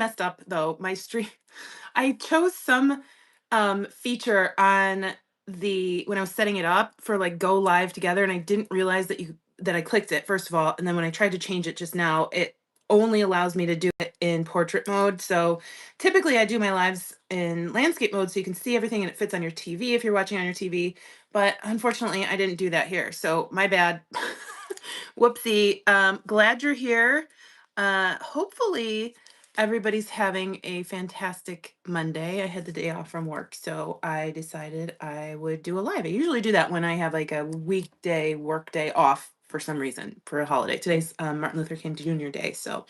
messed up though. My stream I chose some feature on the when I was setting it up for like go live together, and I didn't realize that I clicked it first of all, and then when I tried to change it just now, it only allows me to do it in portrait mode. So typically I do my lives in landscape mode so you can see everything and it fits on your TV if you're watching on your TV. But unfortunately, I didn't do that here. So my bad. Whoopsie. Glad you're here. Hopefully everybody's having a fantastic Monday. I had the day off from work, so I decided I would do a live. I usually do that when I have like a weekday work day off for some reason for a holiday. Today's Martin Luther King Jr. Day, so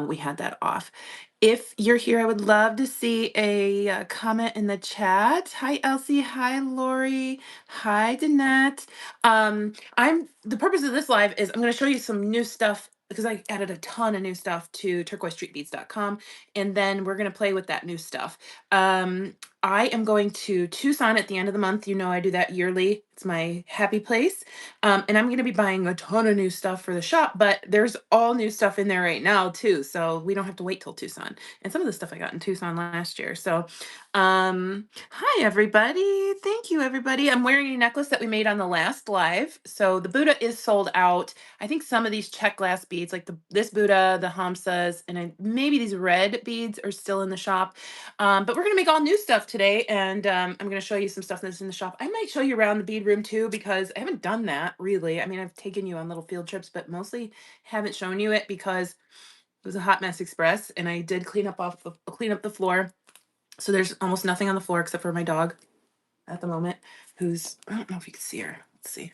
we had that off. If you're here, I would love to see a comment in the chat. Hi, Elsie. Hi, Lori. Hi, Danette. I'm the purpose of this live is I'm going to show you some new stuff because I added a ton of new stuff to turquoisestreetbeads.com, and then we're going to play with that new stuff. I am going to Tucson at the end of the month. You know, I do that yearly. It's my happy place. And I'm going to be buying a ton of new stuff for the shop, but there's all new stuff in there right now too. So we don't have to wait till Tucson. And some of the stuff I got in Tucson last year. So, hi everybody. Thank you everybody. I'm wearing a necklace that we made on the last live. So the Buddha is sold out. I think some of these Czech glass beads, like this Buddha, the Hamsas, and maybe these red beads are still in the shop. But we're going to make all new stuff today, and I'm going to show you some stuff that's in the shop. I might show you around the bead room too, because I haven't done that really. I mean, I've taken you on little field trips, but mostly haven't shown you it because it was a hot mess express, and I did clean up the floor. So there's almost nothing on the floor except for my dog at the moment, who's, I don't know if you can see her. Let's see.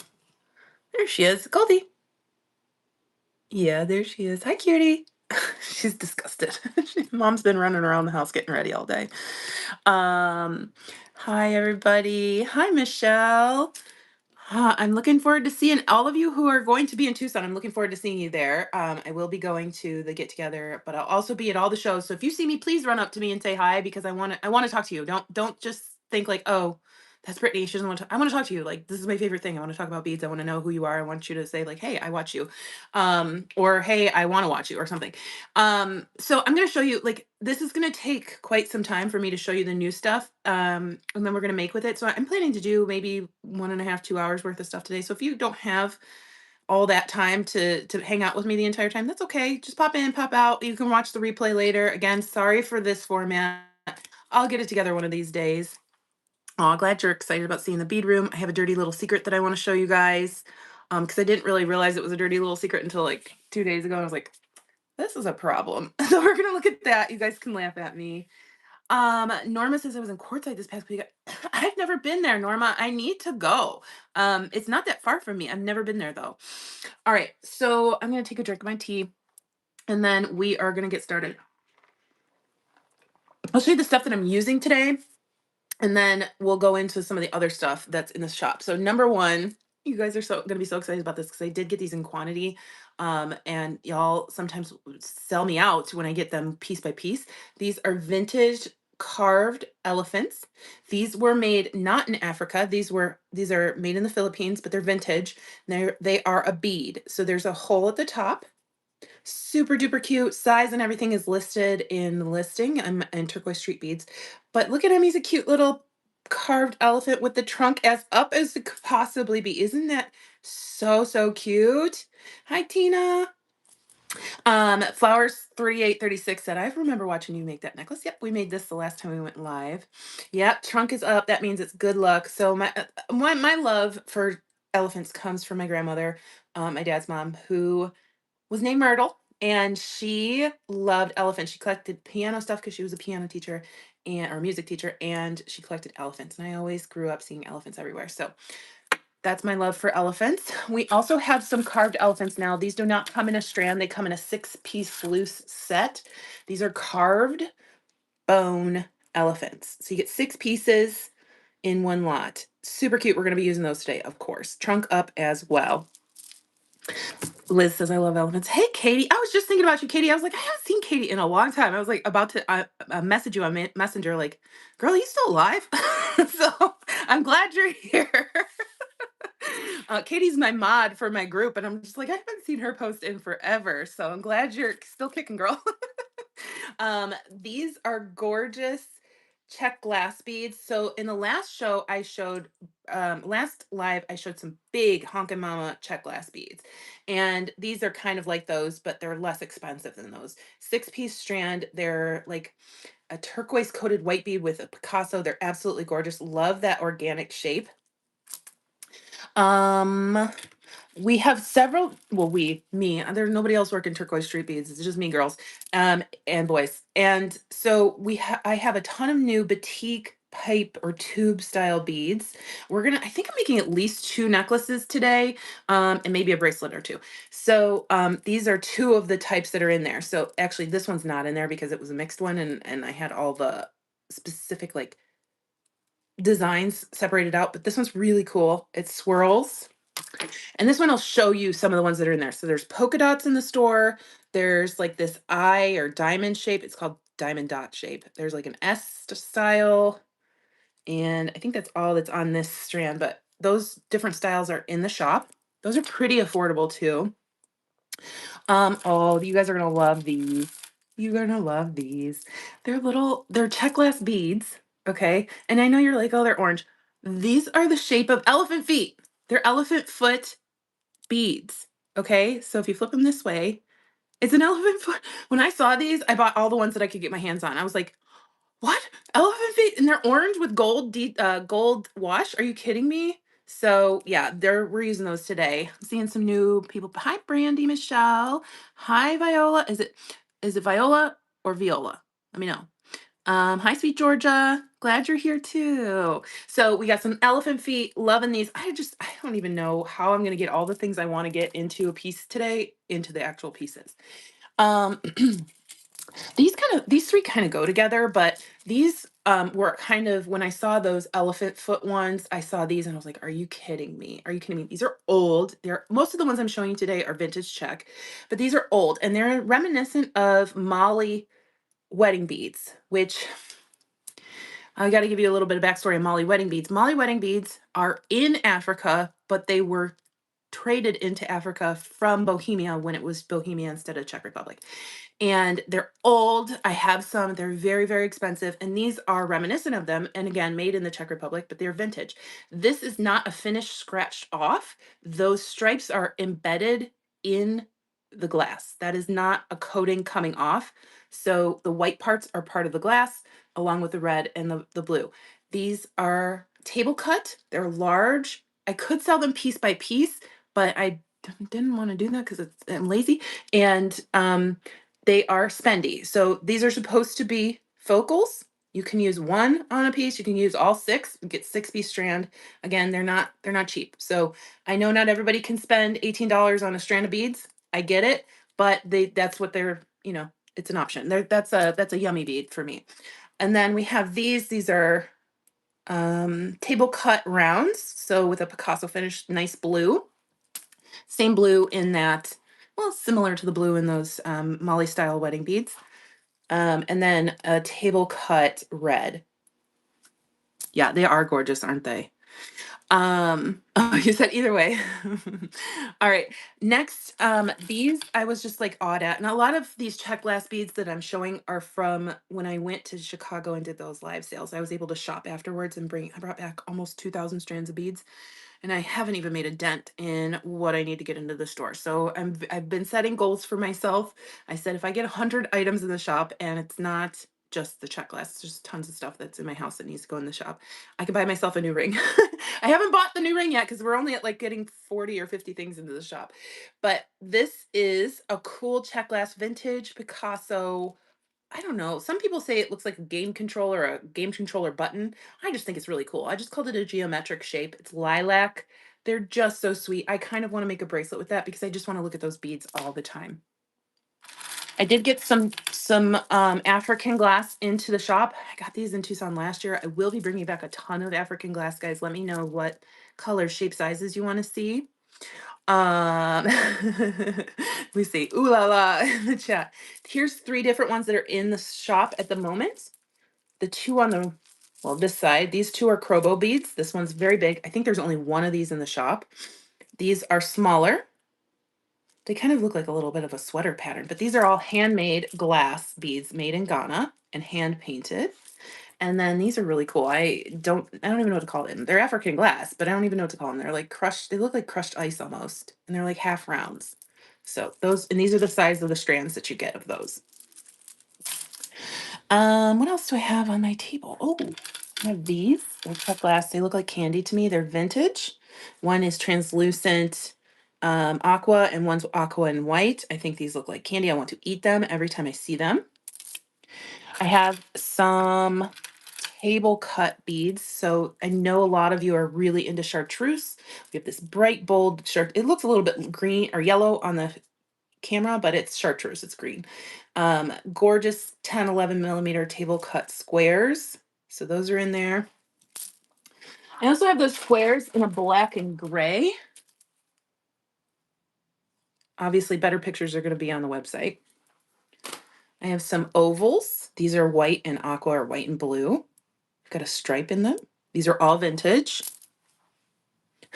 There she is, Goldie. Yeah, there she is. Hi, cutie. She's disgusted. Mom's been running around the house getting ready all day. Hi everybody. Hi, Michelle. I'm looking forward to seeing all of you who are going to be in Tucson. I'm looking forward to seeing you there. I will be going to the get together, but I'll also be at all the shows. So if you see me, please run up to me and say hi because I want to talk to you. Don't just think like, oh, that's Brittany. She doesn't want to. I want to talk to you. Like this is my favorite thing. I want to talk about beads. I want to know who you are. I want you to say like, hey, I watch you, or hey, I want to watch you, or something. So I'm going to show you, like, this is going to take quite some time for me to show you the new stuff. And then we're going to make with it. So I'm planning to do maybe 1.5, 2 hours worth of stuff today. So if you don't have all that time to hang out with me the entire time, that's okay. Just pop in, pop out. You can watch the replay later. Again, sorry for this format. I'll get it together one of these days. Oh, glad you're excited about seeing the bead room. I have a dirty little secret that I want to show you guys. Because I didn't really realize it was a dirty little secret until like 2 days ago. I was like, this is a problem. So we're gonna look at that. You guys can laugh at me. Norma says I was in Quartzsite this past week. I've never been there, Norma. I need to go. It's not that far from me. I've never been there though. All right, so I'm gonna take a drink of my tea, and then we are gonna get started. I'll show you the stuff that I'm using today, and then we'll go into some of the other stuff that's in the shop. So number one, you guys are gonna be so excited about this because I did get these in quantity. And y'all sometimes sell me out when I get them piece by piece. These are vintage carved elephants. These were made not in Africa. These are made in the Philippines, but they're vintage. They are a bead. So there's a hole at the top. Super duper cute. Size and everything is listed in the listing. I'm in Turquoise Street Beads. But look at him. He's a cute little carved elephant with the trunk as up as it could possibly be. Isn't that so cute? Hi, Tina. Flowers 3836 said, I remember watching you make that necklace. Yep, we made this the last time we went live. Yep, trunk is up. That means it's good luck. So my love for elephants comes from my grandmother, my dad's mom, who was named Myrtle, and she loved elephants. She collected piano stuff because she was a piano teacher or music teacher, and she collected elephants. And I always grew up seeing elephants everywhere. So that's my love for elephants. We also have some carved elephants now. These do not come in a strand. They come in a 6-piece loose set. These are carved bone elephants. So you get 6 pieces in one lot. Super cute. We're going to be using those today, of course. Trunk up as well. Liz says, I love elephants. Hey, Katie. I was just thinking about you, Katie. I was like, I haven't seen Katie in a long time. I was like about to message you on Messenger, like, girl, are you still alive? So I'm glad you're here. Katie's my mod for my group, and I'm just like, I haven't seen her post in forever. So I'm glad you're still kicking, girl. These are gorgeous Czech glass beads. So in the last show, I showed, last live, I showed some big Honkin' Mama Czech glass beads. And these are kind of like those, but they're less expensive than those. 6-piece strand. They're like a turquoise coated white bead with a Picasso. They're absolutely gorgeous. Love that organic shape. Um, we have several, well, me, there's nobody else working Turquoise Street beads. It's just me girls, and boys. And so I have a ton of new batik pipe or tube style beads. I think I'm making at least 2 necklaces today, and maybe a bracelet or 2. So, these are 2 of the types that are in there. So actually this one's not in there because it was a mixed one and I had all the specific like designs separated out, but this one's really cool. It swirls. And this one will show you some of the ones that are in there. So there's polka dots in the store. There's like this eye or diamond shape. It's called diamond dot shape. There's like an S style. And I think that's all that's on this strand, but those different styles are in the shop. Those are pretty affordable too. Oh, you guys are gonna love these. You're gonna love these. They're Czech glass beads, okay? And I know you're like, oh, they're orange. These are the shape of elephant feet. They're elephant foot beads. Okay, so if you flip them this way, it's an elephant foot. When I saw these, I bought all the ones that I could get my hands on. I was like, "What? Elephant feet?" And they're orange with gold wash. Are you kidding me? So yeah, we're using those today. I'm seeing some new people. Hi, Brandy, Michelle. Hi, Viola. Is it Viola or Viola? Let me know. Hi, sweet Georgia. Glad you're here too. So we got some elephant feet. Loving these. I don't even know how I'm gonna get all the things I want to get into a piece today into the actual pieces. Um, these 3 kind of go together, but these were kind of when I saw those elephant foot ones, I saw these and I was like, are you kidding me? Are you kidding me? These are old. Most of the ones I'm showing you today are vintage Czech, but these are old and they're reminiscent of Mali wedding beads, which I got to give you a little bit of backstory on Mali wedding beads. Mali wedding beads are in Africa, but they were traded into Africa from Bohemia when it was Bohemia instead of Czech Republic. And they're old. I have some. They're very, very expensive. And these are reminiscent of them. And again, made in the Czech Republic, but they're vintage. This is not a finish scratched off. Those stripes are embedded in the glass. That is not a coating coming off. So the white parts are part of the glass along with the red and the blue. These are table cut. They're large. I could sell them piece by piece, but I didn't want to do that because I'm lazy. And they are spendy. So these are supposed to be focals. You can use 1 on a piece. You can use all 6. You get 6-piece strand. Again, they're not cheap. So I know not everybody can spend $18 on a strand of beads. I get it, but that's what it's an option. That's a yummy bead for me. And then we have these. These are table cut rounds. So with a Picasso finish, nice blue. Same blue in that, well, similar to the blue in those Molly style wedding beads. And then a table cut red. Yeah, they are gorgeous, aren't they? Oh, you said either way. All right. Next, these I was just like awed at. And a lot of these Czech glass beads that I'm showing are from when I went to Chicago and did those live sales. I was able to shop afterwards and I brought back almost 2,000 strands of beads. And I haven't even made a dent in what I need to get into the store. So I've been setting goals for myself. I said if I get 100 items in the shop and it's not just the Czech glass, it's just tons of stuff that's in my house that needs to go in the shop, I can buy myself a new ring. I haven't bought the new ring yet because we're only at like getting 40 or 50 things into the shop. But this is a cool Czech glass vintage Picasso. I don't know. Some people say it looks like a game controller button. I just think it's really cool. I just called it a geometric shape. It's lilac. They're just so sweet. I kind of want to make a bracelet with that because I just want to look at those beads all the time. I did get some African glass into the shop. I got these in Tucson last year. I will be bringing back a ton of African glass, guys. Let me know what color, shape, sizes you want to see. Let me see. Ooh la la in the chat. Here's 3 different ones that are in the shop at the moment. The 2 on the Well, this side, these two are Crobo beads. This one's very big. I think there's only one of these in the shop. These are smaller. They kind of look like a little bit of a sweater pattern, but these are all handmade glass beads made in Ghana and hand painted. And then these are really cool. I don't even know what to call them. They're African glass, but I don't even know what to call them. They're like crushed, they look like crushed ice almost. And they're like half rounds. So those, and these are the size of the strands that you get of those. What else do I have on my table? Oh, I have these. They're cut glass. They look like candy to me. They're vintage. One is translucent aqua and one's aqua and white. I think these look like candy. I want to eat them every time I see them. I have some table cut beads. So I know a lot of you are really into chartreuse. We have this bright, bold chart. It looks a little bit green or yellow on the camera, but it's chartreuse, it's green. Gorgeous 10, 11 millimeter table cut squares. So those are in there. I also have those squares in a black and gray. Obviously, better pictures are going to be on the website. I have some ovals. These are white and aqua or white and blue. Got a stripe in them. These are all vintage.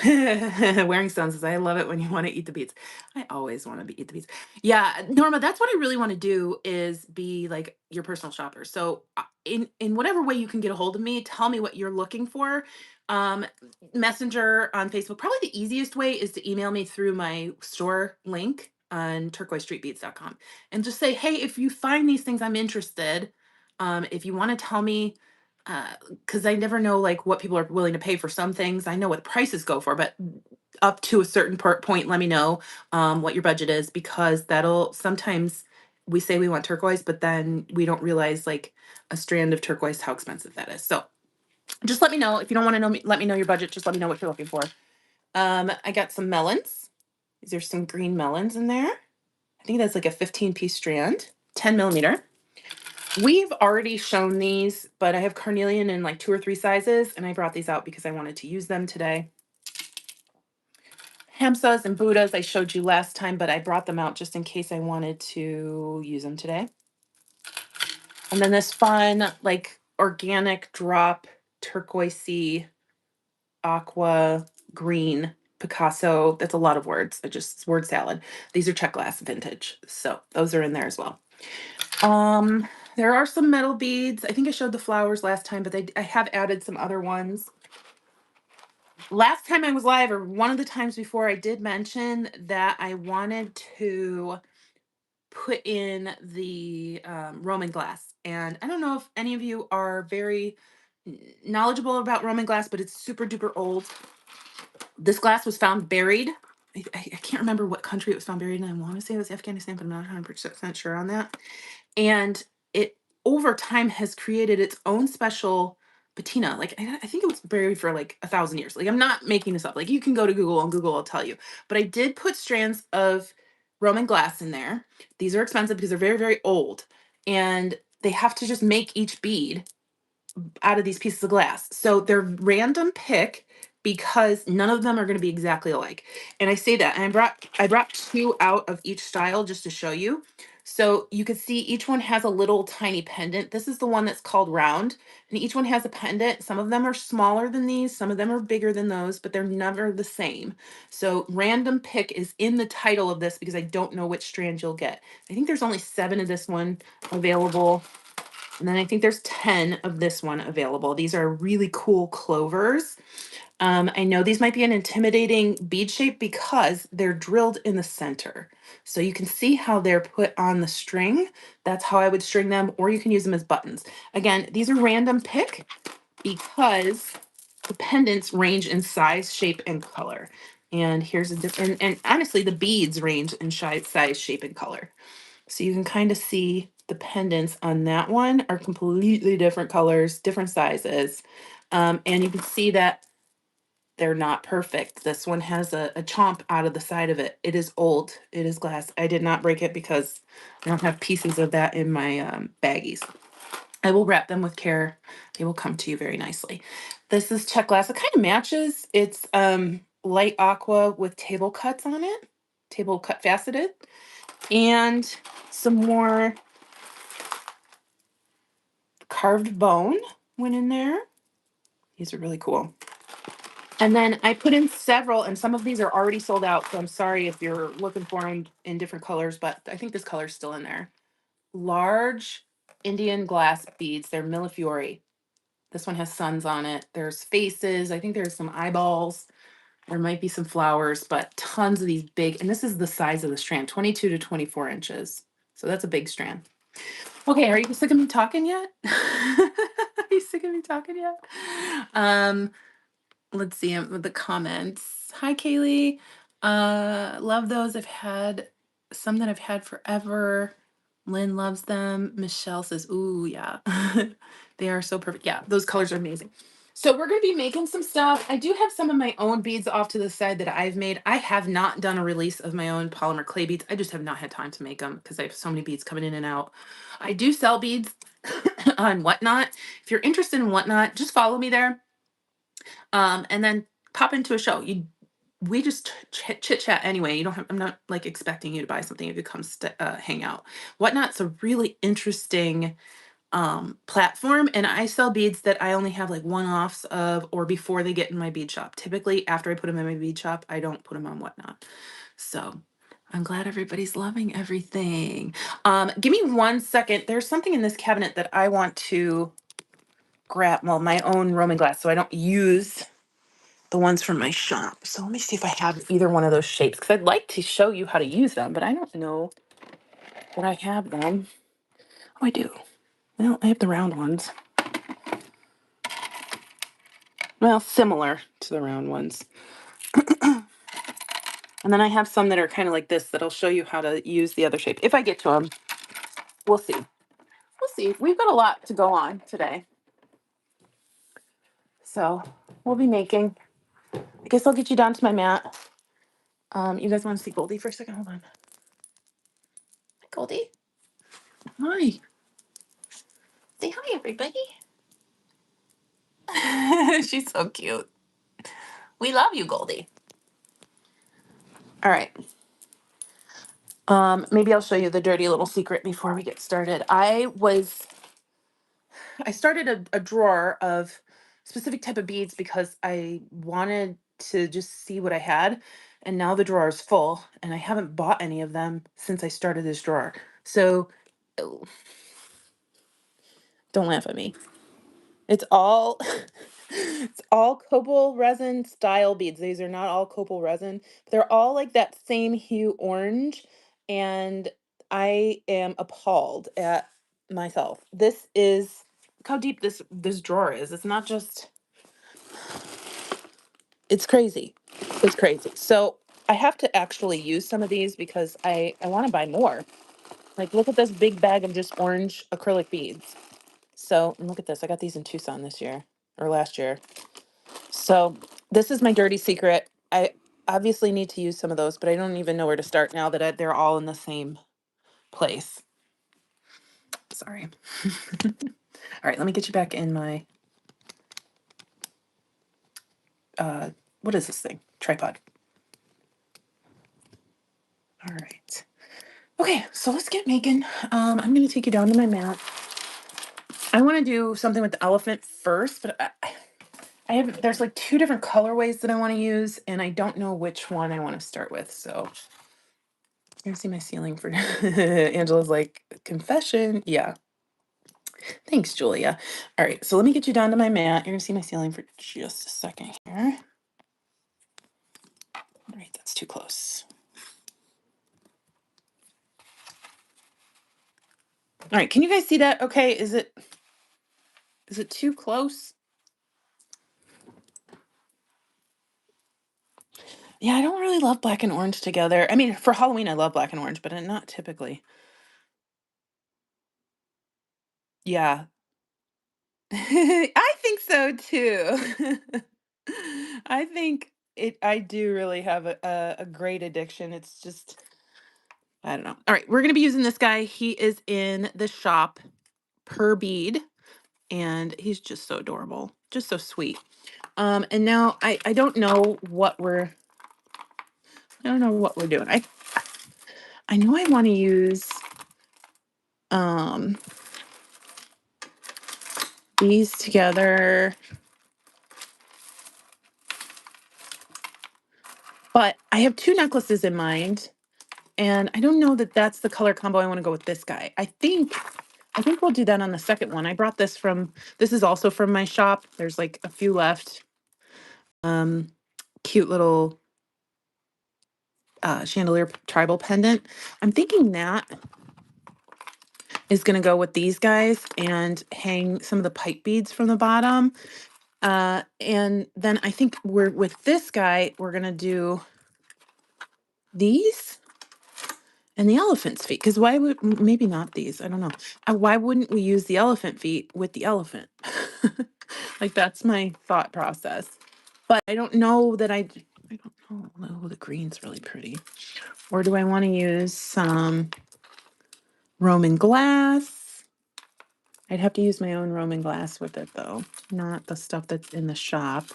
Wearing Sun says, I love it when you want to eat the beads. I always want to eat the beads. Yeah, Norma, that's what I really want to do is be like your personal shopper. So in whatever way you can get a hold of me, tell me what you're looking for. Um, Messenger on Facebook. Probably the easiest way is to email me through my store link on turquoisestreetbeads.com and just say, hey, if you find these things, I'm interested. If you want to tell me because I never know like what people are willing to pay for some things. I know what prices go for, but up to a certain point, let me know what your budget is because that'll sometimes we say we want turquoise, but then we don't realize like a strand of turquoise how expensive that is. So just let me know if you don't want to know me. Let me know your budget. Just let me know what you're looking for. I got some melons. These are some green melons in there. I think that's like a 15-piece strand, 10 millimeter. We've already shown these, but I have carnelian in like 2 or 3 sizes, and I brought these out because I wanted to use them today. Hamsas and Buddhas I showed you last time, but I brought them out just in case I wanted to use them today. And then this fun, like organic drop turquoisey aqua green Picasso. That's a lot of words. It's word salad. These are Czech glass vintage. So those are in there as well. There are some metal beads. I think I showed the flowers last time, but I have added some other ones. Last time I was live, or one of the times before, I did mention that I wanted to put in the Roman glass. And I don't know if any of you are very knowledgeable about Roman glass, but it's super duper old. This glass was found buried. I can't remember what country it was found buried in. I want to say it was Afghanistan, but I'm not 100% sure on that. And it over time has created its own special patina. Like I think it was buried for like 1,000 years. Like I'm not making this up. Like you can go to Google and Google will tell you. But I did put strands of Roman glass in there. These are expensive because they're very, very old. And they have to just make each bead out of these pieces of glass. So they're random pick because none of them are going to be exactly alike. And I say that, and I brought 2 out of each style just to show you. So you can see each one has a little tiny pendant. This is the one that's called round, and each one has a pendant. Some of them are smaller than these, some of them are bigger than those, but they're never the same. So random pick is in the title of this because I don't know which strand you'll get. I think there's only 7 of this one available. And then I think there's 10 of this one available. These are really cool clovers. I know these might be an intimidating bead shape because they're drilled in the center. So you can see how they're put on the string. That's how I would string them, or you can use them as buttons. Again, these are random pick because the pendants range in size, shape, and color. And here's a different, and honestly, the beads range in size, shape, and color. So you can kind of see the pendants on that one are completely different colors, different sizes. And you can see that they're not perfect. This one has a chomp out of the side of it. It is old. It is glass. I did not break it because I don't have pieces of that in my baggies. I will wrap them with care. They will come to you very nicely. This is Czech glass. It kind of matches. It's light aqua with table cuts on it, table cut faceted, and some more carved bone went in there. These are really cool. And then I put in several, and some of these are already sold out. So I'm sorry if you're looking for them in different colors, but I think this color is still in there. Large Indian glass beads. They're Millefiori. This one has suns on it. There's faces. I think there's some eyeballs. There might be some flowers, but tons of these big, and this is the size of the strand, 22 to 24 inches. So that's a big strand. Okay, are you sick of me talking yet? Are you sick of me talking yet? Let's see with the comments. Hi, Kaylee. Love those. I've had some that I've had forever. Lynn loves them. Michelle says, ooh, yeah. They are so perfect. Yeah, those colors are amazing. So we're going to be making some stuff. I do have some of my own beads off to the side that I've made. I have not done a release of my own polymer clay beads. I just have not had time to make them because I have so many beads coming in and out. I do sell beads on Whatnot. If you're interested in Whatnot, just follow me there. And then pop into a show. We just chit chat anyway. You don't have, I'm not like expecting you to buy something if you come hang out. Whatnot's a really interesting platform, and I sell beads that I only have like one-offs of or before they get in my bead shop. Typically after I put them in my bead shop, I don't put them on Whatnot. So I'm glad everybody's loving everything. Give me 1 second. There's something in this cabinet that I want to grab, well, my own Roman glass, so I don't use the ones from my shop. So let me see if I have either one of those shapes, because I'd like to show you how to use them, but I don't know that I have them. Oh, I do. Well, I have the round ones. Well, similar to the round ones. And then I have some that are kind of like this that I'll show you how to use the other shape. If I get to them, we'll see. We'll see. We've got a lot to go on today. So we'll be making. I guess I'll get you down to my mat. You guys want to see Goldie for a second? Hold on. Hi, Goldie. Hi. Say hi, everybody. She's so cute. We love you, Goldie. All right. Maybe I'll show you the dirty little secret before we get started. I started a drawer of specific type of beads because I wanted to just see what I had. And now the drawer is full and I haven't bought any of them since I started this drawer. So don't laugh at me. It's all it's all copal resin style beads. These are not all copal resin. They're all like that same hue orange, and I am appalled at myself. This is look how deep this drawer is. It's not just it's crazy. It's crazy. So I have to actually use some of these because I want to buy more. Like look at this big bag of just orange acrylic beads. So and look at this. I got these in Tucson this year or last year. So this is my dirty secret. I obviously need to use some of those, but I don't even know where to start now that they're all in the same place. Sorry. All right, let me get you back in my, what is this thing? Tripod. All right. Okay, so let's get making. I'm going to take you down to my mat. I want to do something with the elephant first, but I have, there's like 2 different colorways that I want to use, and I don't know which one I want to start with, so. You're gonna see my ceiling for Angela's like confession. Yeah. Thanks, Julia. All right, so let me get you down to my mat. You're gonna see my ceiling for just a second here. All right, that's too close. All right, can you guys see that? Okay, is it too close? Yeah, I don't really love black and orange together. I mean, for Halloween, I love black and orange, but not typically. Yeah. I think so too. I think I do really have a great addiction. It's just I don't know. All right, we're gonna be using this guy. He is in the shop per bead, and he's just so adorable, just so sweet. And now I don't know what we're doing. I know I want to use these together. But I have 2 necklaces in mind, and I don't know that that's the color combo I wanna go with this guy. I think we'll do that on the second one. I brought this is also from my shop. There's, like, a few left. Um, Cute little, chandelier tribal pendant. I'm thinking that is gonna go with these guys and hang some of the pipe beads from the bottom. And then I think we're with this guy, we're gonna do these and the elephant's feet. Because why would maybe not these? I don't know. Why wouldn't we use the elephant feet with the elephant? Like that's my thought process. But I don't know that I don't know. Oh, the green's really pretty. Or do I want to use some Roman glass? I'd have to use my own Roman glass with it though, not the stuff that's in the shop.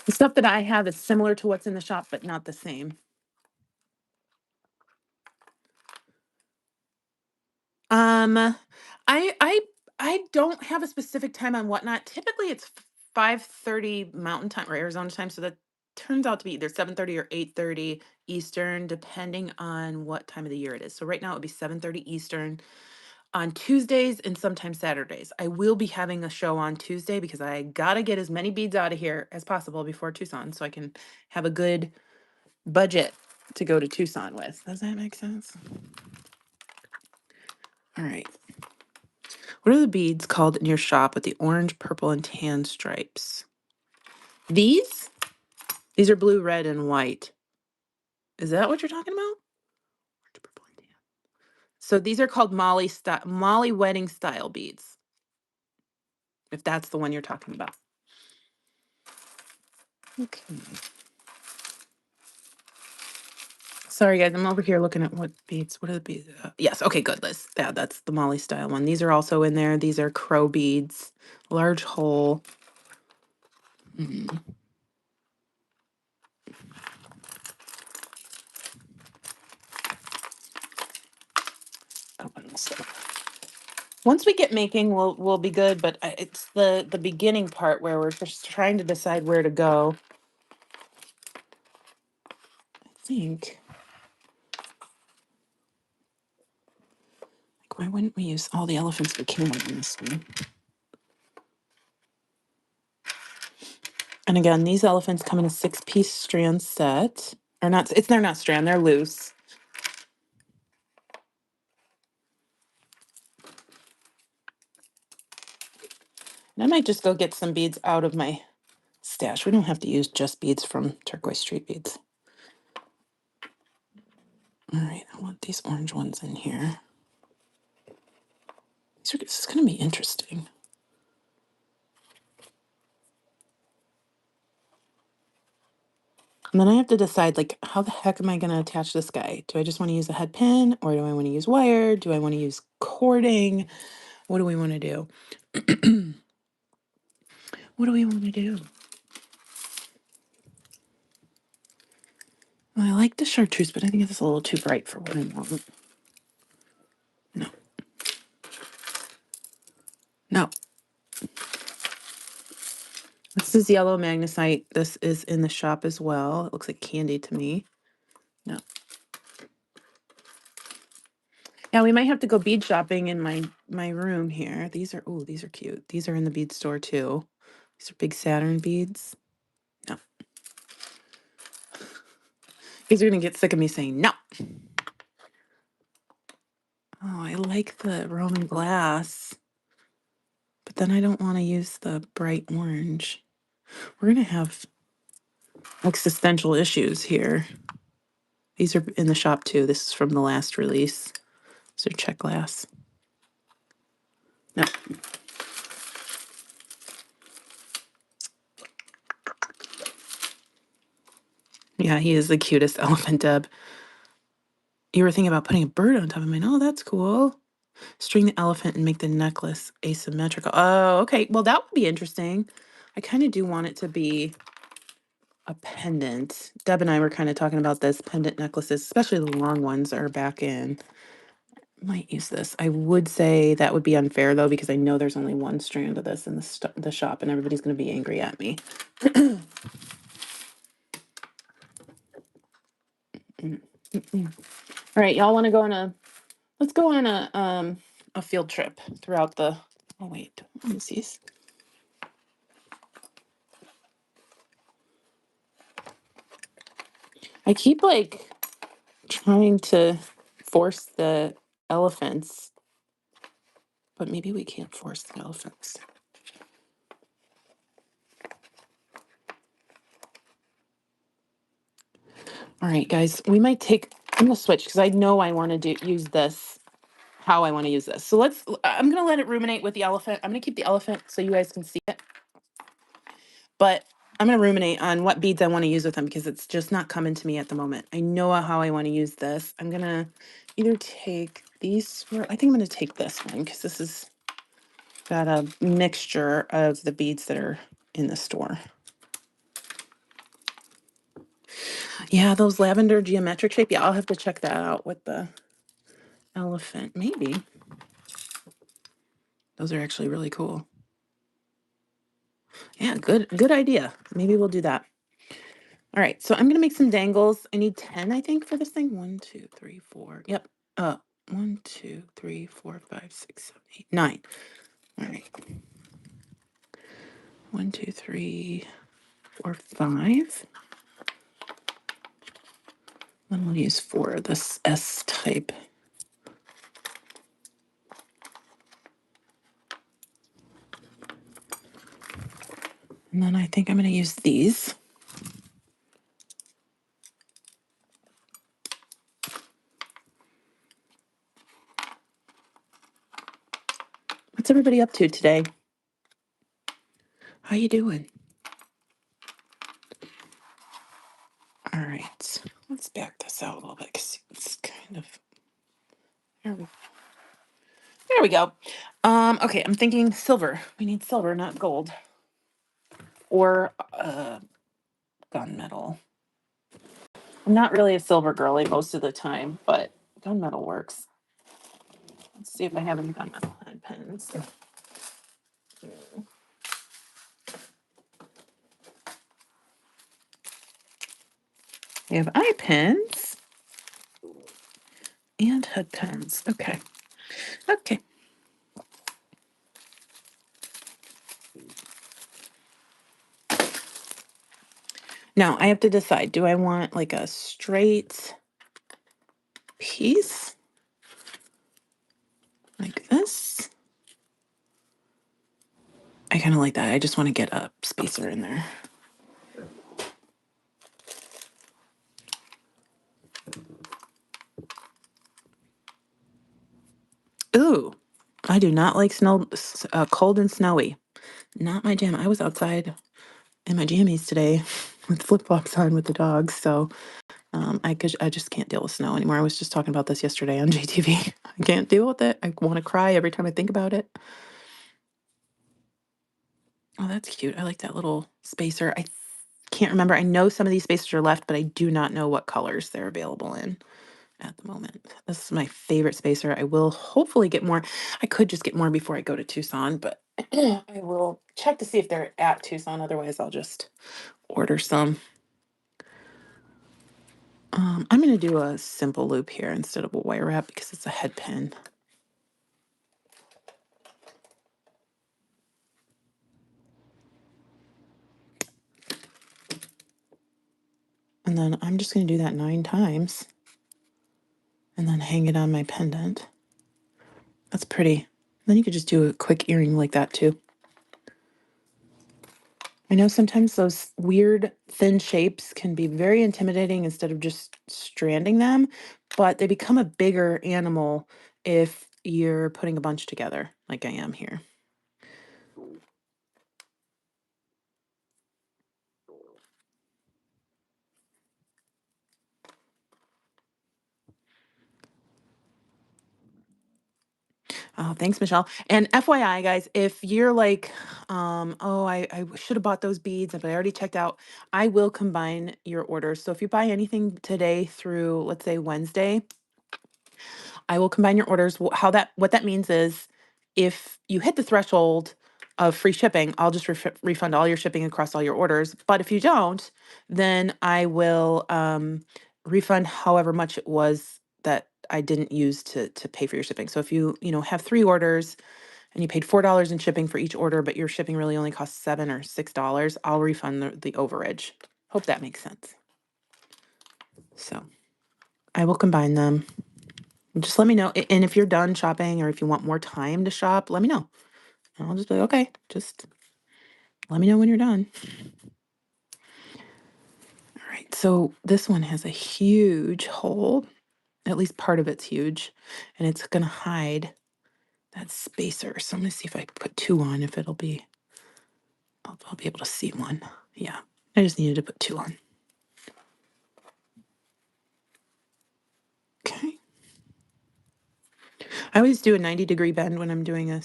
The stuff that I have is similar to what's in the shop, but not the same. Um, I don't have a specific time on whatnot. Typically, it's 5:30 Mountain Time or Arizona time, so that turns out to be either 7:30 or 8:30 Eastern, depending on what time of the year it is. So right now it would be 7:30 Eastern on Tuesdays and sometimes Saturdays. I will be having a show on Tuesday because I gotta get as many beads out of here as possible before Tucson, so I can have a good budget to go to Tucson with. Does that make sense? All right. What are the beads called in your shop with the orange, purple, and tan stripes? These? These are blue, red, and white. Is that what you're talking about? Orange, purple, and tan. So these are called Molly wedding style beads, if that's the one you're talking about. Okay. Sorry, guys. I'm over here looking at what beads. What are the beads? Yes. Okay. Good, Liz. Yeah, that's the Molly style one. These are also in there. These are crow beads, large hole. Mm. Open this up. Once we get making, we'll be good. But it's the beginning part where we're just trying to decide where to go. I think. Like, why wouldn't we use all the elephants we can in this one? And again, these elephants come in a 6-piece strand set. Or not, they're not strand, they're loose. And I might just go get some beads out of my stash. We don't have to use just beads from Turquoise Street Beads. All right, I want these orange ones in here. This is going to be interesting. And then I have to decide, like, how the heck am I going to attach this guy? Do I just want to use a head pin, or do I want to use wire? Do I want to use cording? What do we want to do? What do we want to do? Well, I like the chartreuse, but I think it's a little too bright for what I want. No. No. This is yellow magnesite. This is in the shop as well. It looks like candy to me. No. Yeah, we might have to go bead shopping in my room here. These are cute. These are in the bead store too. These are big Saturn beads. No. Because you're gonna get sick of me saying no. Oh, I like the Roman glass. But then I don't want to use the bright orange. We're gonna have existential issues here. These are in the shop too. This is from the last release. These are Czech glass. No. Yeah, he is the cutest elephant, Deb. You were thinking about putting a bird on top of mine. Oh, that's cool. String the elephant and make the necklace asymmetrical. Oh, okay. Well, that would be interesting. I kind of do want it to be a pendant. Deb and I were kind of talking about this pendant necklaces, especially the long ones are back in. Might use this. I would say that would be unfair though, because I know there's only one strand of this in the shop and everybody's going to be angry at me. All right, y'all want to go on let's go on a field trip throughout oh wait, let me see. I keep like trying to force the elephants, but maybe we can't force the elephants. All right, guys, I'm gonna switch because I know I want to use this how I want to use this. So I'm gonna let it ruminate with the elephant. I'm gonna keep the elephant so you guys can see it, but I'm gonna ruminate on what beads I want to use with them because it's just not coming to me at the moment. I know how I want to use this. I'm gonna either take these, I think I'm gonna take this one because this is got a mixture of the beads that are in the store. Yeah, those lavender geometric shape. Yeah, I'll have to check that out with the elephant. Maybe. Those are actually really cool. Yeah, good idea. Maybe we'll do that. All right, so I'm gonna make some dangles. I need 10, I think, for this thing. 1, 2, 3, 4. Yep. 1, 2, 3, 4, 5, 6, 7, 8, 9. All right. 1, 2, 3, 4, 5. Then we'll use 4 of this S type. And then I think I'm gonna use these. What's everybody up to today? How you doing? All right, let's back this out a little bit because it's kind of, there we go. Okay, I'm thinking silver. We need silver, not gold. Or gunmetal. I'm not really a silver girly most of the time, but gunmetal works. Let's see if I have any gunmetal head pens. We have eye pens and head pens. Okay. Okay. Now I have to decide, do I want like a straight piece like this? I kind of like that. I just want to get a spacer in there. Ooh, I do not like snow, cold and snowy. Not my jam. I was outside in my jammies today with flip-flops on with the dogs, so I just can't deal with snow anymore. I was just talking about this yesterday on JTV. I can't deal with it. I want to cry every time I think about it. Oh, that's cute. I like that little spacer. I can't remember. I know some of these spacers are left, but I do not know what colors they're available in at the moment. This is my favorite spacer. I will hopefully get more. I could just get more before I go to Tucson, but I will check to see if they're at Tucson. Otherwise, I'll just order some. I'm going to do a simple loop here instead of a wire wrap because it's a head pin. And then I'm just going to do that 9 times and then hang it on my pendant. That's pretty. Then you could just do a quick earring like that too. I know sometimes those weird thin shapes can be very intimidating instead of just stranding them, but they become a bigger animal if you're putting a bunch together like I am here. Oh, thanks, Michelle. And FYI, guys, if you're like, oh, I should have bought those beads, but I already checked out, I will combine your orders. So if you buy anything today through, let's say, Wednesday, I will combine your orders. What that means is if you hit the threshold of free shipping, I'll just refund all your shipping across all your orders. But if you don't, then I will refund however much it was that I didn't use to pay for your shipping. So if you have 3 orders and you paid $4 in shipping for each order, but your shipping really only costs $7 or $6, I'll refund the overage. Hope that makes sense. So I will combine them. Just let me know. And if you're done shopping or if you want more time to shop, let me know. And I'll just be like, okay, just let me know when you're done. All right. So this one has a huge hole. At least part of it's huge. And it's going to hide that spacer. So I'm going to see if I put 2 on, if I'll be able to see one. Yeah. I just needed to put 2 on. Okay. I always do a 90-degree bend when I'm doing a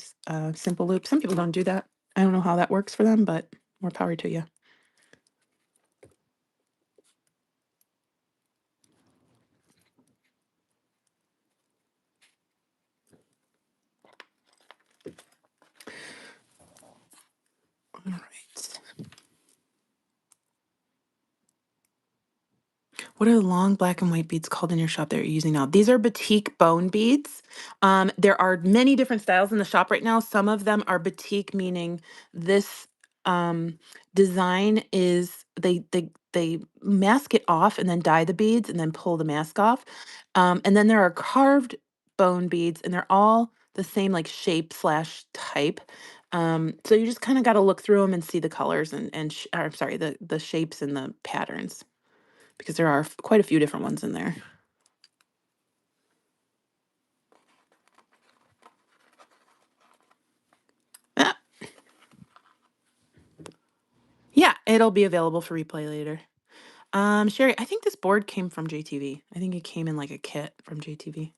simple loop. Some people don't do that. I don't know how that works for them, but more power to you. All right. What are the long black and white beads called in your shop that you're using now? These are batik bone beads. There are many different styles in the shop right now. Some of them are batik, meaning this design is they mask it off and then dye the beads and then pull the mask off. And then there are carved bone beads, and they're all the same like shape slash type. So you just kind of got to look through them and see the colors or sorry, the shapes and the patterns, because there are quite a few different ones in there. Ah, yeah, it'll be available for replay later. Sherry, I think this board came from JTV. I think it came in like a kit from JTV.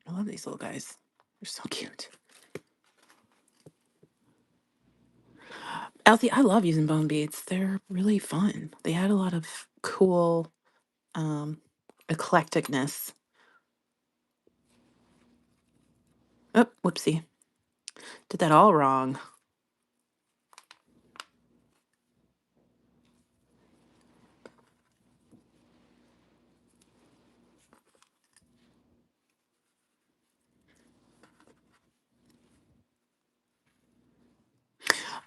I love these little guys. They're so cute. Elsie, I love using bone beads. They're really fun. They add a lot of cool eclecticness. Oh, whoopsie. Did that all wrong.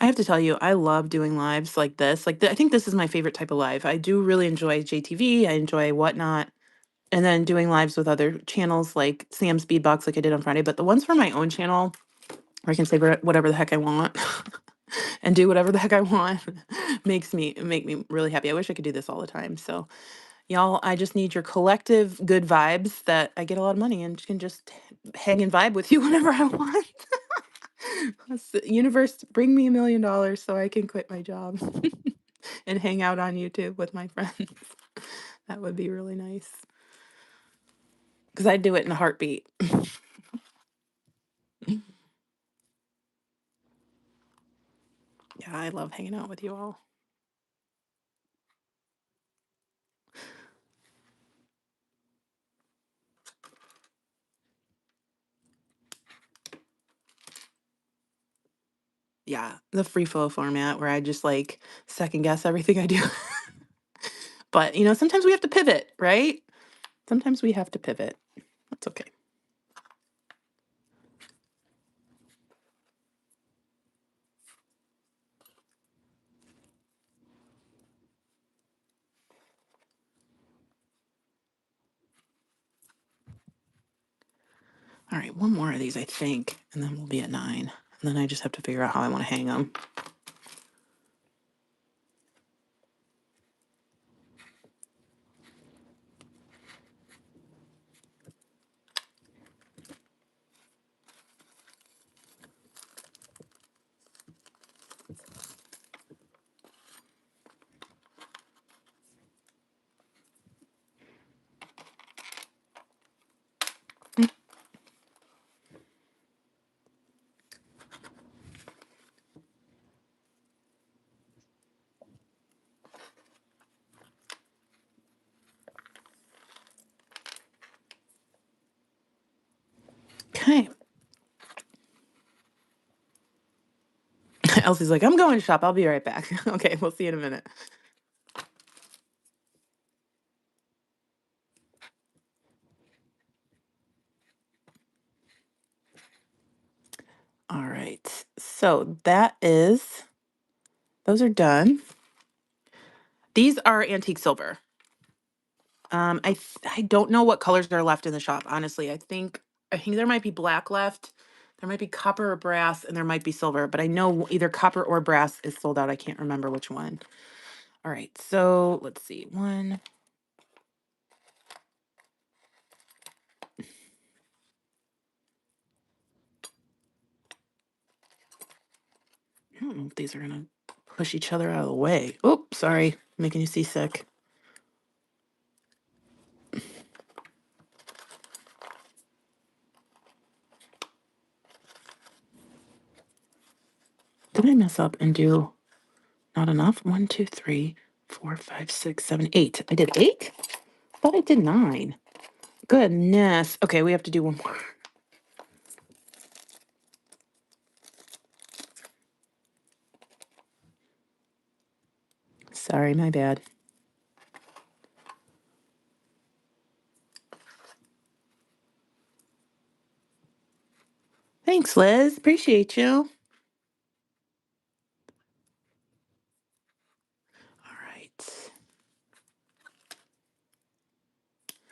I have to tell you, I love doing lives like this. I think this is my favorite type of live. I do really enjoy JTV. I enjoy Whatnot. And then doing lives with other channels like Sam's Beadbox, like I did on Friday. But the ones for my own channel, where I can say whatever the heck I want and do whatever the heck I want, make me really happy. I wish I could do this all the time. So y'all, I just need your collective good vibes that I get a lot of money and can just hang and vibe with you whenever I want. Universe, bring me $1 million so I can quit my job and hang out on YouTube with my friends. That would be really nice. Because I'd do it in a heartbeat. Yeah, I love hanging out with you all. Yeah, the free flow format where I just like second guess everything I do. But, sometimes we have to pivot, right? Sometimes we have to pivot. That's okay. All right, one more of these, I think, and then we'll be at 9. And then I just have to figure out how I want to hang them. Okay. Elsie's like, I'm going to shop. I'll be right back. Okay, we'll see you in a minute. All right. So those are done. These are antique silver. I don't know what colors are left in the shop, honestly. I think there might be black left. There might be copper or brass, and there might be silver, but I know either copper or brass is sold out. I can't remember which one. All right, so let's see. One. I don't know if these are gonna push each other out of the way. Oh, sorry, making you seasick. Did I mess up and do not enough? 1, 2, 3, 4, 5, 6, 7, 8. I did 8? I thought I did 9. Goodness. Okay, we have to do one more. Sorry, my bad. Thanks, Liz. Appreciate you. All right.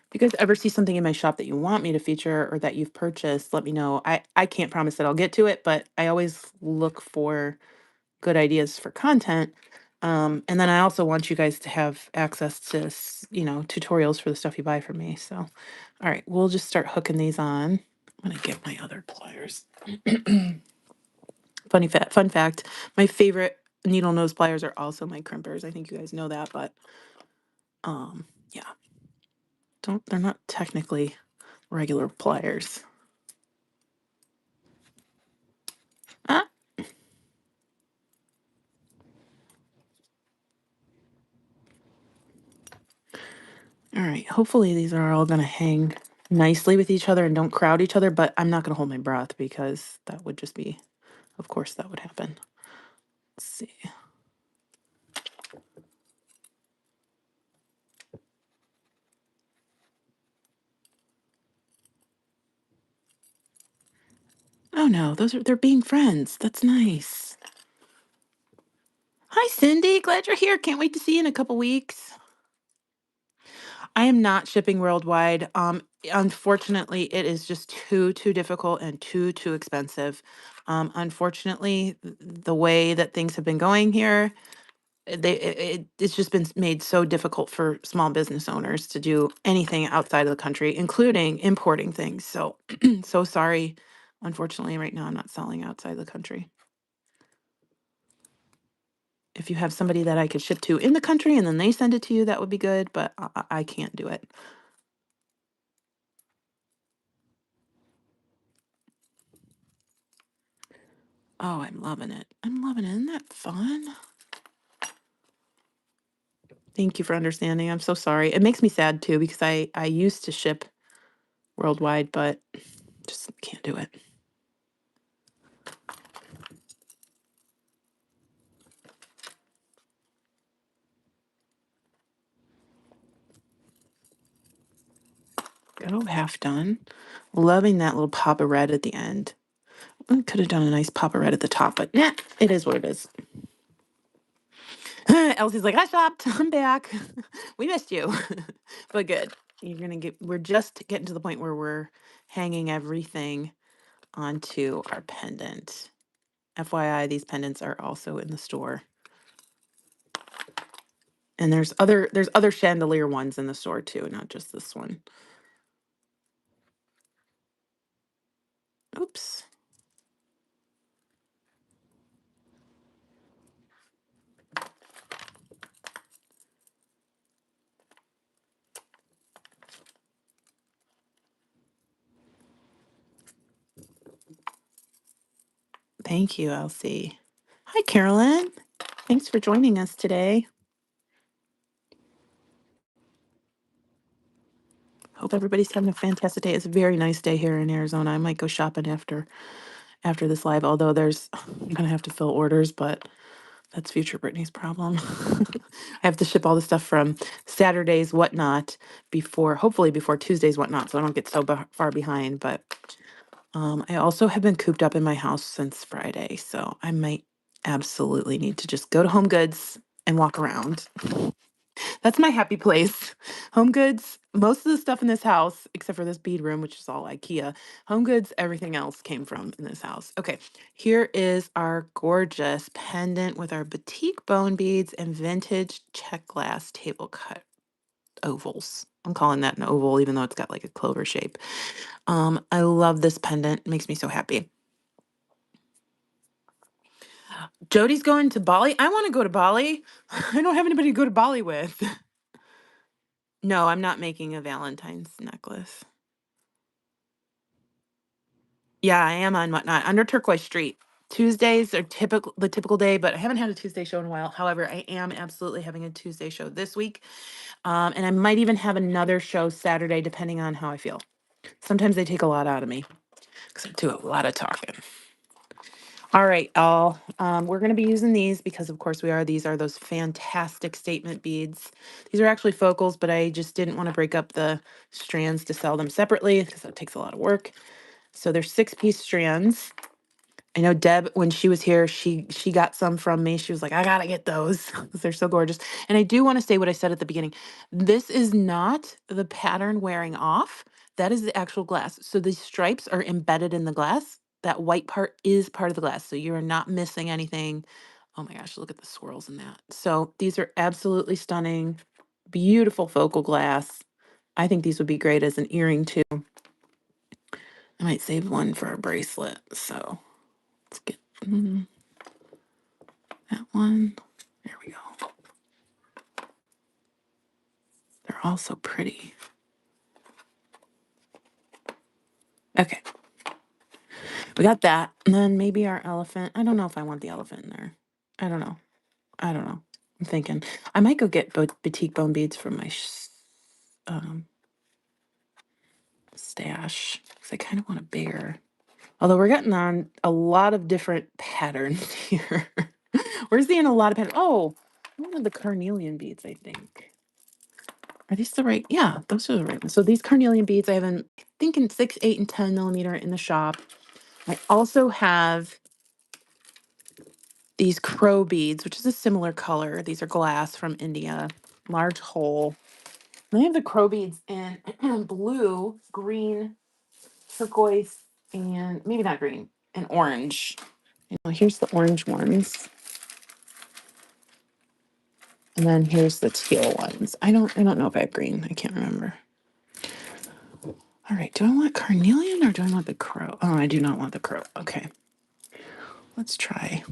If you guys ever see something in my shop that you want me to feature or that you've purchased, let me know. I can't promise that I'll get to it, but I always look for good ideas for content. And then I also want you guys to have access to, tutorials for the stuff you buy from me. So, all right, we'll just start hooking these on. I'm gonna get my other pliers. Fun fact, my favorite needle nose pliers are also my crimpers. I think you guys know that, but yeah. They're not technically regular pliers. Ah. All right, hopefully these are all gonna hang nicely with each other and don't crowd each other, but I'm not gonna hold my breath because that would just be, of course that would happen. Let's see. Oh no, they're being friends. That's nice. Hi Cindy, glad you're here. Can't wait to see you in a couple weeks. I am not shipping worldwide. Unfortunately, it is just too difficult and too expensive. Unfortunately, the way that things have been going here, it's just been made so difficult for small business owners to do anything outside of the country, including importing things. So, so sorry. Unfortunately, right now I'm not selling outside the country. If you have somebody that I could ship to in the country and then they send it to you, that would be good, but I can't do it. Oh, I'm loving it. I'm loving it. Isn't that fun? Thank you for understanding. I'm so sorry. It makes me sad too because I used to ship worldwide, but just can't do it. Got all half done. Loving that little pop of red at the end. I could have done a nice pop of red at the top, but yeah, it is what it is. Elsie's like, I shopped. I'm back. We missed you. But good. We're just getting to the point where we're hanging everything onto our pendant. FYI, these pendants are also in the store. And there's other chandelier ones in the store too, not just this one. Oops. Thank you, Elsie. Hi, Carolyn. Thanks for joining us today. Hope everybody's having a fantastic day. It's a very nice day here in Arizona. I might go shopping after this live, although I'm gonna have to fill orders, but that's future Brittany's problem. I have to ship all the stuff from Saturday's whatnot hopefully before Tuesday's whatnot, so I don't get so far behind. But I also have been cooped up in my house since Friday, so I might absolutely need to just go to Home Goods and walk around. That's my happy place. Home Goods, most of the stuff in this house, except for this bead room, which is all IKEA, Home Goods, everything else came from in this house. Okay, here is our gorgeous pendant with our batik bone beads and vintage Czech glass table cut ovals. I'm calling that an oval, even though it's got like a clover shape. I love this pendant. It makes me so happy. Jody's going to Bali. I want to go to Bali. I don't have anybody to go to Bali with. No, I'm not making a Valentine's necklace. Yeah, I am on Whatnot under Turquoise Street. Tuesdays are the typical day, but I haven't had a Tuesday show in a while. However, I am absolutely having a Tuesday show this week. And I might even have another show Saturday, depending on how I feel. Sometimes they take a lot out of me because I do a lot of talking. All right, all. We're going to be using these because, of course, these are those fantastic statement beads. These are actually focals, but I just didn't want to break up the strands to sell them separately because that takes a lot of work. So they're 6-piece strands. I know Deb, when she was here, she got some from me. She was like, I gotta get those because they're so gorgeous. And I do want to say what I said at the beginning. This is not the pattern wearing off. That is the actual glass. So the stripes are embedded in the glass. That white part is part of the glass. So you're not missing anything. Oh my gosh, look at the swirls in that. So these are absolutely stunning, beautiful focal glass. I think these would be great as an earring too. I might save one for a bracelet. So let's get that one. There we go. They're all so pretty. Okay. We got that. And then maybe our elephant. I don't know if I want the elephant in there. I don't know. I'm thinking I might go get batik bone beads from my stash because I kind of want a bigger. Although we're getting on a lot of different patterns here. We're seeing a lot of patterns. Oh, one of the carnelian beads, I think. Are these the right? Yeah, those are the right ones. So these carnelian beads, I have I think in 6, 8, and 10 millimeter in the shop. I also have these crow beads, which is a similar color. These are glass from India, large hole. And I have the crow beads in blue, green, turquoise, and maybe not green, and orange. Here's the orange ones. And then here's the teal ones. I don't know if I have green. I can't remember. All right, do I want carnelian or do I want the crow? Oh, I do not want the crow. Okay. Let's try.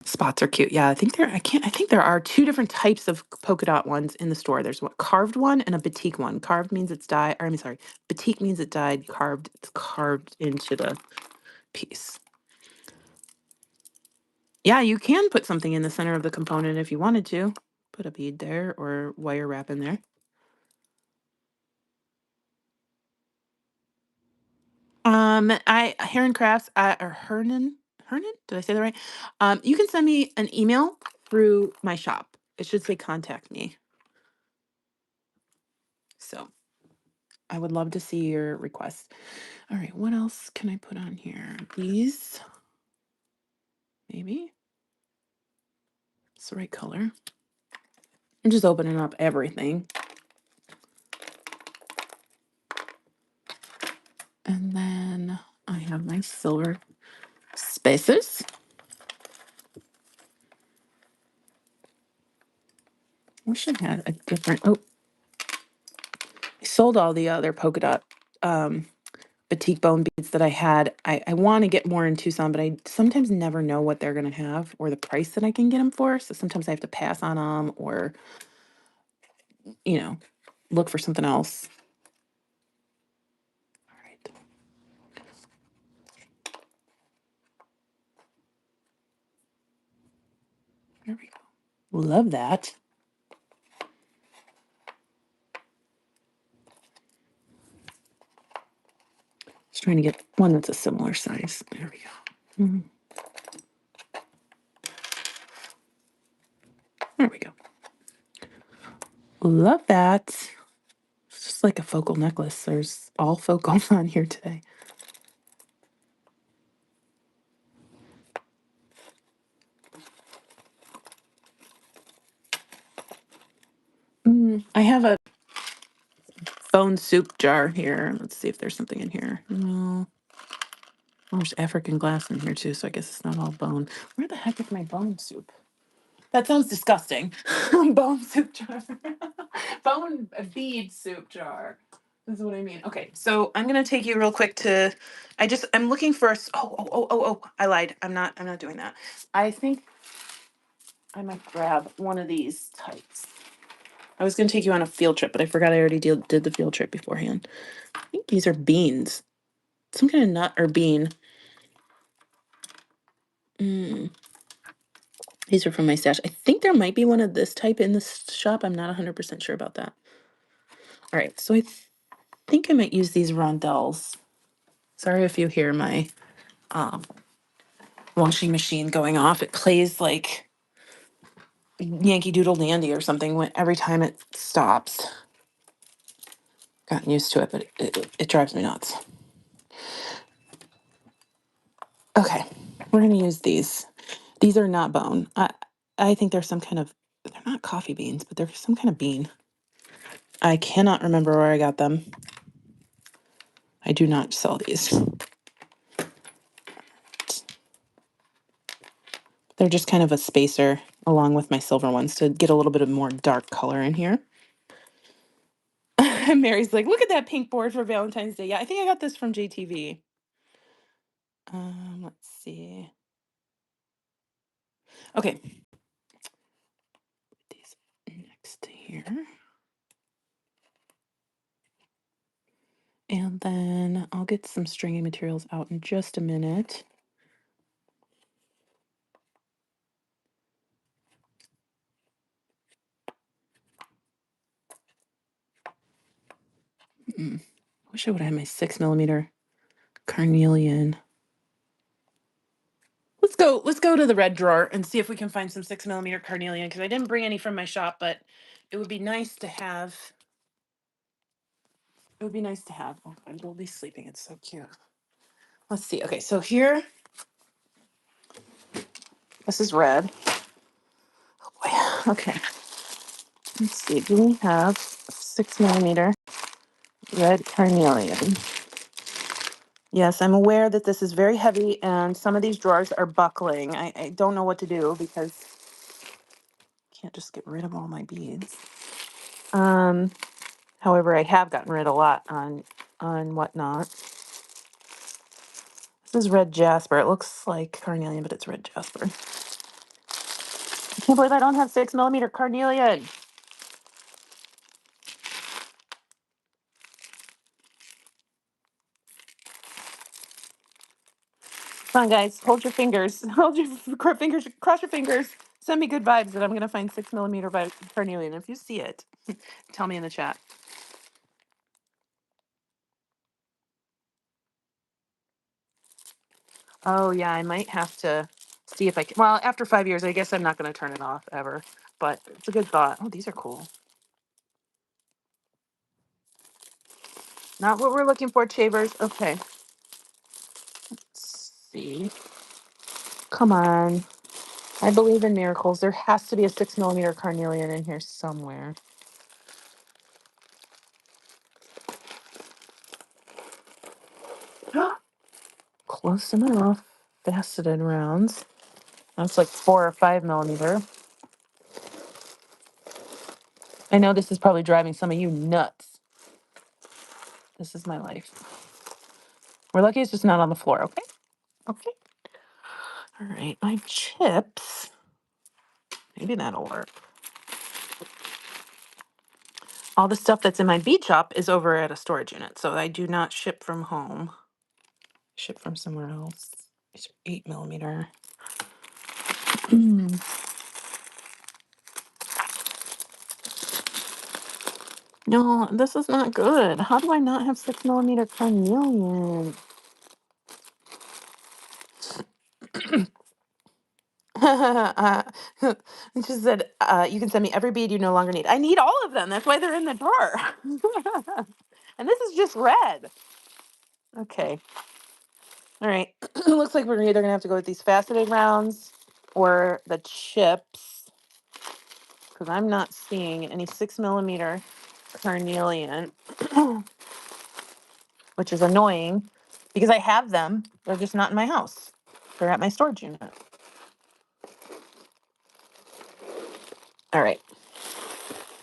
Spots are cute. Yeah, I think there are 2 different types of polka dot ones in the store. There's a carved one and a batik one. Carved means it's dyed, or I'm sorry, batik means it dyed, carved, it's carved into the piece. Yeah, you can put something in the center of the component if you wanted to. Put a bead there or wire wrap in there. Heron Crafts or Hernan, did I say that right? You can send me an email through my shop. It should say contact me. So I would love to see your requests. All right, what else can I put on here? These, maybe. It's the right color. I'm just opening up everything. And then I have my silver spacers. Wish I had a different, I sold all the other polka dot batik bone beads that I had. I want to get more in Tucson, but I sometimes never know what they're going to have or the price that I can get them for. So sometimes I have to pass on them or, look for something else. All right. There we go. Love that. Trying to get one that's a similar size. There we go. There we go. Love that. It's just like a focal necklace. There's all focal on here today. I have a bone soup jar here. Let's see if there's something in here. No. There's African glass in here too, so I guess it's not all bone. Where the heck is my bone soup? That sounds disgusting. Bone soup jar. Bone bead soup jar. This is what I mean. Okay, so I'm gonna take you real quick to. I'm looking for. Oh! I lied. I'm not doing that. I think I might grab one of these types. I was gonna take you on a field trip, but I forgot I already did the field trip beforehand. I think these are beans. Some kind of nut or bean. These are from my stash. I think there might be one of this type in this shop. I'm not 100% sure about that. All right, so I think I might use these rondelles. Sorry if you hear my washing machine going off. It plays like Yankee Doodle Dandy or something every time it stops. Gotten used to it, but it drives me nuts. Okay, we're gonna use these. These are not bone. I think they're some kind of, they're not coffee beans, but they're some kind of bean. I cannot remember where I got them. I do not sell these. They're just kind of a spacer along with my silver ones to get a little bit of more dark color in here. Mary's like, look at that pink board for Valentine's Day. Yeah, I think I got this from JTV. Let's see. Okay. Put these next to here. And then I'll get some stringing materials out in just a minute. I wish I would have had my 6mm carnelian. Let's go to the red drawer and see if we can find some 6mm carnelian, because I didn't bring any from my shop, but it would be nice to have. It would be nice to have. Oh, I will be sleeping. It's so cute. Let's see. Okay, so here, this is red. Oh boy. Okay. Let's see. Do we have 6mm red carnelian? Yes, I'm aware that this is very heavy and some of these drawers are buckling. I don't know what to do because I can't just get rid of all my beads. However, I have gotten rid a lot on whatnot. This is red jasper. It looks like carnelian, but it's red jasper. I can't believe I don't have 6mm carnelian. Come on, guys, hold your fingers. Hold your fingers, cross your fingers. Send me good vibes that I'm going to find 6mm carnelian. If you see it, tell me in the chat. Oh, yeah, I might have to see if I can. Well, after 5 years, I guess I'm not going to turn it off ever. But it's a good thought. Oh, these are cool. Not what we're looking for, Chavers. Okay. Let's see. Come on. I believe in miracles. There has to be a 6mm carnelian in here somewhere. Close enough. Faceted rounds. That's like 4 or 5mm. I know this is probably driving some of you nuts. This is my life. We're lucky it's just not on the floor, okay? Okay. All right, my chips. Maybe that'll work. All the stuff that's in my bead shop is over at a storage unit, so I do not ship from home. I ship from somewhere else. These are 8mm. No, this is not good. How do I not have 6mm carnelian? And she said, you can send me every bead you no longer need. I need all of them. That's why they're in the drawer. And this is just red. Okay. All right. Looks like we're either going to have to go with these faceted rounds or the chips, because I'm not seeing any 6 millimeter carnelian, which is annoying because I have them. They're just not in my house. They're at my storage unit. All right.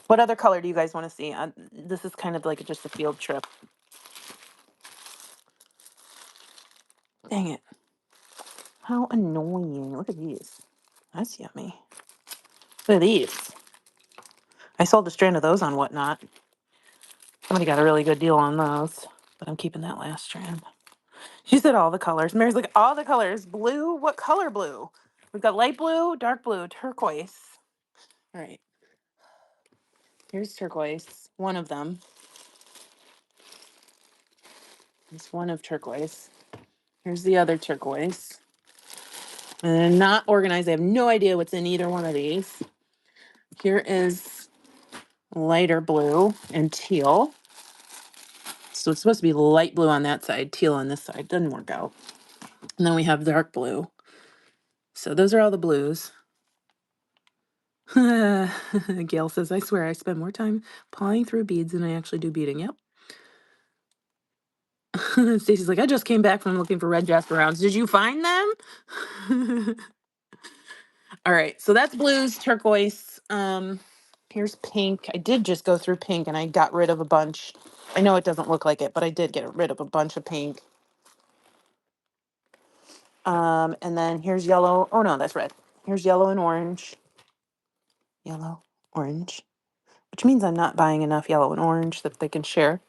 What other color do you guys want to see? This is kind of like just a field trip. Dang it. How annoying. Look at these. That's yummy. Look at these. I sold a strand of those on Whatnot. Somebody got a really good deal on those, but I'm keeping that last strand. She said all the colors. Mary's like, all the colors. Blue? What color blue? We've got light blue, dark blue, turquoise. All right. Here's turquoise. One of them. It's one of turquoise. Here's the other turquoise. And they're not organized. I have no idea what's in either one of these. Here is lighter blue and teal. So it's supposed to be light blue on that side, teal on this side. Doesn't work out. And then we have dark blue. So those are all the blues. Gail says, I swear I spend more time pawing through beads than I actually do beading. Yep. Stacy's like, I just came back from looking for red jasper rounds. Did you find them? All right, so that's blues, turquoise. Here's pink. I did just go through pink and I got rid of a bunch. I know it doesn't look like it, but I did get rid of a bunch of pink. And then here's yellow. Oh no, that's red. Here's yellow and orange. Yellow, orange, which means I'm not buying enough yellow and orange that they can share.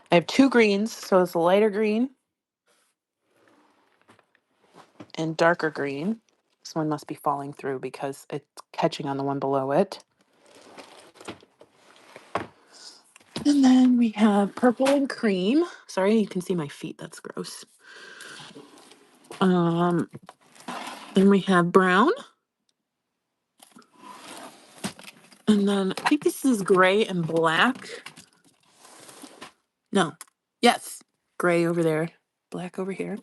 I have 2 greens, so it's a lighter green and darker green. This one must be falling through because it's catching on the one below it. And then we have purple and cream. Sorry, you can see my feet. That's gross. Then we have brown. And then I think this is gray and black. No. Yes. Gray over there. Black over here.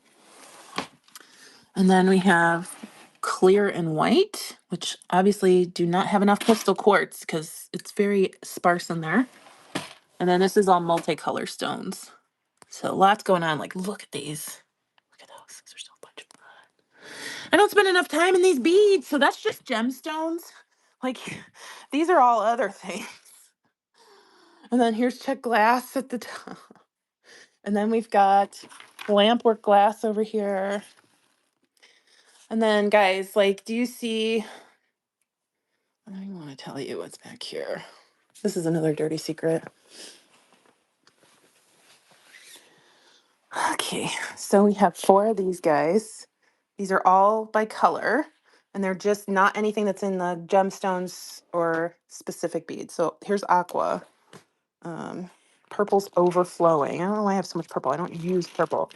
And then we have clear and white, which obviously do not have enough crystal quartz because it's very sparse in there. And then this is all multicolor stones. So lots going on. Like, look at these. Look at those. These are so bunch of fun. I don't spend enough time in these beads, so that's just gemstones. Like, these are all other things. And then here's Czech glass at the top. And then we've got lamp work glass over here. And then, guys, like, do you see? I want to tell you what's back here. This is another dirty secret. Okay, so we have 4 of these guys. These are all by color, and they're just not anything that's in the gemstones or specific beads. So here's aqua. Purple's overflowing. I don't know why I have so much purple. I don't use purple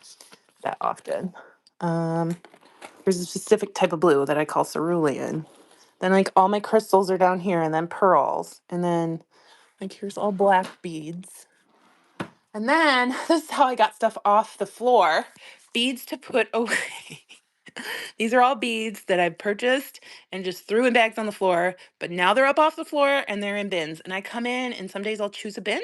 that often. There's a specific type of blue that I call cerulean. Then like all my crystals are down here, and then pearls, and then like here's all black beads. And then this is how I got stuff off the floor. Beads to put away. These are all beads that I purchased and just threw in bags on the floor, but now they're up off the floor and they're in bins. And I come in and some days I'll choose a bin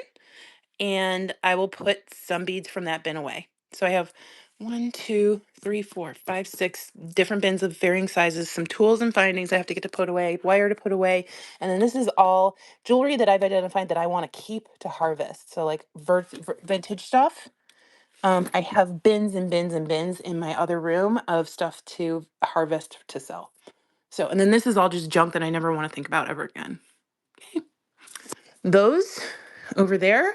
and I will put some beads from that bin away. So I have 1, 2, 3, 4, 5, 6 different bins of varying sizes, some tools and findings I have to get to put away, wire to put away. And then this is all jewelry that I've identified that I want to keep to harvest. So like vintage stuff. I have bins and bins and bins in my other room of stuff to harvest to sell. So, and then this is all just junk that I never want to think about ever again. Okay. Those over there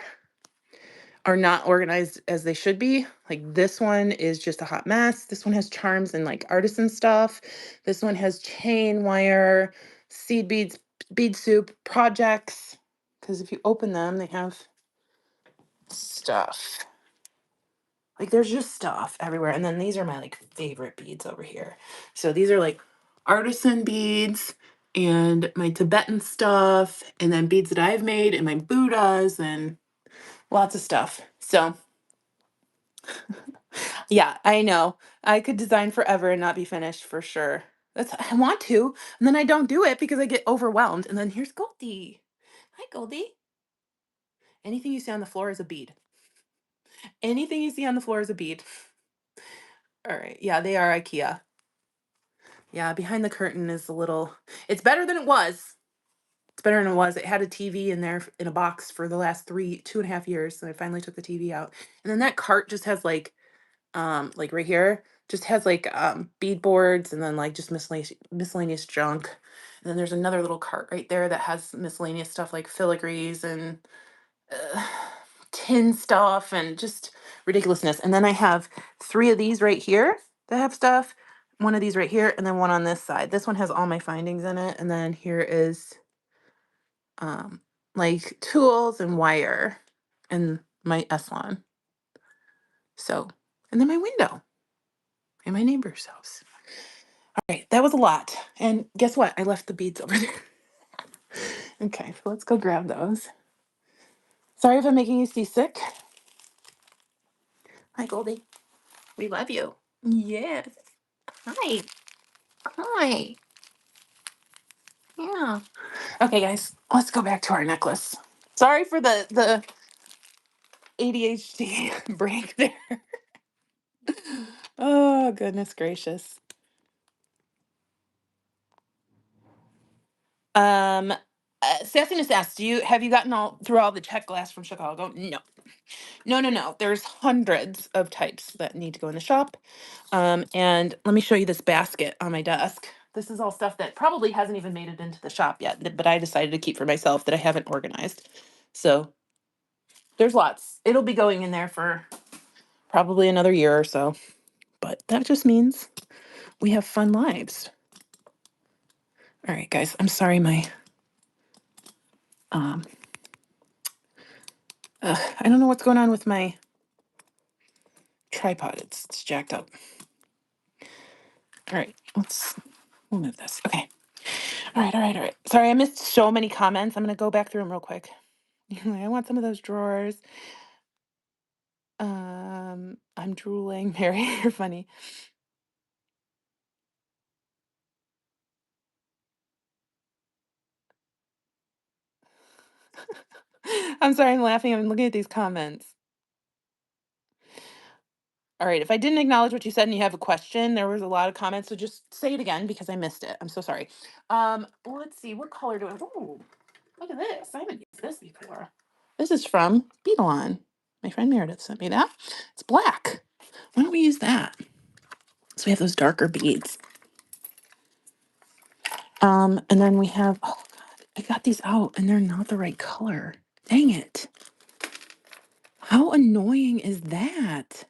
are not organized as they should be. Like this one is just a hot mess. This one has charms and like artisan stuff. This one has chain wire, seed beads, bead soup, projects. Because if you open them, they have stuff. Like there's just stuff everywhere. And then these are my like favorite beads over here. So these are like artisan beads and my Tibetan stuff, and then beads that I've made and my Buddhas and lots of stuff. So yeah, I know. I could design forever and not be finished for sure. That's I want to, and then I don't do it because I get overwhelmed. And then here's Goldie. Hi, Goldie. Anything you see on the floor is a bead. Anything you see on the floor is a bead. All right. Yeah, they are IKEA. Yeah, behind the curtain is a little. It's better than it was. It's better than it was. It had a TV in there in a box for the last 2.5 years, and I finally took the TV out. And then that cart just has like right here, just has like bead boards and then like just miscellaneous junk. And then there's another little cart right there that has miscellaneous stuff like filigrees and uh, tin stuff and just ridiculousness. And then I have three of these right here that have stuff. One of these right here, and then one on this side. This one has all my findings in it. And then here is um, like tools and wire and my Eslon. So, and then my window in my neighbor's house. All right, that was a lot. And guess what? I left the beads over there. Okay, so let's go grab those. Sorry if I'm making you seasick. Hi, Goldie. We love you. Yes. Hi. Hi. Yeah. Okay, guys, let's go back to our necklace. Sorry for the ADHD break there. Oh, goodness gracious. Sassiness asks, have you gotten all through all the Czech glass from Chicago? No. No, no, no. There's hundreds of types that need to go in the shop. And let me show you this basket on my desk. This is all stuff that probably hasn't even made it into the shop yet, but I decided to keep for myself that I haven't organized. So there's lots. It'll be going in there for probably another year or so. But that just means we have fun lives. All right, guys, I'm sorry um I don't know what's going on with my tripod. It's jacked up. All right, we'll move this. Okay. All right, all right, all right. Sorry, I missed so many comments. I'm gonna go back through them real quick. I want some of those drawers. I'm drooling. Mary, you're funny. I'm sorry, I'm laughing. I'm looking at these comments. All right, if I didn't acknowledge what you said and you have a question, there was a lot of comments, so just say it again because I missed it. I'm so sorry. Let's see, what color do I? Oh, look at this. I haven't used this before. This is from Beadalon. My friend Meredith sent me that. It's black. Why don't we use that? So we have those darker beads. And then we have, oh God, I got these out and they're not the right color. Dang it. How annoying is that?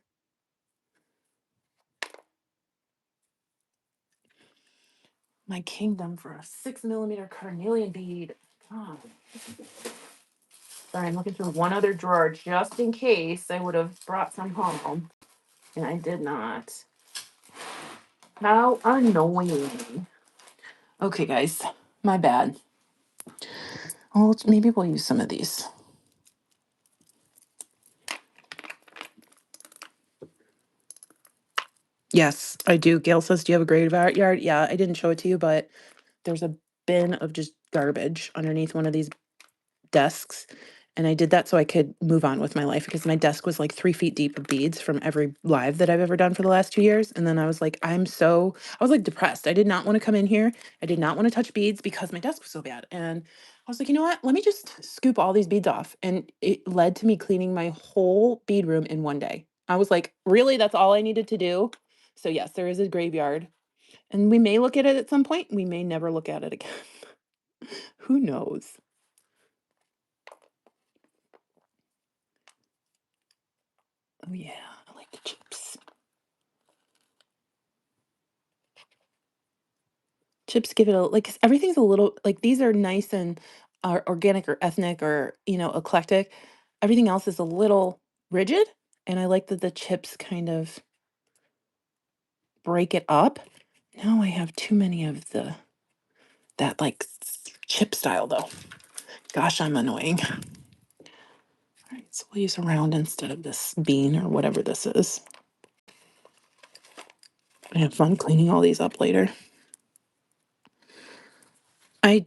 My kingdom for a 6mm carnelian bead. God. Sorry, I'm looking through one other drawer just in case I would have brought some home. And I did not. How annoying. Okay, guys, my bad. Well, maybe we'll use some of these. Yes, I do. Gail says, do you have a graveyard yard? Yeah, I didn't show it to you, but there's a bin of just garbage underneath one of these desks. And I did that so I could move on with my life because my desk was like 3 feet deep of beads from every live that I've ever done for the last 2 years. And then I was like, I was like depressed. I did not want to come in here. I did not want to touch beads because my desk was so bad. And I was like, you know what? Let me just scoop all these beads off. And it led to me cleaning my whole bead room in one day. I was like, really? That's all I needed to do? So yes, there is a graveyard. And we may look at it at some point. We may never look at it again. Who knows? Oh yeah, I like the chips. Chips give it a like 'cause everything's a little like these are nice and are organic or ethnic or eclectic. Everything else is a little rigid, and I like that the chips kind of break it up Now I have too many of that like chip style though. Gosh, I'm annoying. All right, so we'll use a round instead of this bean or whatever this is. I have fun cleaning all these up later. I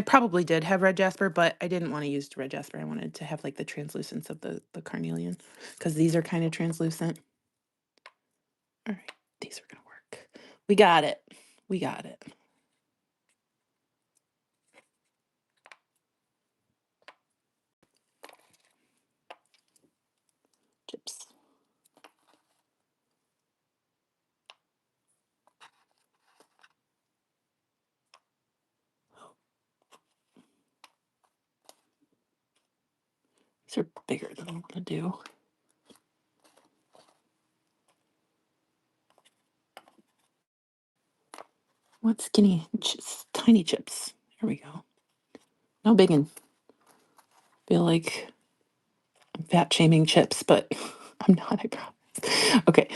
probably did have red jasper, but I didn't want to use red jasper. I wanted to have like the translucence of the carnelian because these are kind of translucent. All right, these are gonna work. We got it. We got it. Chips. These are bigger than I want to do. What skinny, tiny chips? Here we go. No big and feel like I'm fat shaming chips, but I'm not, I promise. Okay.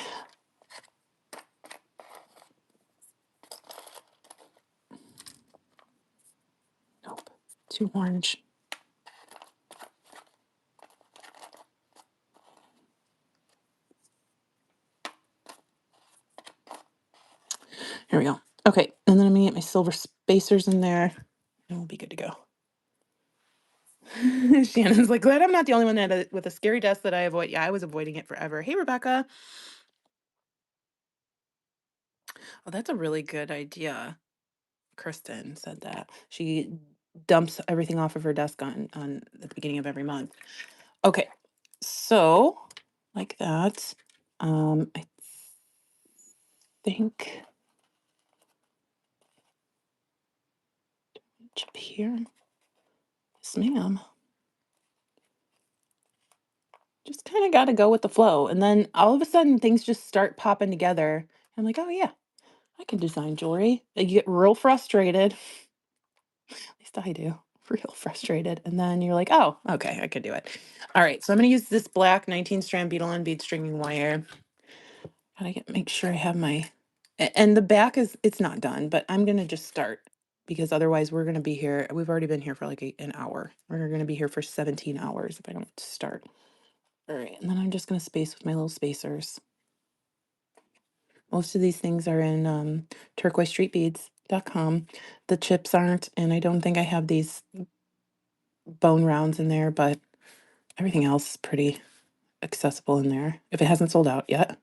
Nope. Too orange. Here we go. Okay, and then I'm gonna get my silver spacers in there, and we'll be good to go. Shannon's like, glad I'm not the only one that with a scary desk that I avoid. Yeah, I was avoiding it forever. Hey, Rebecca. Oh, that's a really good idea. Kristen said that. She dumps everything off of her desk on at the beginning of every month. Okay, so like that. I think chip here. Yes, ma'am. Just kind of got to go with the flow, and then all of a sudden things just start popping together. I'm like, oh yeah, I can design jewelry. You get real frustrated. At least I do. Real frustrated. And then you're like, oh, okay, I could do it. All right, so I'm going to use this black 19 strand beetle and bead stringing wire. Gotta make sure I have my, and the back it's not done, but I'm going to just start because otherwise we're going to be here. We've already been here for like an hour. We're going to be here for 17 hours if I don't start. All right, and then I'm just going to space with my little spacers. Most of these things are in turquoisestreetbeads.com. The chips aren't, and I don't think I have these bone rounds in there, but everything else is pretty accessible in there if it hasn't sold out yet.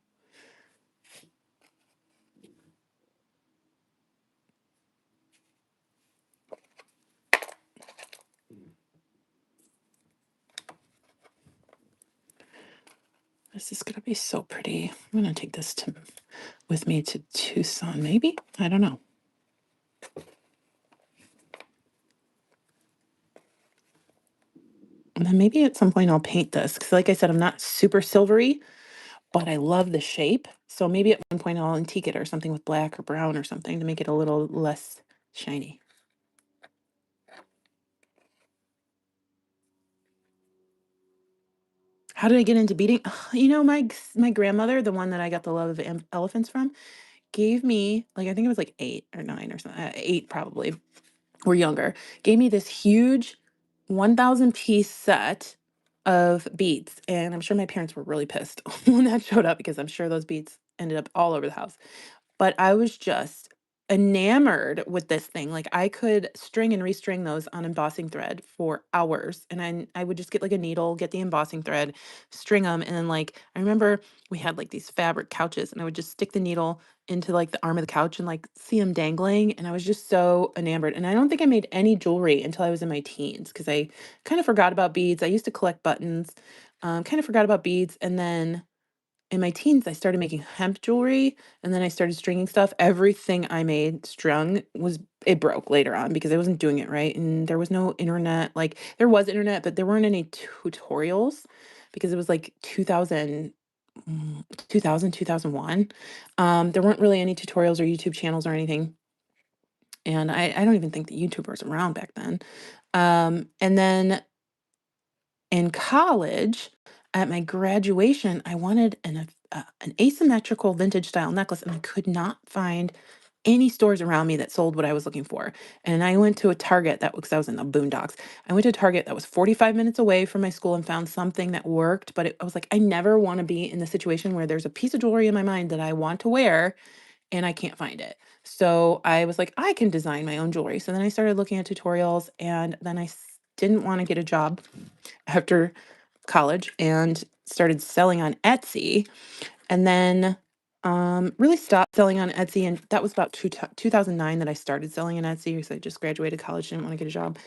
This is gonna be so pretty. I'm gonna take this with me to Tucson, maybe? I don't know. And then maybe at some point I'll paint this because like I said, I'm not super silvery, but I love the shape. So maybe at one point I'll antique it or something with black or brown or something to make it a little less shiny. How did I get into beading? You know, my grandmother, the one that I got the love of elephants from, gave me, like, I think it was like 8 or 9 or something, 8 probably, or younger, gave me this huge 1,000 piece set of beads. And I'm sure my parents were really pissed when that showed up because I'm sure those beads ended up all over the house. But I was just enamored with this thing. Like I could string and restring those on embossing thread for hours. And I would just get like a needle, get the embossing thread, string them. And then like, I remember we had like these fabric couches and I would just stick the needle into like the arm of the couch and like see them dangling. And I was just so enamored. And I don't think I made any jewelry until I was in my teens because I kind of forgot about beads. I used to collect buttons, kind of forgot about beads. And then in my teens, I started making hemp jewelry and then I started stringing stuff. Everything I made strung it broke later on because I wasn't doing it right. And there was no internet. Like there was internet, but there weren't any tutorials because it was like 2001. There weren't really any tutorials or YouTube channels or anything. And I don't even think the YouTuber was around back then. And then in college, at my graduation, I wanted an asymmetrical vintage style necklace, and I could not find any stores around me that sold what I was looking for. And I went to a Target that, because I was in the boondocks, I went to a Target that was 45 minutes away from my school and found something that worked. But I was like, I never want to be in the situation where there's a piece of jewelry in my mind that I want to wear and I can't find it. So I was like, I can design my own jewelry. So then I started looking at tutorials, and then didn't want to get a job after college and started selling on Etsy, and then really stopped selling on Etsy. And that was about 2009 that I started selling on Etsy because I just graduated college, didn't want to get a job.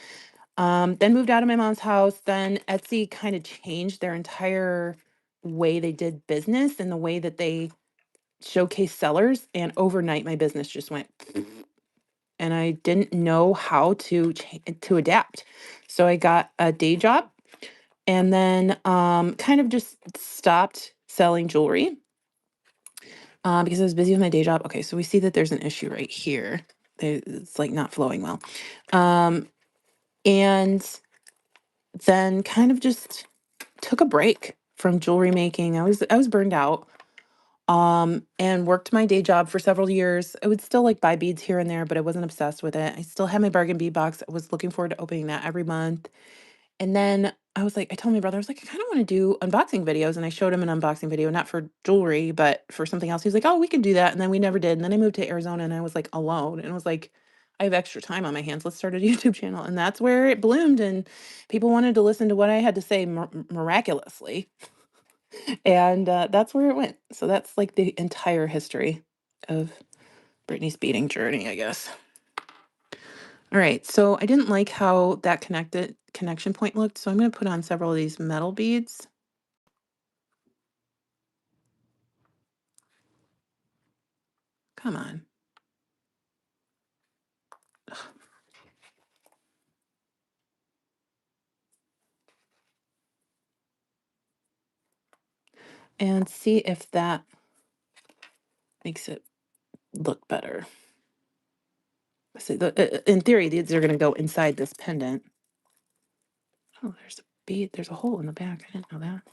Then moved out of my mom's house. Then Etsy kind of changed their entire way they did business and the way that they showcase sellers. And overnight, my business just went, and I didn't know how to adapt. So I got a day job, and then kind of just stopped selling jewelry because I was busy with my day job. Okay, so we see that there's an issue right here. It's like not flowing well. Um, and then kind of just took a break from jewelry making. I was burned out. And worked my day job for several years. I would still like buy beads here and there, but I wasn't obsessed with it. I still had my bargain bead box. I was looking forward to opening that every month. And then I was like, I told my brother, I was like, I kind of want to do unboxing videos. And I showed him an unboxing video, not for jewelry, but for something else. He was like, oh, we could do that. And then we never did. And then I moved to Arizona, and I was like alone, and I was like, I have extra time on my hands. Let's start a YouTube channel. And that's where it bloomed. And people wanted to listen to what I had to say miraculously. And that's where it went. So that's like the entire history of Brittany's beading journey, I guess. All right, so I didn't like how that connection point looked, so I'm going to put on several of these metal beads. Come on. And see if that makes it look better. So in theory, these are going to go inside this pendant. Oh, there's a bead. There's a hole in the back. I didn't know that.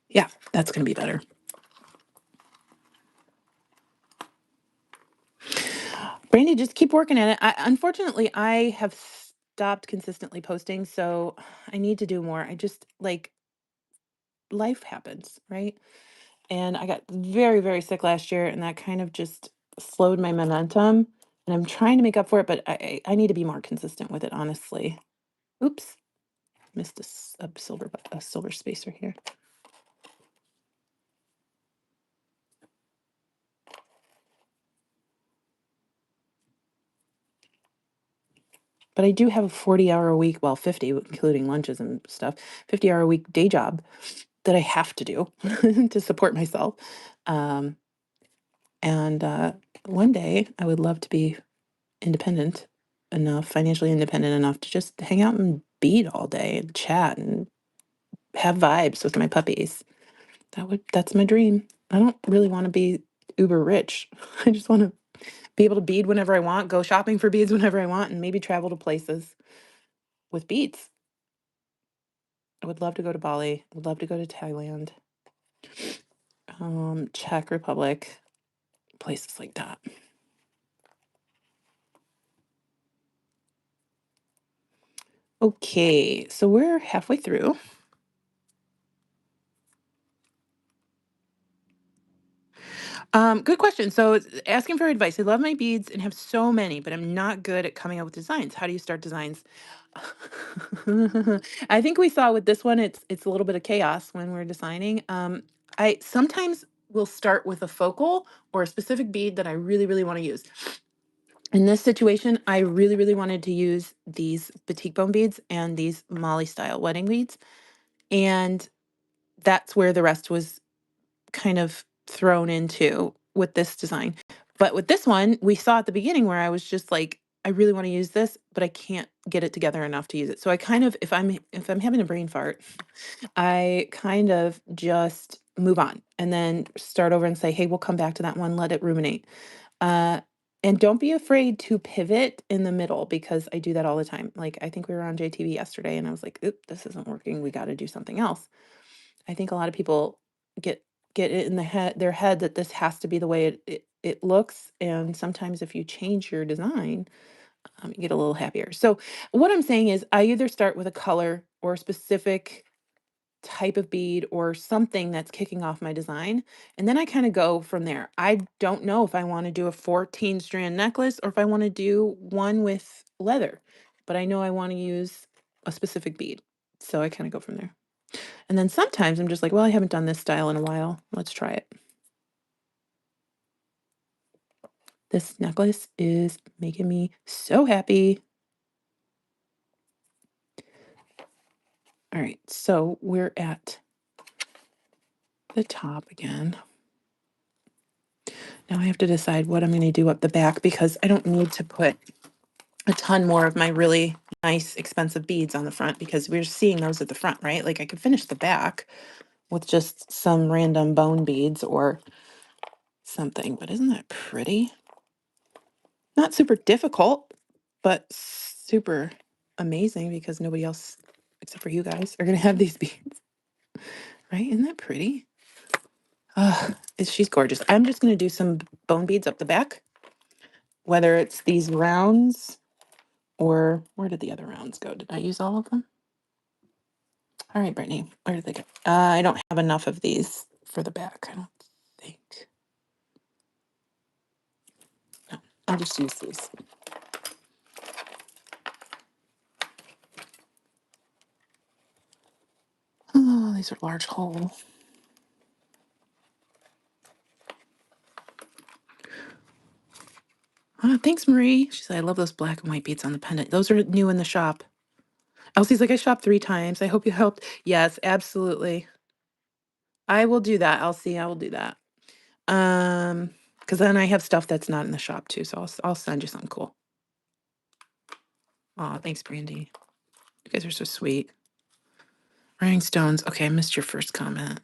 Yeah, that's going to be better. Brandy, just keep working at it. Unfortunately, I have stopped consistently posting, so I need to do more. I just like life happens, right? And I got very, very sick last year, and that kind of just slowed my momentum. And I'm trying to make up for it, but I need to be more consistent with it, honestly. Oops, missed a silver spacer here. But I do have a 40-hour a week, well, 50, including lunches and stuff, 50-hour a week day job that I have to do to support myself. Um, and one day I would love to be independent enough, financially independent enough to just hang out and bead all day and chat and have vibes with my puppies. That's my dream. I don't really want to be uber rich. I just want to be able to bead whenever I want, go shopping for beads whenever I want, and maybe travel to places with beads. I would love to go to Bali. I would love to go to Thailand, Czech Republic, places like that. Okay, so we're halfway through. Good question. So asking for advice. I love my beads and have so many, but I'm not good at coming up with designs. How do you start designs? I think we saw with this one, it's a little bit of chaos when we're designing. I sometimes will start with a focal or a specific bead that I really, really want to use. In this situation, I really, really wanted to use these batik bone beads and these Molly style wedding beads. And that's where the rest was kind of thrown into with this design. But with this one, we saw at the beginning where I was just like, I really want to use this, but I can't get it together enough to use it. So I kind of, if I'm having a brain fart, I kind of just move on and then start over and say, hey, we'll come back to that one, let it ruminate. Uh, And don't be afraid to pivot in the middle because I do that all the time. Like, I think we were on JTV yesterday and I was like, oop, this isn't working. We got to do something else. I think a lot of people get it in their head that this has to be the way it looks. And sometimes if you change your design, you get a little happier. So what I'm saying is I either start with a color or a specific type of bead or something that's kicking off my design. And then I kind of go from there. I don't know if I want to do a 14 strand necklace or if I want to do one with leather, but I know I want to use a specific bead. So I kind of go from there. And then sometimes I'm just like, well, I haven't done this style in a while. Let's try it. This necklace is making me so happy. All right, so we're at the top again. Now I have to decide what I'm going to do up the back because I don't need to put a ton more of my really nice, expensive beads on the front because we're seeing those at the front, right? Like I could finish the back with just some random bone beads or something, but isn't that pretty? Not super difficult, but super amazing because nobody else, except for you guys, are going to have these beads, right? Isn't that pretty? She's gorgeous. I'm just going to do some bone beads up the back, whether it's these rounds or where did the other rounds go? Did I use all of them? All right, Brittany, where did they go? I don't have enough of these for the back, I don't think. No, I'll just use these. Oh, these are large hole. Oh, thanks, Marie. She said, I love those black and white beads on the pendant. Those are new in the shop. Elsie's like, I shopped 3 times. I hope you helped. Yes, absolutely. I will do that, Elsie. I will do that. Because then I have stuff that's not in the shop too, so I'll send you something cool. Oh, thanks, Brandy. You guys are so sweet. Rhinestones. Okay, I missed your first comment.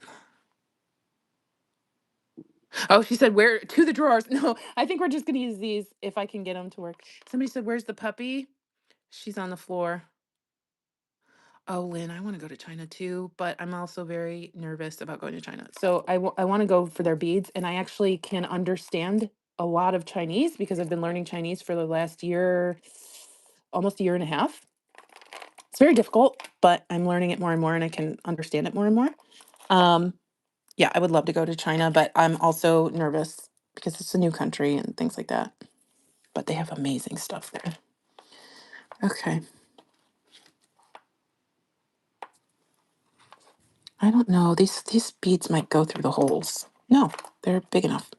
Oh, she said, where to the drawers? No, I think we're just gonna use these if I can get them to work. Somebody said, where's the puppy? She's on the floor. Oh, Lynn, I want to go to China too, but I'm also very nervous about going to China. So I want to go for their beads, and I actually can understand a lot of Chinese because I've been learning Chinese for the last year, almost a year and a half. It's very difficult, but I'm learning it more and more, and I can understand it more and more. Yeah, I would love to go to China, but I'm also nervous because it's a new country and things like that. But they have amazing stuff there. Okay. I don't know. These beads might go through the holes. No, they're big enough.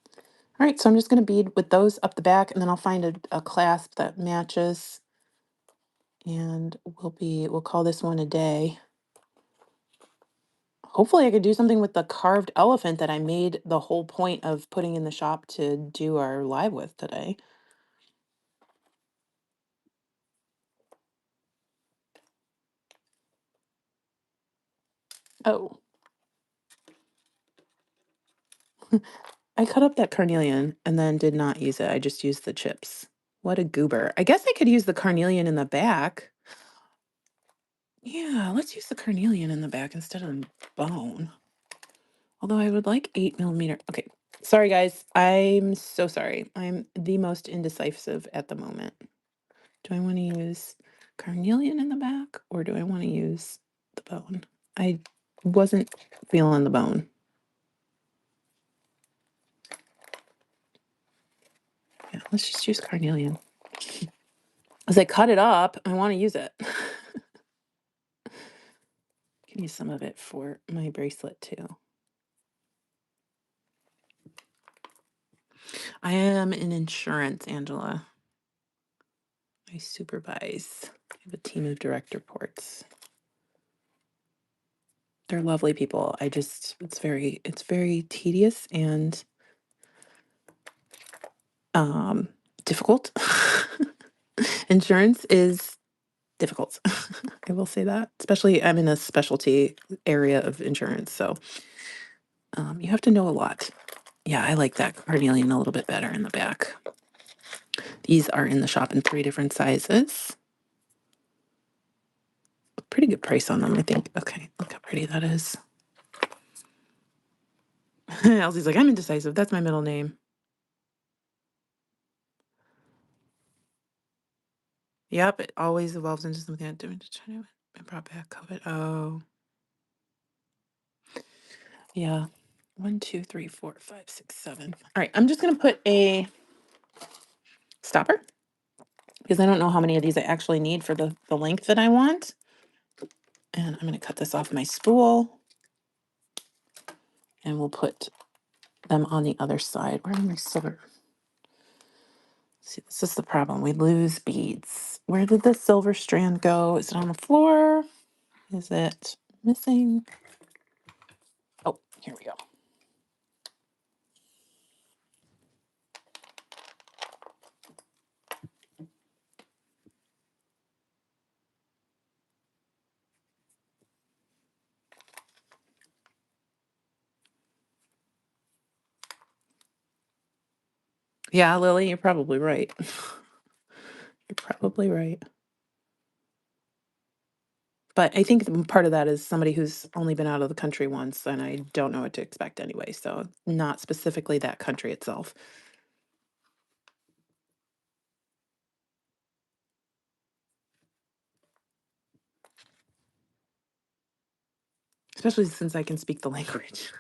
All right, so I'm just going to bead with those up the back, and then I'll find a clasp that matches, and we'll call this one a day. Hopefully I could do something with the carved elephant that I made the whole point of putting in the shop to do our live with today. Oh, I cut up that carnelian and then did not use it. I just used the chips. What a goober. I guess I could use the carnelian in the back. Yeah, let's use the carnelian in the back instead of bone. Although I would like 8mm. Okay, sorry guys. I'm so sorry. I'm the most indecisive at the moment. Do I want to use carnelian in the back or do I want to use the bone? I wasn't feeling the bone. Yeah, let's just use carnelian. As I cut it up, I want to use it. Can use some of it for my bracelet too. I am in insurance, Angela. I supervise. I have a team of direct reports. They're lovely people. It's very tedious and difficult. Insurance is difficult. I will say that. Especially I'm in a specialty area of insurance, so you have to know a lot. Yeah, I like that carnelian a little bit better in the back. These are in the shop in 3 different sizes. Pretty good price on them, I think. Okay, look how pretty that is. Elsie's like, I'm indecisive. That's my middle name. Yep, it always evolves into something I'm doing to try to brought back COVID. Oh, yeah. 1, 2, 3, 4, 5, 6, 7. All right, I'm just gonna put a stopper because I don't know how many of these I actually need for the length that I want. And I'm gonna cut this off my spool and we'll put them on the other side. Where are my silver? See, this is the problem. We lose beads. Where did the silver strand go? Is it on the floor? Is it missing? Oh, here we go. Yeah, Lily, you're probably right. You're probably right. But I think part of that is somebody who's only been out of the country once, and I don't know what to expect anyway. So, not specifically that country itself. Especially since I can speak the language.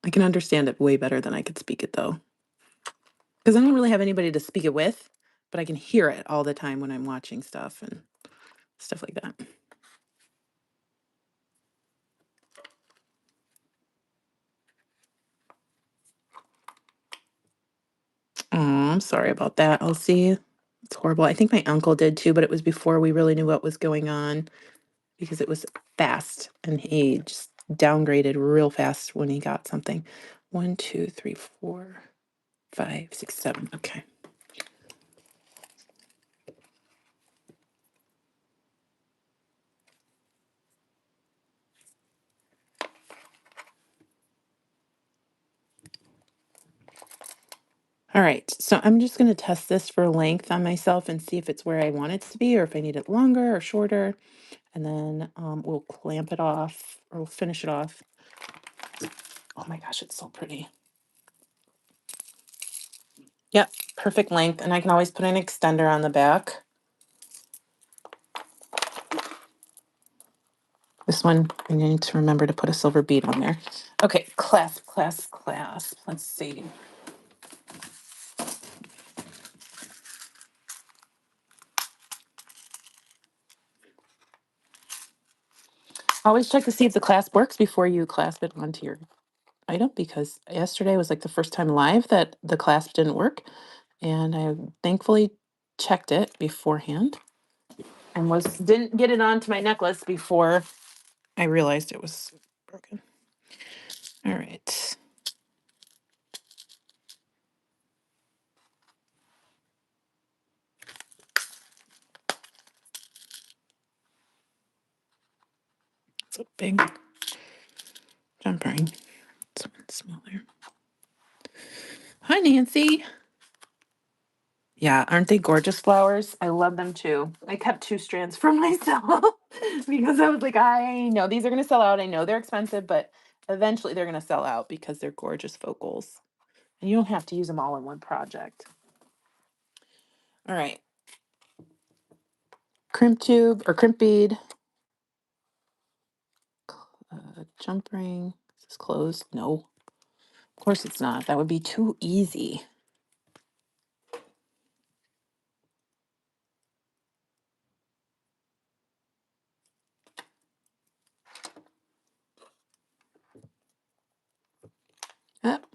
I can understand it way better than I could speak it, though. Because I don't really have anybody to speak it with, but I can hear it all the time when I'm watching stuff and stuff like that. Oh, I'm sorry about that, Elsie. It's horrible. I think my uncle did too, but it was before we really knew what was going on because it was fast and he just downgraded real fast when he got something. 1, 2, 3, 4, 5, 6, 7. Okay. All right, so I'm just going to test this for length on myself and see if it's where I want it to be or if I need it longer or shorter. And then we'll clamp it off or we'll finish it off. Oh my gosh, it's so pretty. Yep, perfect length. And I can always put an extender on the back. This one, I need to remember to put a silver bead on there. Okay, clasp, clasp, clasp. Let's see. Always check to see if the clasp works before you clasp it onto your item because yesterday was like the first time live that the clasp didn't work. And I thankfully checked it beforehand and didn't get it onto my necklace before I realized it was broken. All right. It's a big jump ring. This one's smaller. Hi, Nancy. Yeah, aren't they gorgeous flowers? I love them too. I kept 2 strands for myself because I was like, I know these are going to sell out. I know they're expensive, but eventually they're going to sell out because they're gorgeous focals. And you don't have to use them all in one project. All right. Crimp tube or crimp bead. Jump ring. Is this closed? No. Of course it's not. That would be too easy. Yep.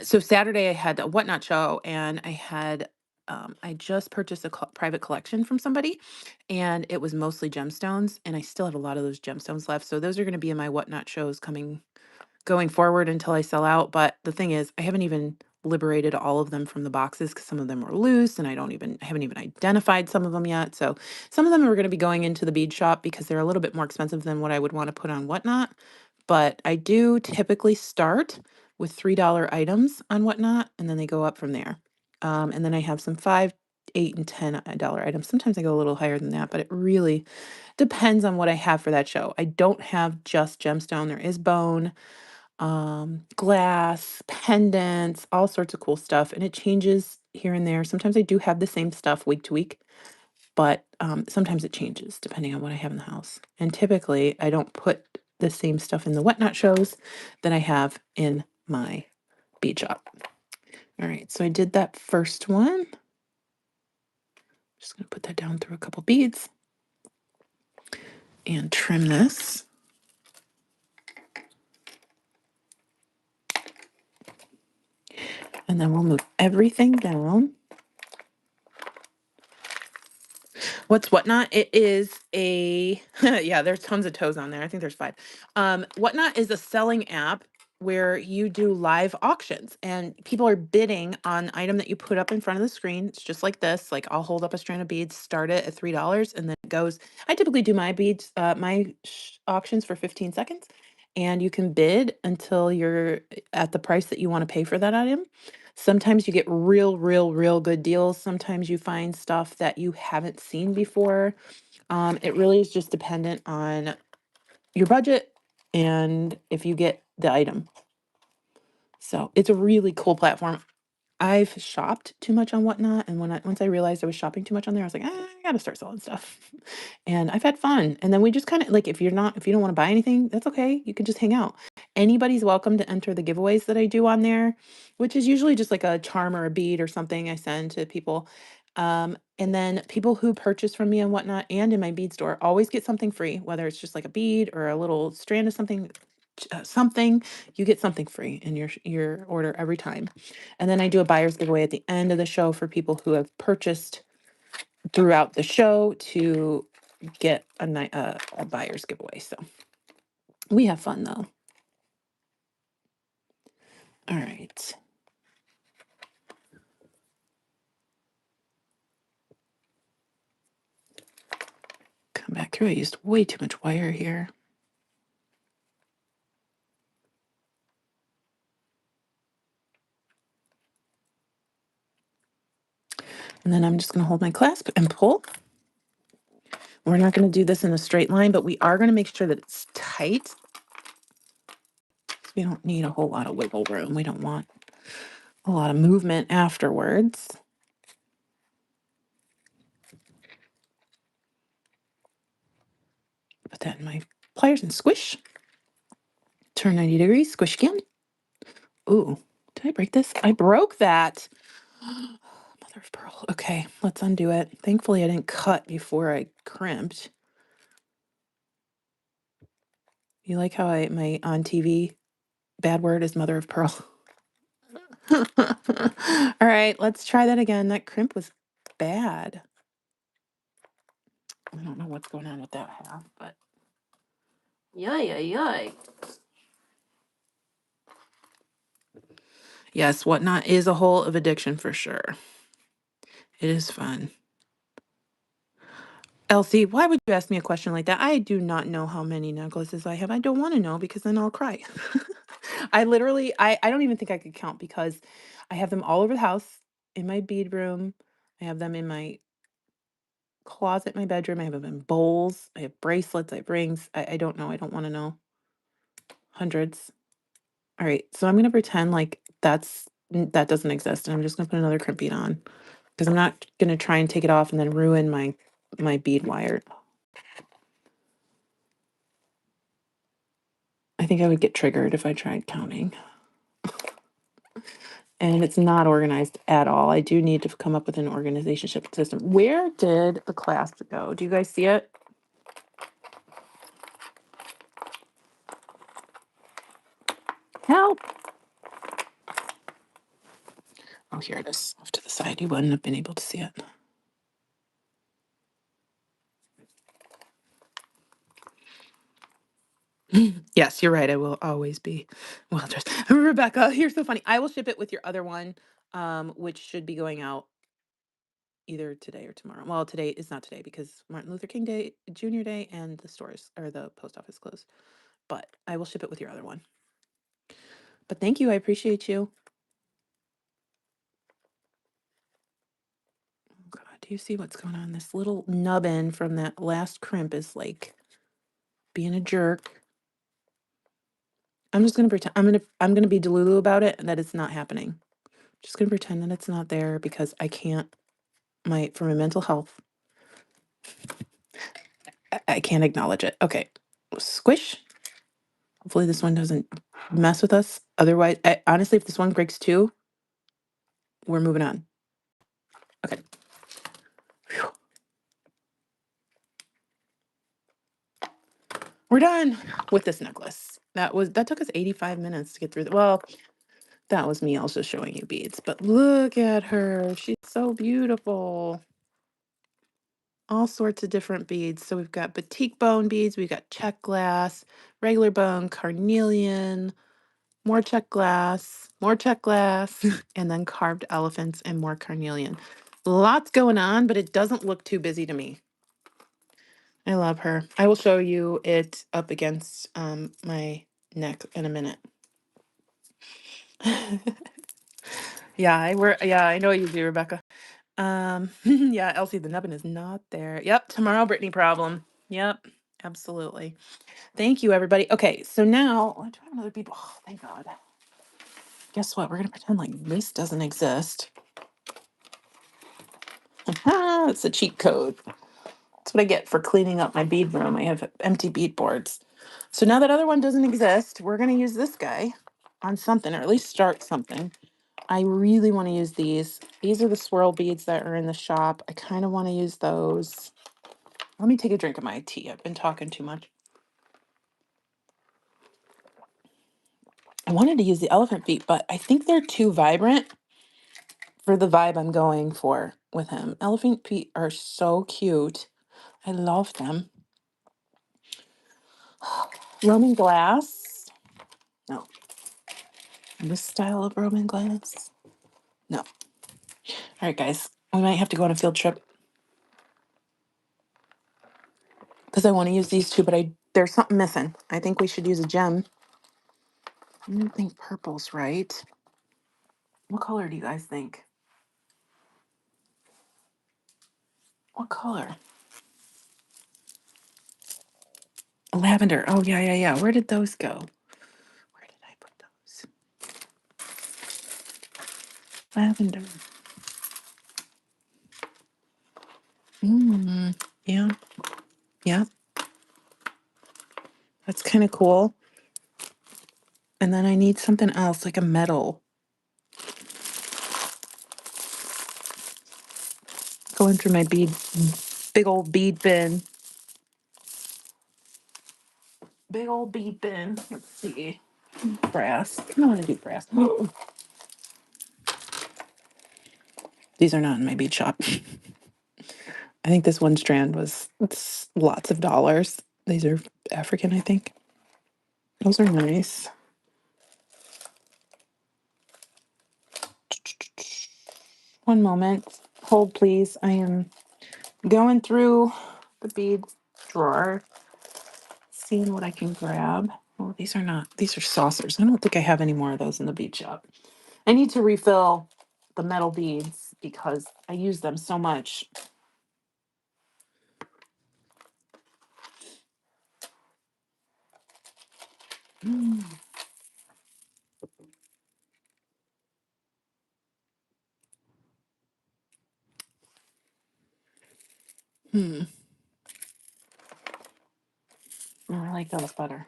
So Saturday I had a whatnot show and I just purchased a private collection from somebody and it was mostly gemstones and I still have a lot of those gemstones left. So those are going to be in my whatnot shows going forward until I sell out. But the thing is, I haven't even liberated all of them from the boxes because some of them were loose and I haven't even identified some of them yet. So some of them are going to be going into the bead shop because they're a little bit more expensive than what I would want to put on whatnot. but I do typically start with $3 items on Whatnot, and then they go up from there. And then I have some 5, 8, and $10 items. Sometimes I go a little higher than that, but it really depends on what I have for that show. I don't have just gemstone. There is bone, glass, pendants, all sorts of cool stuff, and it changes here and there. Sometimes I do have the same stuff week to week, but sometimes it changes depending on what I have in the house. And typically, I don't put the same stuff in the Whatnot shows that I have in my bead shop. All right, so I did that first one. Just gonna put that down through a couple beads and trim this. And then we'll move everything down. What's Whatnot? It is a yeah, there's tons of toes on there. I think there's 5. Whatnot is a selling app where you do live auctions and people are bidding on the item that you put up in front of the screen. It's just like this. Like I'll hold up a strand of beads, start it at $3, and then it goes. I typically do my beads, auctions for 15 seconds, and you can bid until you're at the price that you want to pay for that item. Sometimes you get real, real, real good deals. Sometimes you find stuff that you haven't seen before. It really is just dependent on your budget and if you get the item. So it's a really cool platform. I've shopped too much on Whatnot, and once I realized I was shopping too much on there, I was like, I gotta start selling stuff. And I've had fun. And then we just kind of like if you don't want to buy anything, that's okay. You can just hang out. Anybody's welcome to enter the giveaways that I do on there, which is usually just like a charm or a bead or something I send to people. And then people who purchase from me and Whatnot and in my bead store always get something free, whether it's just like a bead or a little strand of something, you get something free in your order every time. And then I do a buyer's giveaway at the end of the show for people who have purchased throughout the show to get a buyer's giveaway. So we have fun though. All right. Come back through. I used way too much wire here. And then I'm just going to hold my clasp and pull. We're not going to do this in a straight line, but we are going to make sure that it's tight. We don't need a whole lot of wiggle room. We don't want a lot of movement afterwards. Put that in my pliers and squish. Turn 90 degrees, squish again. Ooh, did I break this? I broke that. Mother of pearl. Okay, let's undo it. Thankfully, I didn't cut before I crimped. You like how my on TV bad word is mother of pearl? All right, let's try that again. That crimp was bad. I don't know what's going on with that half, but yay. Yes, Whatnot is a hole of addiction for sure. It is fun. Elsie, why would you ask me a question like that? I do not know how many necklaces I have. I don't want to know because then I'll cry. I don't even think I could count because I have them all over the house, in my bead room. I have them in my closet, my bedroom. I have them in bowls. I have bracelets. I have rings. I don't know. I don't want to know. Hundreds. All right. So I'm going to pretend like that doesn't exist. And I'm just going to put another crimp bead on because I'm not going to try and take it off and then ruin my bead wire. I think I would get triggered if I tried counting. And it's not organized at all. I do need to come up with an organization system. Where did the clasp go? Do you guys see it? Help. Oh, here it is, off to the side. You wouldn't have been able to see it. Yes, you're right. I will always be well dressed. Rebecca, you're so funny. I will ship it with your other one, which should be going out either today or tomorrow. Well, today is not today because Martin Luther King Day, Junior Day, and the stores or the post office closed. but I will ship it with your other one. But thank you. I appreciate you. Oh God, do you see what's going on? This little nubbin from that last crimp is like being a jerk. I'm just gonna pretend I'm gonna be delulu about it and that it's not happening. Just gonna pretend that it's not there because I can't for my mental health. I can't acknowledge it. Okay. Squish. Hopefully this one doesn't mess with us. Otherwise, honestly, if this one breaks too, we're moving on. Okay. Whew. We're done with this necklace. That took us 85 minutes to get through. Well, that was me also showing you beads, but look at her. She's so beautiful. All sorts of different beads. So we've got batik bone beads, we've got Czech glass, regular bone, carnelian, more Czech glass, and then carved elephants and more carnelian. Lots going on, but it doesn't look too busy to me. I love her. I will show you it up against my neck in a minute. Yeah, I know you do, Rebecca. Yeah, Elsie, the nubbin is not there. Yep, tomorrow, Brittany problem. Yep, absolutely. Thank you, everybody. Okay, so now, do I have another bead? Oh, thank God. Guess what? We're gonna pretend like this doesn't exist. It's a cheat code. That's what I get for cleaning up my bead room. I have empty bead boards. So now that other one doesn't exist, we're gonna use this guy on something, or at least start something. I really want to use these. These are the swirl beads that are in the shop. I kind of want to use those. Let me take a drink of my tea. I've been talking too much. I wanted to use the elephant feet, but I think they're too vibrant for the vibe I'm going for with him. Elephant feet are so cute. I love them. Roman glass. No. This style of Roman glass. No. All right, guys. We might have to go on a field trip because I want to use these two, but there's something missing. I think we should use a gem. I don't think purple's right. What color do you guys think? What color? Lavender. Oh, yeah. Where did those go? Where did I put those? Lavender. Yeah. Yeah. That's kind of cool. And then I need something else, like a metal. Going through my big old bead bin. Big old bead bin. Let's see. Brass. I don't want to do brass. These are not in my bead shop. I think this one strand was lots of dollars. These are African, I think. Those are nice. One moment. Hold, please. I am going through the bead drawer, seeing what I can grab. Oh, these are saucers. I don't think I have any more of those in the bead shop. I need to refill the metal beads because I use them so much. Mm. Hmm. Oh, I like those better.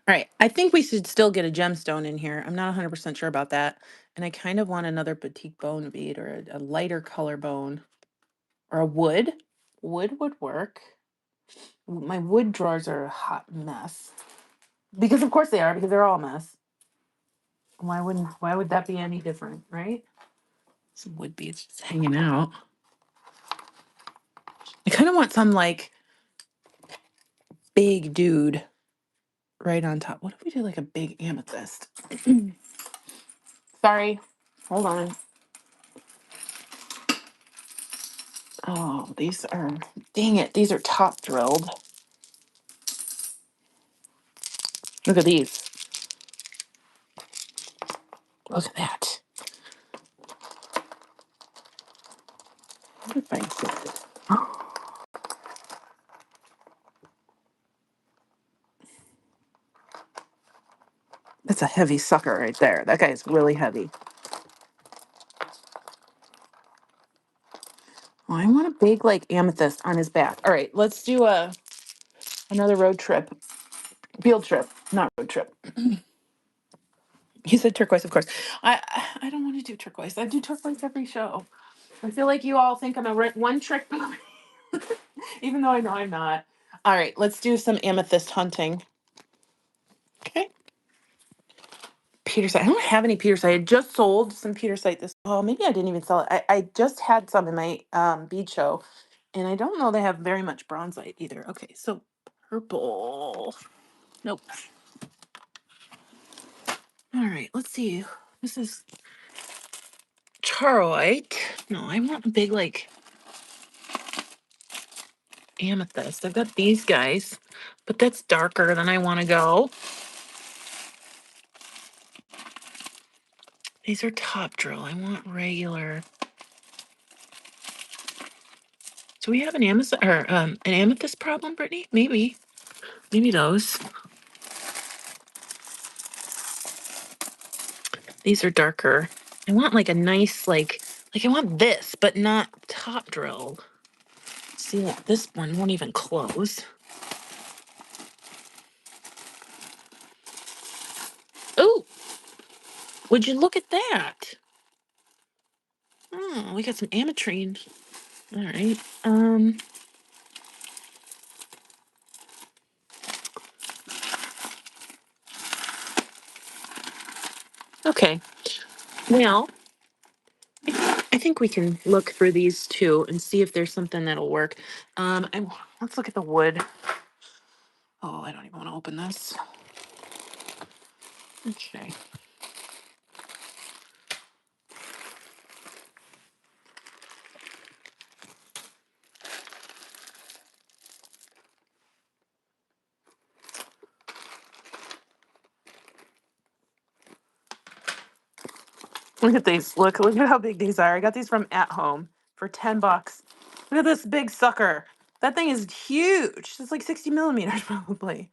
All right. I think we should still get a gemstone in here. I'm not 100% sure about that. And I kind of want another batik bone bead or a lighter color bone or a wood. Wood would work. My wood drawers are a hot mess. Because of course they are, because they're all a mess. Why would that be any different, right? Some wood beads just hanging out. I kind of want some like big dude right on top. What if we do like a big amethyst? Sorry. Hold on. Oh, dang it. These are top drilled. Look at these. Look at that. What if I did? That's a heavy sucker right there. That guy's really heavy. Oh, I want a big like amethyst on his back. All right, let's do another road trip. Field trip, not road trip. You said turquoise, of course. I don't want to do turquoise. I do turquoise every show. I feel like you all think I'm a one trick pony, even though I know I'm not. All right, let's do some amethyst hunting. Okay. Petersite. I don't have any Petersite. I just sold some Petersite this. Oh, maybe I didn't even sell it. I just had some in my bead show, and I don't know they have very much bronzite either. Okay, so purple. Nope. All right, let's see. This is charoite. No, I want a big like amethyst. I've got these guys, but that's darker than I want to go. These are top drill. I want regular. Do we have an amethyst or an amethyst problem, Brittany? Maybe those. These are darker. I want like a nice like I want this, but not top drill. See, this one won't even close. Oh, would you look at that? Oh, we got some ametrine. All right. Okay. Well, I think we can look for these two and see if there's something that'll work. Let's look at the wood. Oh, I don't even want to open this. Okay. Look at these. Look at how big these are. I got these from At Home for $10. Look at this big sucker. That thing is huge. It's like 60 millimeters probably.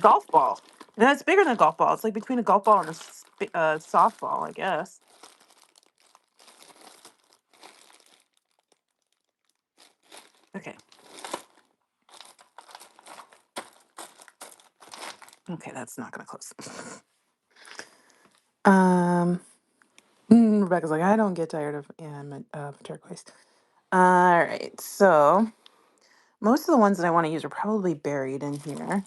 Golf ball. And that's bigger than a golf ball. It's like between a golf ball and a softball, I guess. Okay. Okay, that's not gonna close. Um, Rebecca's like, I don't get tired of turquoise. All right, so most of the ones that I want to use are probably buried in here.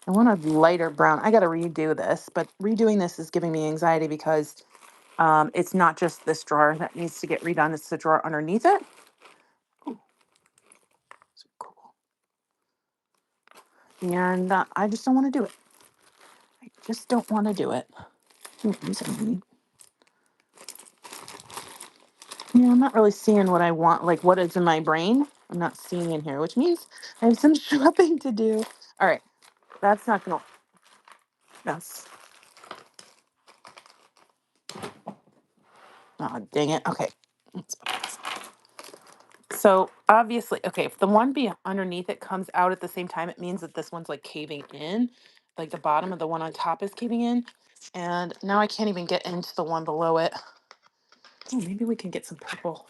I want a lighter brown. I got to redo this, but redoing this is giving me anxiety because it's not just this drawer that needs to get redone. It's the drawer underneath it. Ooh, so cool. And I just don't want to do it. I just don't want to do it. Ooh, yeah, I'm not really seeing what I want, like what is in my brain. I'm not seeing in here, which means I have some shopping to do. All right, that's not gonna. That's. Oh, dang it. Okay. So obviously, okay, if the one be underneath it comes out at the same time, it means that this one's like caving in, like the bottom of the one on top is caving in. And now I can't even get into the one below it. Oh, maybe we can get some purple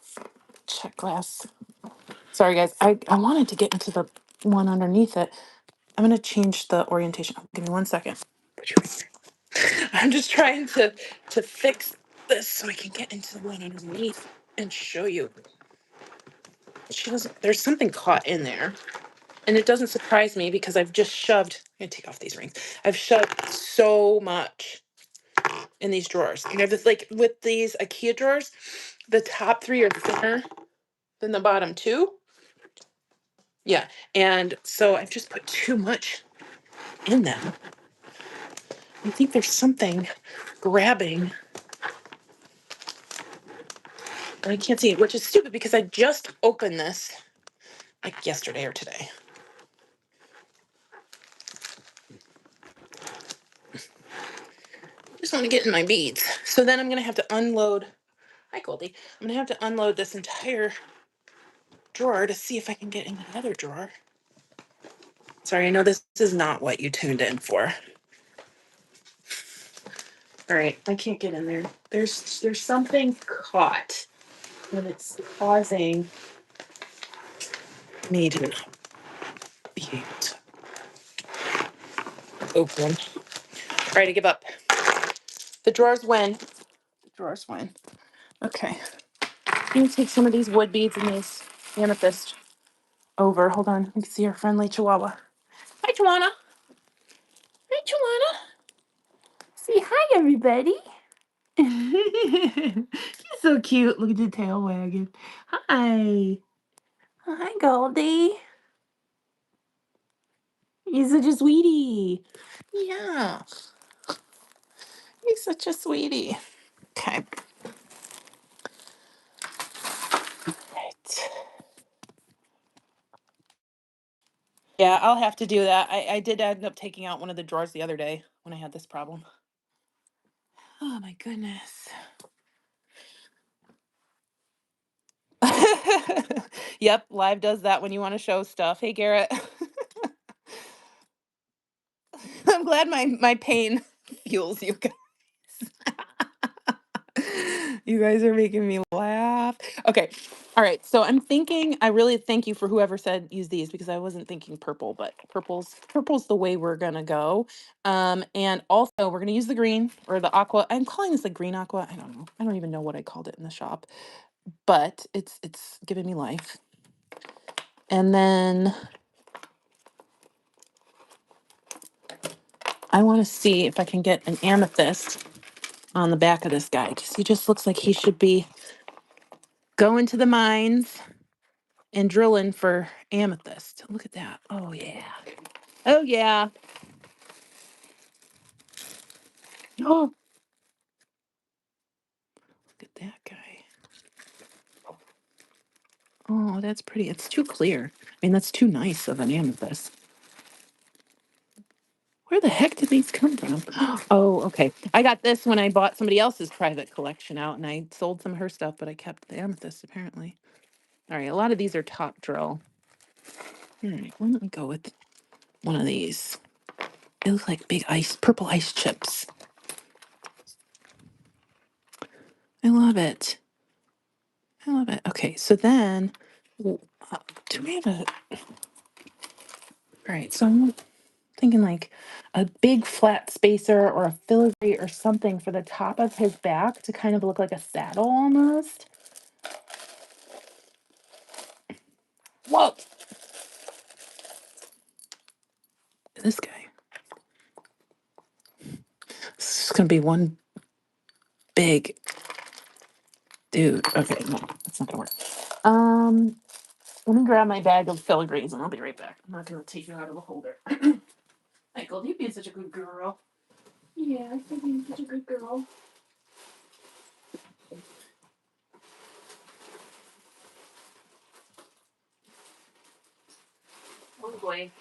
check glass. Sorry guys, I wanted to get into the one underneath it. I'm gonna change the orientation. Oh, give me 1 second. I'm just trying to fix this so I can get into the one underneath and show you. She doesn't. There's something caught in there, and it doesn't surprise me because I've just shoved. I'm gonna take off these rings. I've shoved so much in these drawers. You know, this, like with these IKEA drawers, the top three are thinner than the bottom two. Yeah, and so I've just put too much in them. I think there's something grabbing, but I can't see it, which is stupid because I just opened this like yesterday or today. just want to get in my beads. So then I'm going to have to unload. Hi, Goldie. I'm going to have to unload this entire drawer to see if I can get in another drawer. Sorry, I know this is not what you tuned in for. All right, I can't get in there. There's something caught, and it's causing me to be able to open. All right, I give up. The drawers win. The drawers win. Okay. I'm gonna take some of these wood beads and these amethyst over. Hold on. You can see our friendly Chihuahua. Hi, Chihuahua. Hi, Chihuahua. Say hi, everybody. He's so cute. Look at the tail wagging. Hi. Hi, Goldie. He's such a sweetie. Yeah. He's such a sweetie. Okay. Right. Yeah, I'll have to do that. I did end up taking out one of the drawers the other day when I had this problem. Oh my goodness. Yep, live does that when you want to show stuff. Hey, Garrett. I'm glad my pain fuels you guys. You guys are making me laugh. Okay. All right. So I'm thinking, I really thank you for whoever said use these because I wasn't thinking purple, but purple's the way we're gonna go. And also we're gonna use the green or the aqua. I'm calling this the green aqua. I don't know. I don't even know what I called it in the shop, but it's giving me life. And then I want to see if I can get an amethyst on the back of this guy because he just looks like he should be going to the mines and drilling for amethyst. Look at that. Oh, yeah. Oh, yeah. Oh, look at that guy. Oh, that's pretty. It's too clear. I mean, that's too nice of an amethyst. Where the heck did these come from? Oh, okay. I got this when I bought somebody else's private collection out and I sold some of her stuff, but I kept the amethyst apparently. All right, a lot of these are top drill. All right, well, let me go with one of these. They look like big purple ice chips. I love it. I love it. Okay, so then, do we have a? All right, so I'm thinking like a big flat spacer or a filigree or something for the top of his back to kind of look like a saddle almost. Whoa! This guy. This is gonna be one big dude. Okay, no, that's not gonna work. Let me grab my bag of filigrees and I'll be right back. I'm not gonna take you out of the holder. Michael, you've been such a good girl. Yeah, you've been such a good girl. Oh boy.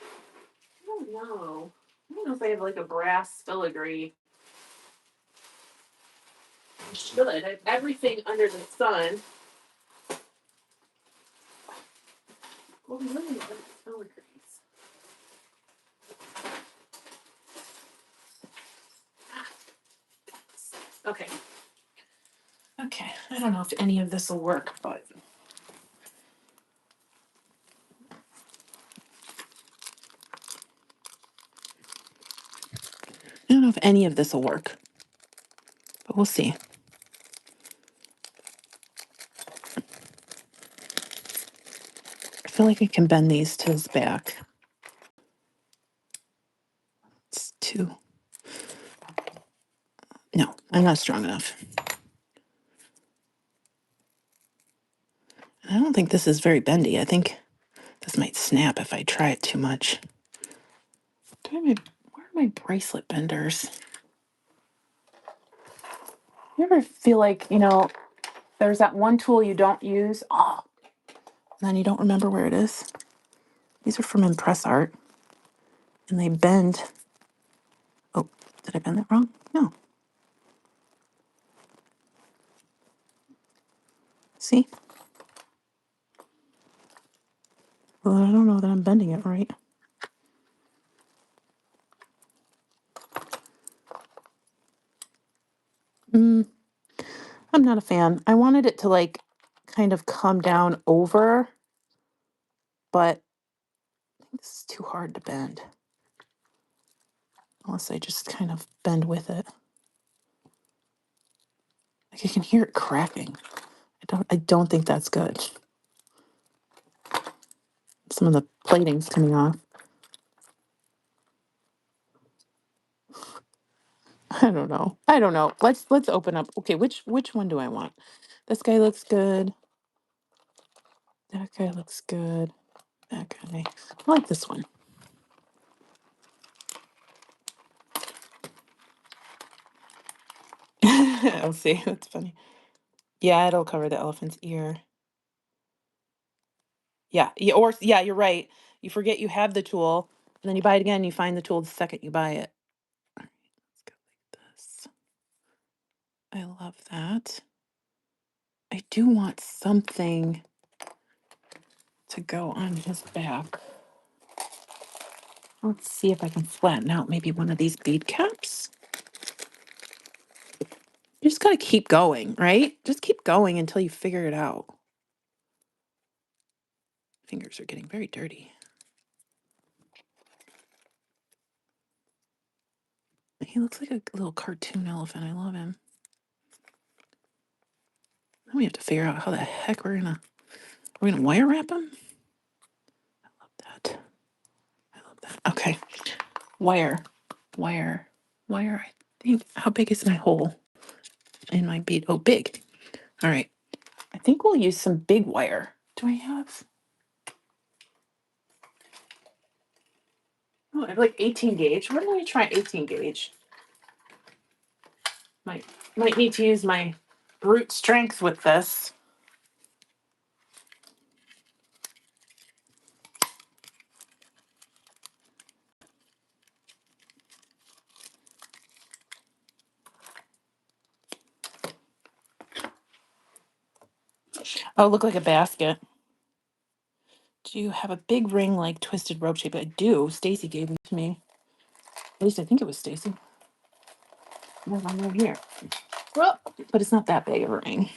I don't know. I don't know if I have like a brass filigree. I should. I have everything under the sun. Well, we really like filigrees. Okay. Okay. I don't know if any of this will work, but I don't know if any of this will work. But we'll see. I feel like I can bend these to his back. It's too. No, I'm not strong enough. I don't think this is very bendy. I think this might snap if I try it too much. Where are my bracelet benders? You ever feel like, there's that one tool you don't use? Oh, and then you don't remember where it is. These are from Impress Art. And they bend. Oh, did I bend that wrong? No. See? Well, I don't know that I'm bending it right. Mm, I'm not a fan. I wanted it to like kind of come down over, but I think this is too hard to bend. Unless I just kind of bend with it. Like I can hear it cracking. I don't think that's good. Some of the plating's coming off. I don't know. I don't know. Let's open up. Okay, which one do I want? This guy looks good. That guy looks good. That guy. I like this one. I'll see. That's funny. Yeah, it'll cover the elephant's ear. Yeah, yeah, or yeah, you're right. You forget you have the tool, and then you buy it again. You find the tool the second you buy it. All right, let's go like this. I love that. I do want something to go on his back. Let's see if I can flatten out maybe one of these bead caps. You just got to keep going, right? Just keep going until you figure it out. Fingers are getting very dirty. He looks like a little cartoon elephant. I love him. Now we have to figure out how the heck we're gonna wire wrap him. I love that. I love that. Okay, wire, wire, wire. I think how big is my hole in my bead? Oh, big. All right. I think we'll use some big wire. Do I have? Oh, I have like 18 gauge. Why don't I try 18 gauge? Might might need to use my brute strength with this. Oh, look like a basket. Do you have a big ring like twisted rope shape? I do. Stacy gave it to me. At least I think it was Stacy. There's one right here. Well, but it's not that big of a ring.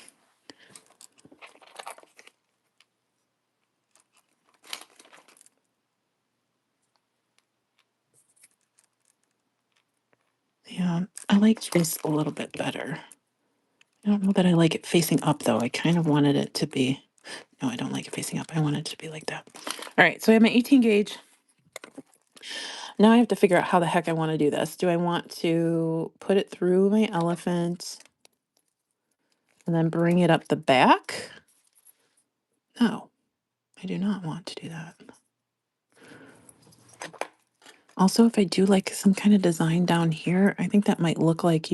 Yeah, I like this a little bit better. I don't know that I like it facing up though. I kind of wanted it to be. No, I don't like it facing up. I want it to be like that. All right, so I have my 18 gauge. Now I have to figure out how the heck I want to do this. Do I want to put it through my elephant and then bring it up the back? No, I do not want to do that. Also, if I do like some kind of design down here, I think that might look like,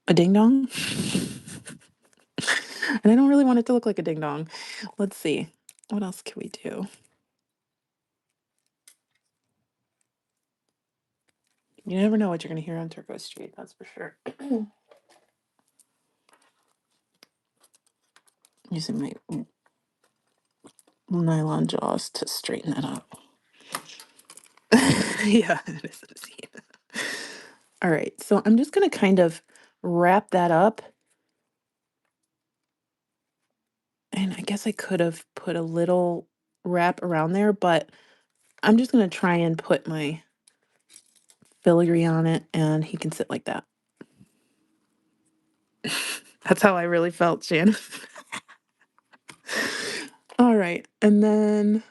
a ding dong. And I don't really want it to look like a ding dong. Let's see. What else can we do? You never know what you're going to hear on Turquoise Street, that's for sure. Using my nylon jaws to straighten that up. Yeah, it is a scene. All right, so I'm just going to kind of wrap that up. And I guess I could have put a little wrap around there, but I'm just going to try and put my filigree on it and he can sit like that. That's how I really felt, Shannon. All right, and then,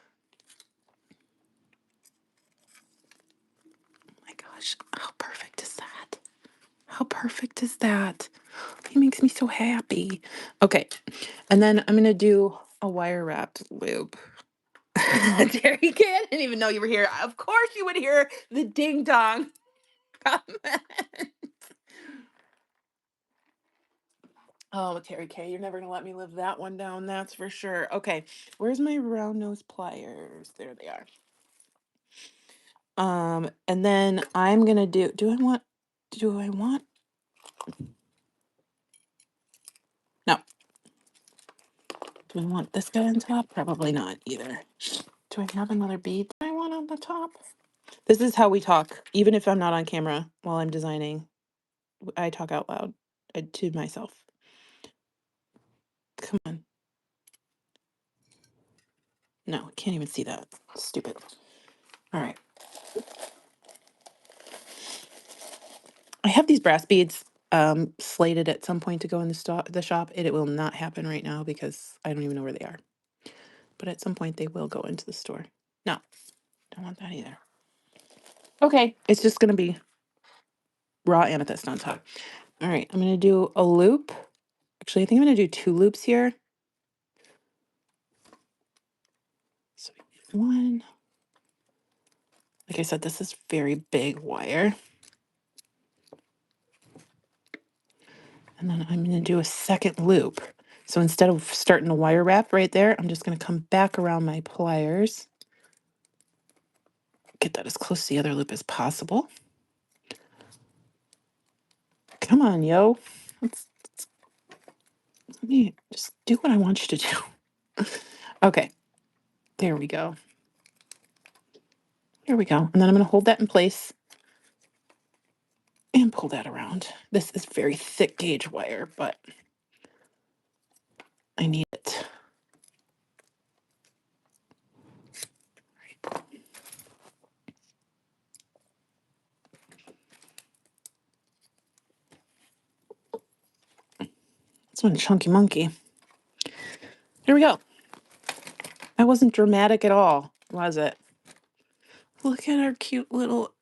oh my gosh, how perfect is that? How perfect is that? He makes me so happy. Okay, and then I'm gonna do a wire wrapped loop. There you go. I didn't even know you were here. Of course you would hear the ding dong comment. Oh, Terry K, you're never gonna let me live that one down, that's for sure. Okay, where's my round nose pliers? There they are. And then I'm gonna do I want Do I want this guy on top? Probably not either. Do I have another bead that I want on the top? This is how we talk, even if I'm not on camera while I'm designing. I talk out loud to myself. Come on. No, I can't even see that. Stupid. All right. I have these brass beads slated at some point to go in the shop. It will not happen right now because I don't even know where they are. But at some point they will go into the store. No, don't want that either. Okay, it's just going to be raw amethyst on top. All right, I'm going to do a loop. Actually, I think I'm going to do 2 loops here. So one. Like I said, this is very big wire. And then I'm going to do a second loop. So instead of starting a wire wrap right there, I'm just going to come back around my pliers. Get that as close to the other loop as possible. Come on, yo. Let me just do what I want you to do. Okay, there we go. Here we go. And then I'm going to hold that in place and pull that around. This is very thick gauge wire, but I need it. This one's chunky monkey. Here we go. That wasn't dramatic at all, was it? Look at our cute little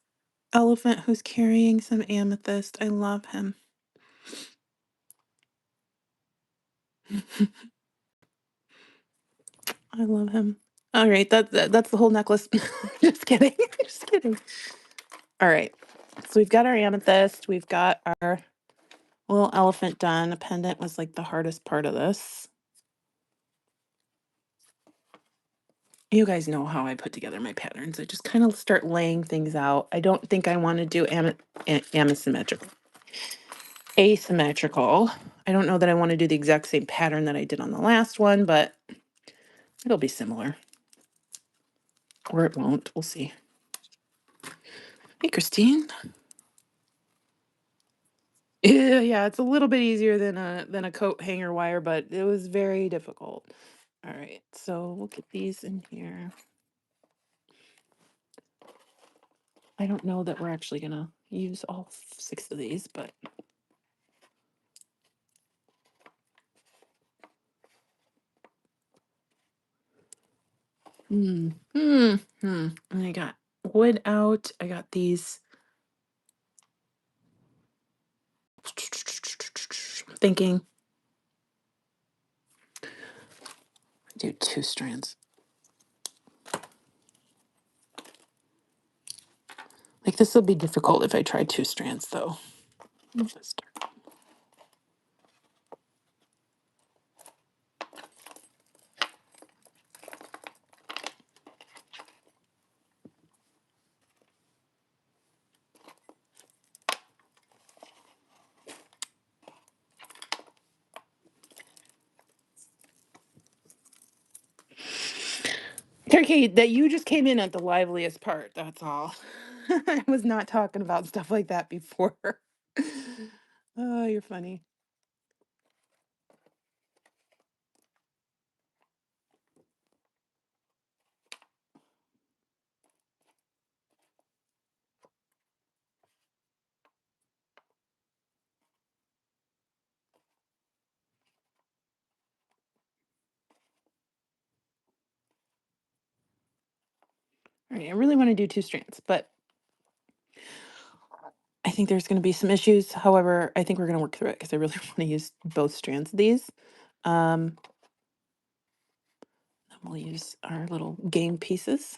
elephant who's carrying some amethyst. I love him. I love him. All right, that's the whole necklace. Just kidding. Just kidding. All right. So we've got our amethyst. We've got our little elephant done. A pendant was like the hardest part of this. You guys know how I put together my patterns. I just kind of start laying things out. I don't think I want to do asymmetrical. Asymmetrical. I don't know that I want to do the exact same pattern that I did on the last one, but it'll be similar. Or it won't. We'll see. Hey, Christine. Yeah, it's a little bit easier than a coat hanger wire, but it was very difficult. All right, so we'll get these in here. I don't know that we're actually gonna use all 6 of these, but I got wood out. I got these. I'm thinking do 2 strands. Like this will be difficult if I try 2 strands though. Turkey, that you just came in at the liveliest part. That's all. I was not talking about stuff like that before. Oh, you're funny. All right, I really want to do 2 strands, but I think there's going to be some issues. However, I think we're going to work through it because I really want to use both strands of these. Then we'll use our little game pieces.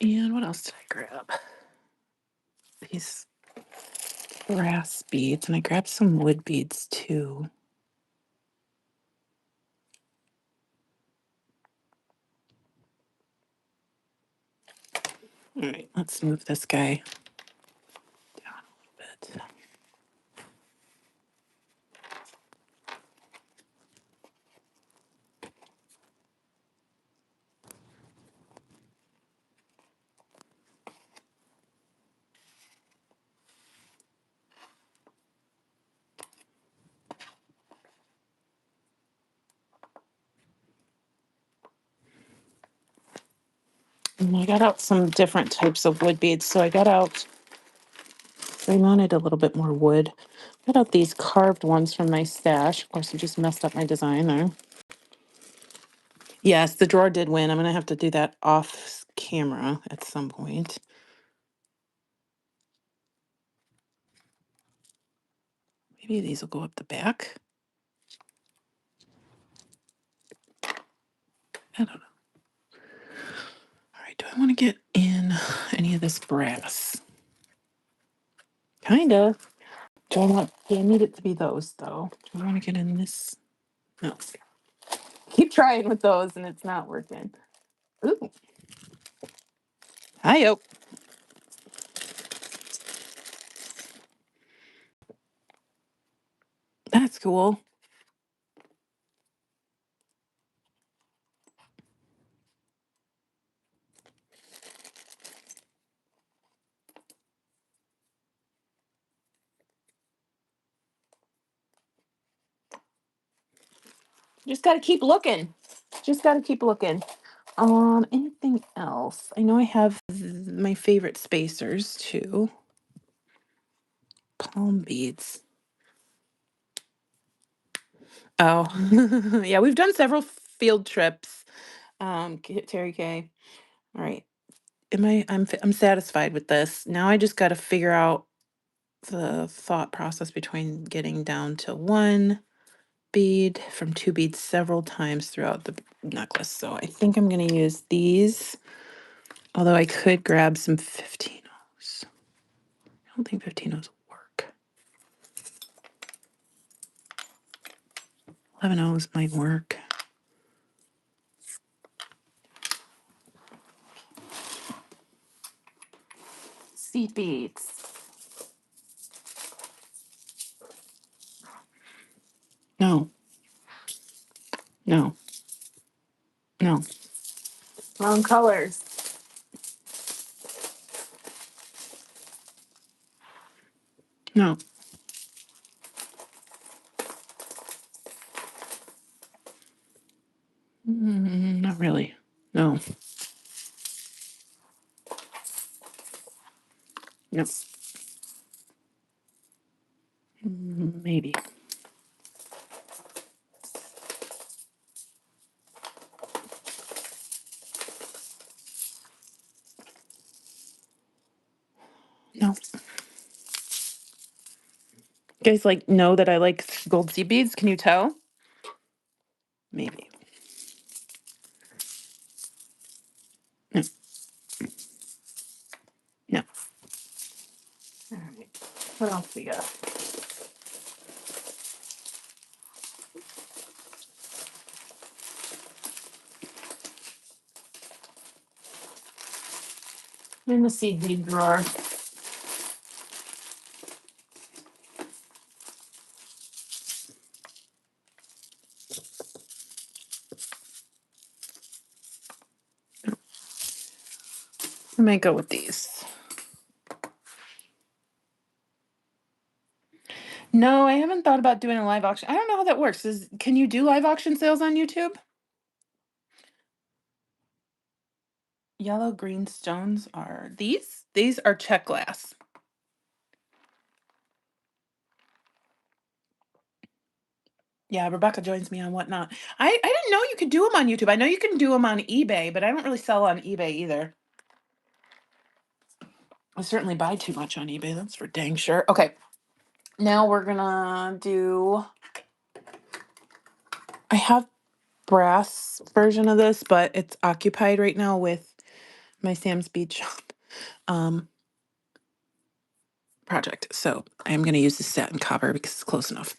And what else did I grab? These brass beads, and I grabbed some wood beads too. All right, let's move this guy down a little bit. And I got out some different types of wood beads. So I got out, I wanted a little bit more wood. Got out these carved ones from my stash. Of course, I just messed up my design there. Yes, the drawer did win. I'm going to have to do that off camera at some point. Maybe these will go up the back. I don't know. All right, do I want to get in any of this brass? Kind of. Do I need it to be those though? Do I want to get in this? No. Keep trying with those and it's not working. Ooh. Hi-yo. That's cool. Just got to keep looking. Just got to keep looking. Anything else? I know I have my favorite spacers too. Palm beads. Oh, yeah, we've done several field trips. Terry K. All right. I'm satisfied with this. Now I just got to figure out the thought process between getting down to one bead from two beads several times throughout the necklace. So I think I'm going to use these, although I could grab some 15-ohs. I don't think 15-ohs will work. 11-ohs might work. Seed beads. No. No. No. Wrong colors. No. Not really. No. No. Maybe. No. You guys like know that I like gold seed beads? Can you tell? Maybe. No. No. All right. What else we got? In the seed bead drawer. I might go with these. No, I haven't thought about doing a live auction. I don't know how that works. Can you do live auction sales on YouTube? Yellow green stones are these? These are Czech glass. Yeah, Rebecca joins me on Whatnot. I didn't know you could do them on YouTube. I know you can do them on eBay, but I don't really sell on eBay either. I certainly buy too much on eBay. That's for dang sure. Okay, now we're gonna do. I have brass version of this, but it's occupied right now with my Sam's Bead Shop um, project. So I'm going to use the satin copper because it's close enough.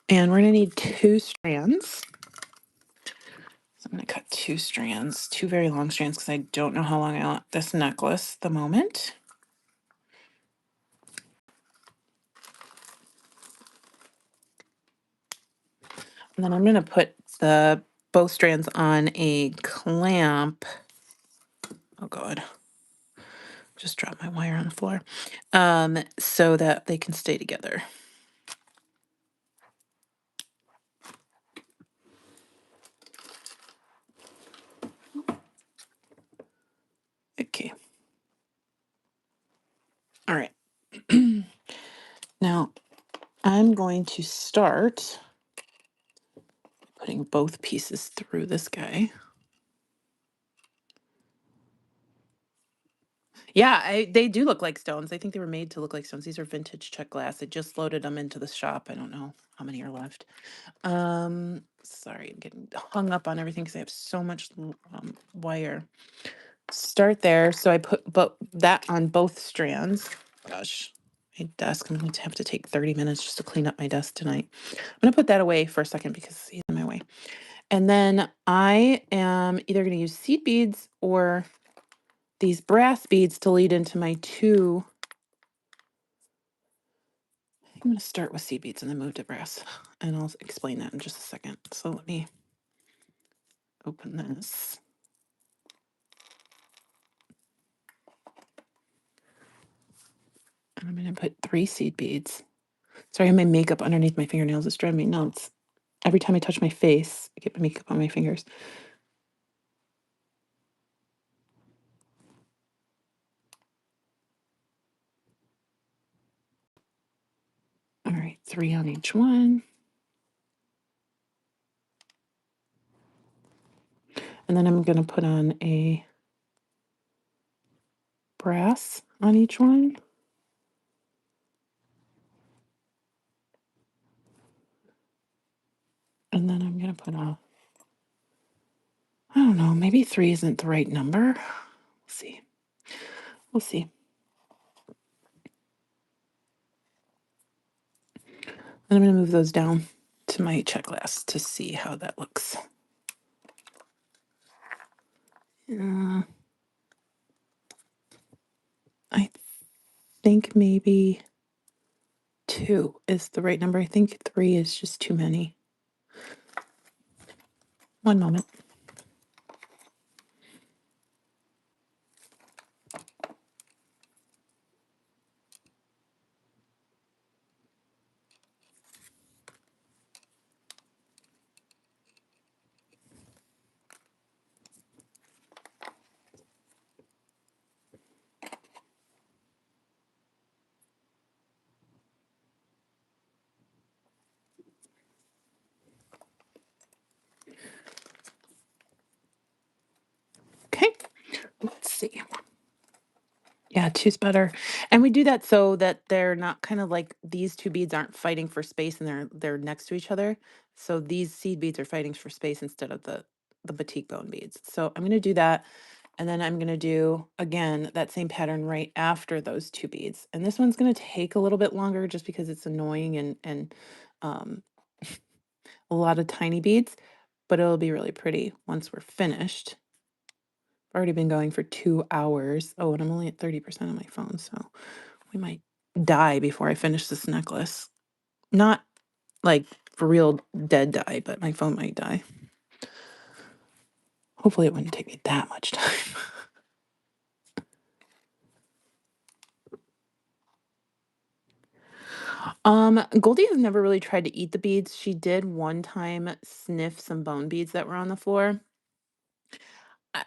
And we're going to need 2 strands. So I'm going to cut 2 strands, 2 very long strands, because I don't know how long I want this necklace at the moment. And then I'm going to put both strands on a clamp. Oh God, just dropped my wire on the floor. So that they can stay together. Okay. All right. Now I'm going to start putting both pieces through this guy. Yeah, they do look like stones. I think they were made to look like stones. These are vintage Czech glass. I just loaded them into the shop. I don't know how many are left. Sorry, I'm getting hung up on everything because I have so much wire. Start there. So I put that on both strands. Gosh, my desk. I'm going to have to take 30 minutes just to clean up my desk tonight. I'm going to put that away for a second because he's in my way. And then I am either going to use seed beads or these brass beads to lead into my 2. I'm going to start with seed beads and then move to brass. And I'll explain that in just a second. So let me open this. And I'm going to put 3 seed beads. Sorry, I have my makeup underneath my fingernails. It's driving me nuts. Every time I touch my face, I get my makeup on my fingers. All right, 3 on each one. And then I'm going to put on a brass on each one. And then I'm going to put I don't know, maybe 3 isn't the right number. We'll see. We'll see. And I'm going to move those down to my Czech glass to see how that looks. I think maybe 2 is the right number. I think 3 is just too many. One moment. Okay, let's see. Yeah, 2's better. And we do that so that they're not kind of like these 2 beads aren't fighting for space and they're next to each other. So these seed beads are fighting for space instead of the batik bone beads. So I'm going to do that. And then I'm going to do, again, that same pattern right after those 2 beads. And this one's going to take a little bit longer just because it's annoying and um, a lot of tiny beads, but it'll be really pretty once we're finished. I've already been going for 2 hours. Oh, and I'm only at 30% on my phone, so we might die before I finish this necklace. Not like for real dead die, but my phone might die. Hopefully it wouldn't take me that much time. Goldie has never really tried to eat the beads. She did one time sniff some bone beads that were on the floor. I,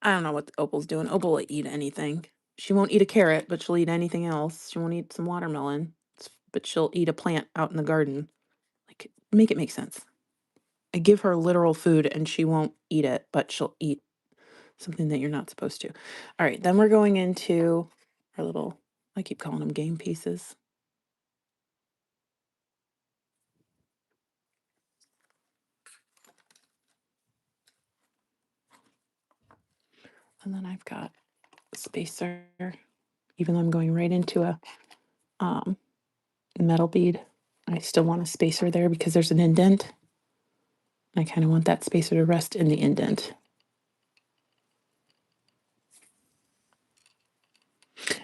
I don't know what Opal's doing. Opal will eat anything. She won't eat a carrot, but she'll eat anything else. She won't eat some watermelon, but she'll eat a plant out in the garden. Like, make it make sense. I give her literal food and she won't eat it, but she'll eat something that you're not supposed to. All right, then we're going into our little, I keep calling them game pieces. And then I've got a spacer, even though I'm going right into a um, metal bead. I still want a spacer there because there's an indent. I kind of want that spacer to rest in the indent.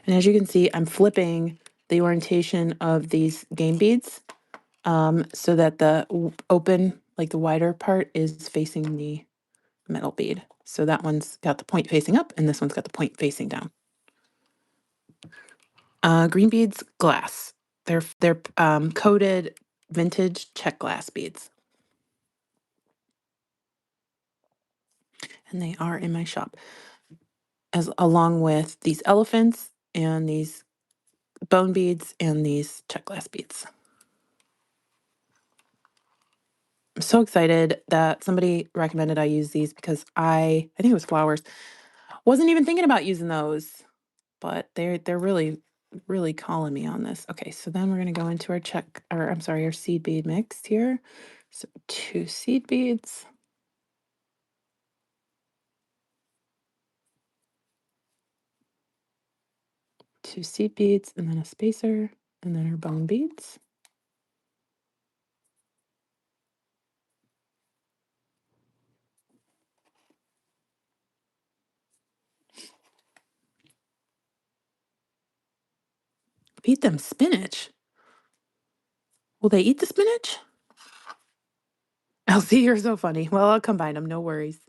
And as you can see, I'm flipping the orientation of these game beads so that the open, like the wider part, is facing the metal bead. So that one's got the point facing up and this one's got the point facing down. Green beads, glass. They're coated vintage Czech glass beads. And they are in my shop, as along with these elephants and these bone beads and these Czech glass beads. I'm so excited that somebody recommended I use these because I think it was flowers. Wasn't even thinking about using those, but they're really calling me on this. Okay, so then we're gonna go into our our seed bead mix here. So 2 seed beads. 2 seed beads, and then a spacer, and then our bone beads. Feed them spinach. Will they eat the spinach? Elsie, you're so funny. Well, I'll combine them, no worries.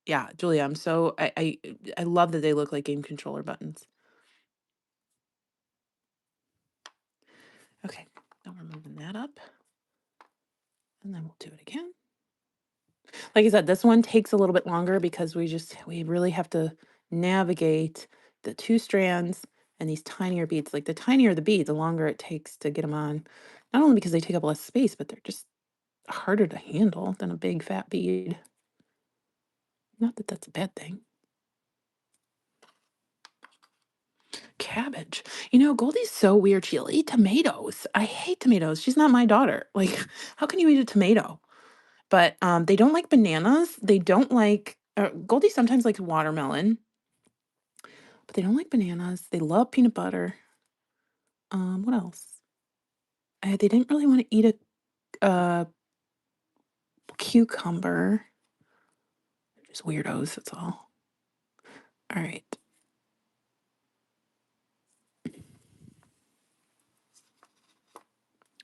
Yeah, Julia, I love that they look like game controller buttons. Okay, now we're moving that up, and then we'll do it again. Like I said, this one takes a little bit longer because we really have to navigate the 2 strands and these tinier beads. Like, the tinier the bead, the longer it takes to get them on. Not only because they take up less space, but they're just harder to handle than a big fat bead. Not that that's a bad thing. Cabbage. You know, Goldie's so weird. She'll eat tomatoes. I hate tomatoes. She's not my daughter. Like, how can you eat a tomato? But they don't like bananas. They don't like Goldie sometimes likes watermelon, but they don't like bananas. They love peanut butter. What else? They didn't really want to eat a cucumber. Just weirdos, that's all. All right.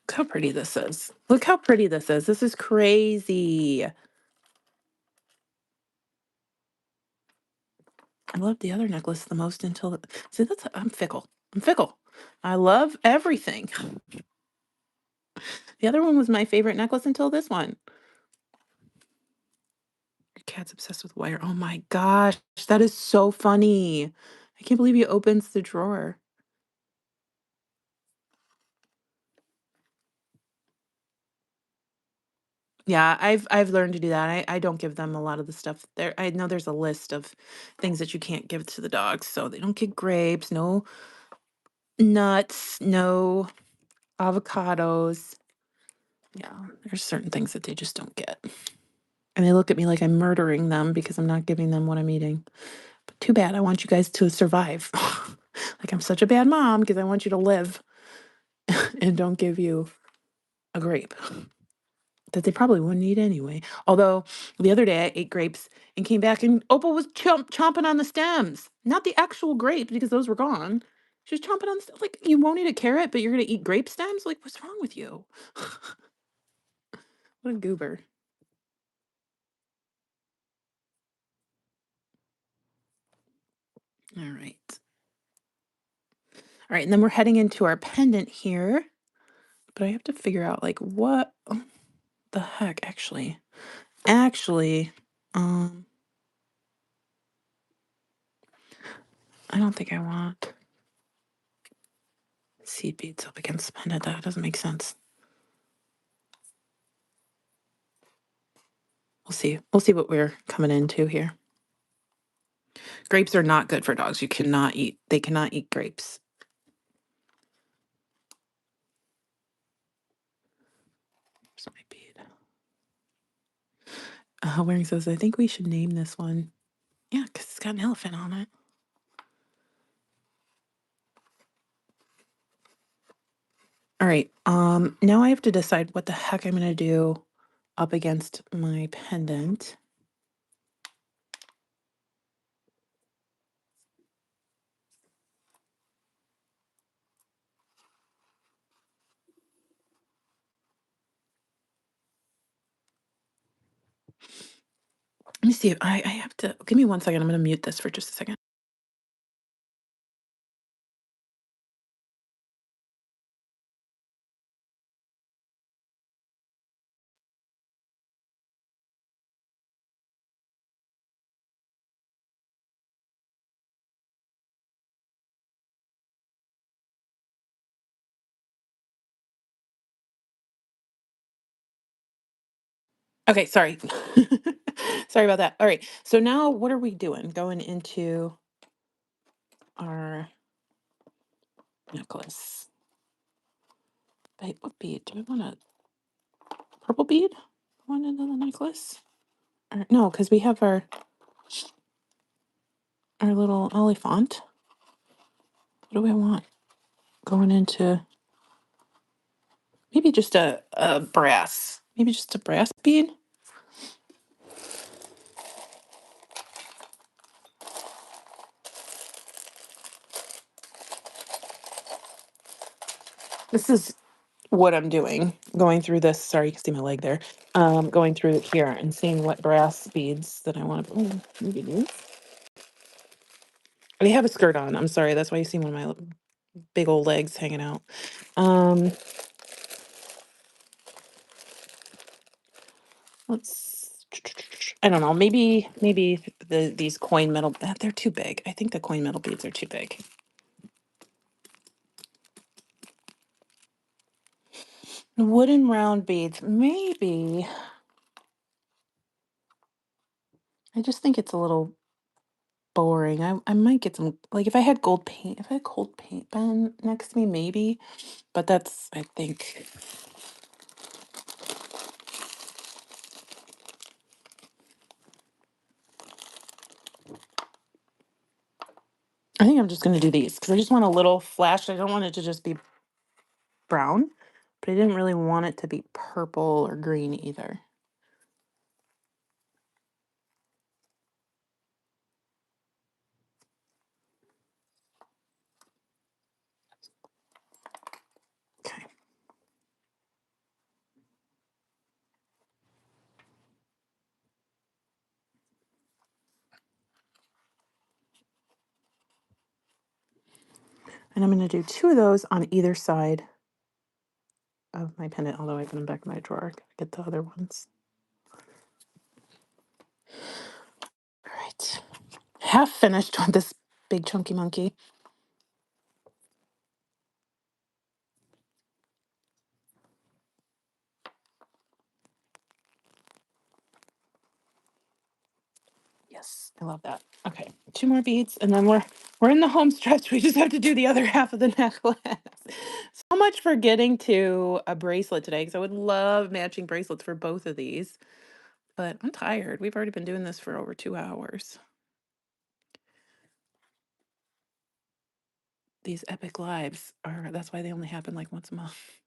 Look how pretty this is. Look how pretty this is. This is crazy. I love the other necklace the most until see I'm fickle. I'm fickle. I love everything. The other one was my favorite necklace until this one. Your cat's obsessed with wire. Oh my gosh, that is so funny. I can't believe he opens the drawer. Yeah, I've learned to do that. I don't give them a lot of the stuff there. I know there's a list of things that you can't give to the dogs, so they don't get grapes, no nuts, no avocados. Yeah, there's certain things that they just don't get. And they look at me like I'm murdering them because I'm not giving them what I'm eating. But too bad. I want you guys to survive. Like, I'm such a bad mom because I want you to live and don't give you a grape that they probably wouldn't eat anyway. Although the other day I ate grapes and came back and Opal was chomping on the stems, not the actual grapes because those were gone. She was chomping on the like, you won't eat a carrot, but you're gonna eat grape stems? Like, what's wrong with you? What a goober. All right. All right, and then we're heading into our pendant here. But I have to figure out like what the heck actually. Actually, um I don't think I want seed beads up against pendant. That doesn't make sense. We'll see. We'll see what we're coming into here. Grapes are not good for dogs. They cannot eat grapes. Wearing says, I think we should name this one. Yeah, because it's got an elephant on it. All right. Now I have to decide what the heck I'm gonna do up against my pendant. Let me see if I have to give me 1 second. I'm gonna mute this for just a second. Okay, sorry. Sorry about that. All right. So now what are we doing? Going into our necklace. Wait, what bead? Do I want a purple bead? One into the necklace? Or, no, because we have our little elephant. What do I want? Going into maybe just a brass. Maybe just a brass bead. This is what I'm doing. Going through this. Sorry, you can see my leg there. Going through here and seeing what brass beads that I want to. Oh, maybe these. I have a skirt on. I'm sorry. That's why you see one of my big old legs hanging out. Um, let's. I don't know. Maybe these coin metal. They're too big. I think the coin metal beads are too big. Wooden round beads. Maybe. I just think it's a little boring. I might get some like if I had gold paint. If I had gold paint pen next to me, maybe. But that's I think. I think I'm just gonna do these because I just want a little flash. I don't want it to just be brown, but I didn't really want it to be purple or green either. Okay. And I'm going to do 2 of those on either side of my pendant, although I put them back in my drawer. Gotta get the other ones. All right. Half finished with this big chunky monkey. Yes, I love that. Okay, 2 more beads, and then we're in the home stretch. We just have to do the other half of the necklace. So much for getting to a bracelet today, because I would love matching bracelets for both of these. But I'm tired. We've already been doing this for over 2 hours. These epic lives are that's why they only happen like once a month.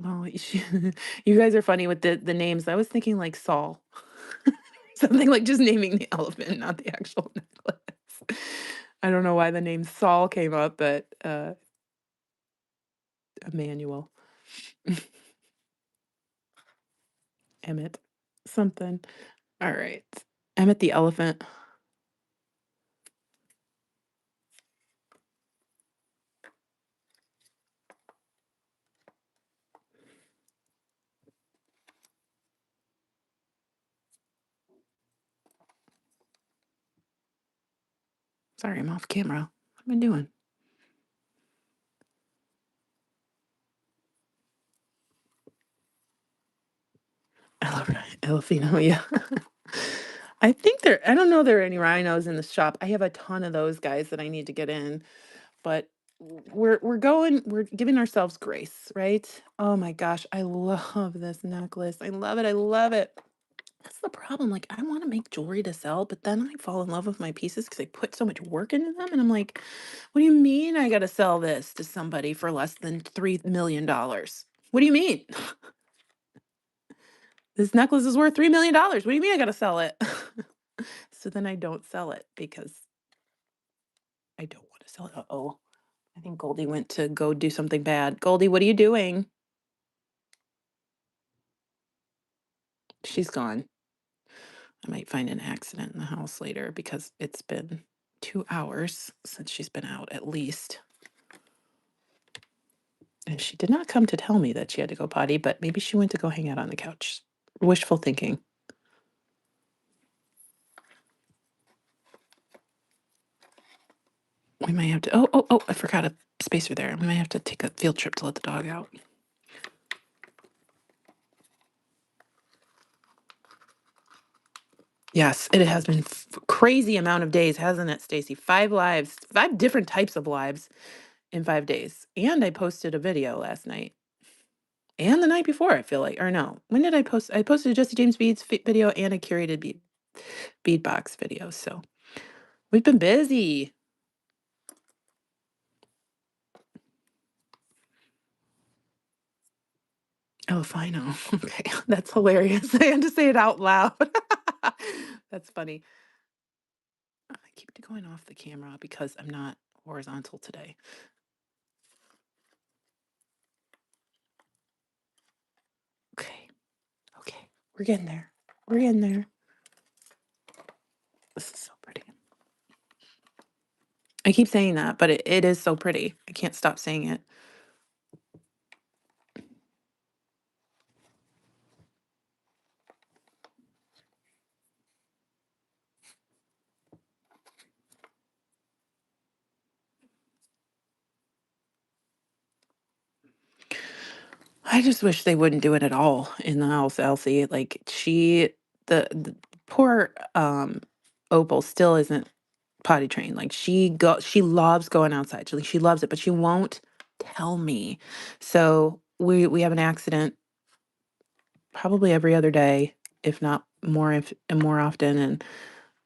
Oh, you guys are funny with the names. I was thinking like Saul. Something like just naming the elephant, not the actual necklace. I don't know why the name Saul came up, but Emmanuel, Emmett, something. All right. Emmett the elephant. Sorry, I'm off camera. What am I doing? Elefino, yeah. I don't know there are any rhinos in the shop. I have a ton of those guys that I need to get in, but we're giving ourselves grace, right? Oh my gosh, I love this necklace. I love it. I love it. That's the problem. Like, I want to make jewelry to sell, but then I fall in love with my pieces because I put so much work into them. And I'm like, what do you mean I got to sell this to somebody for less than $3 million? What do you mean? This necklace is worth $3 million. What do you mean I got to sell it? So then I don't sell it because I don't want to sell it. Uh-oh. I think Goldie went to go do something bad. Goldie, what are you doing? She's gone. I might find an accident in the house later because it's been 2 hours since she's been out at least. And she did not come to tell me that she had to go potty, but maybe she went to go hang out on the couch. Wishful thinking. We might have to, oh, I forgot a spacer there. We might have to take a field trip to let the dog out. Yes, it has been crazy amount of days, hasn't it, Stacy? 5 lives, 5 different types of lives in 5 days. And I posted a video last night and the night before, I feel like, or no. When did I post? I posted a Jesse James Beads video and a curated bead box video. So we've been busy. Oh, final. Okay, that's hilarious. I had to say it out loud. That's funny. I keep going off the camera because I'm not horizontal today. Okay, okay, we're getting there. We're getting there. This is so pretty. I keep saying that, but it is so pretty. I can't stop saying it. I just wish they wouldn't do it at all in the house, Elsie. Like the poor Opal still isn't potty trained. Like she loves going outside. She loves it, but she won't tell me. So we have an accident probably every other day, if not more if and more often. And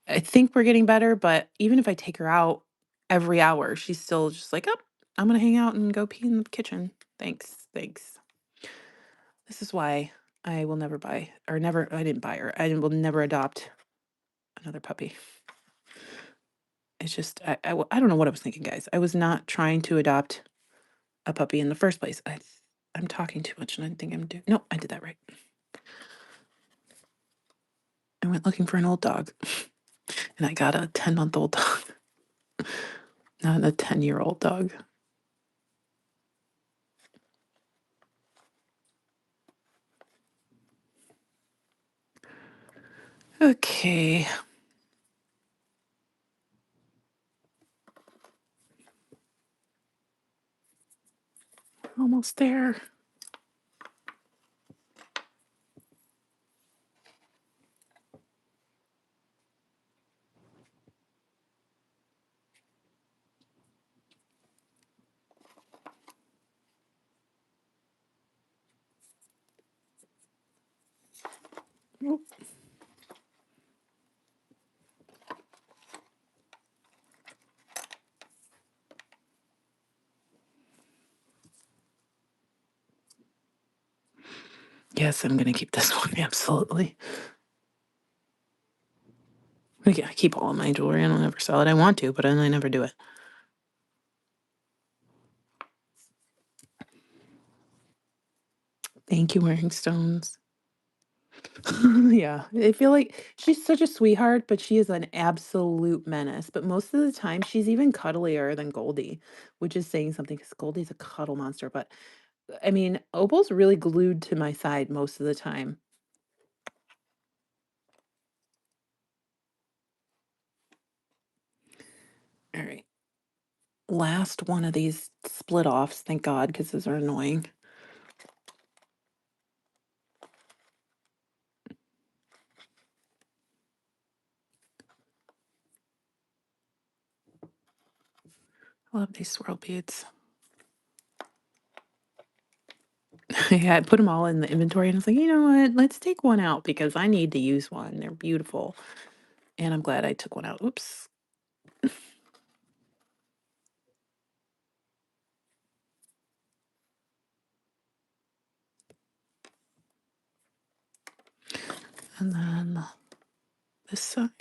I think we're getting better, but even if I take her out every hour, she's still just like, oh, I'm gonna hang out and go pee in the kitchen. Thanks. Thanks. This is why I will never buy or never I didn't buy her. I will never adopt another puppy. It's just I don't know what I was thinking, guys. I was not trying to adopt a puppy in the first place. I'm talking too much and I think I'm doing no, I did that right. I went looking for an old dog and I got a 10-month-old dog. Not a 10-year-old dog. Okay. Almost there. Oop. Yes, I'm gonna keep this one, absolutely. I keep all of my jewelry. I don't ever sell it. I want to, but I never do it. Thank you, wearing stones. Yeah, I feel like she's such a sweetheart, but she is an absolute menace. But most of the time, she's even cuddlier than Goldie, which is saying something because Goldie's a cuddle monster. But I mean, Opal's really glued to my side most of the time. All right. Last one of these split offs, thank God, because those are annoying. I love these swirl beads. Yeah, I put them all in the inventory and I was like, you know what? Let's take one out because I need to use one. They're beautiful. And I'm glad I took one out. Oops. And then this side.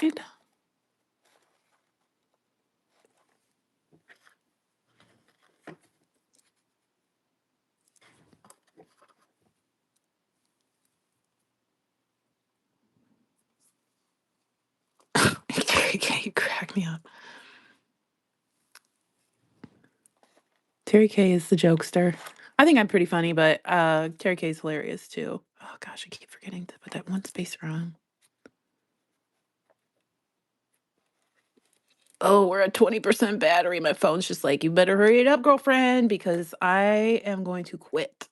You crack me up. Terry K is the jokester. I think I'm pretty funny, but Terry K is hilarious too. Oh gosh, I keep forgetting to put that one space wrong. Oh, we're at 20% battery. My phone's just like, you better hurry it up, girlfriend, because I am going to quit.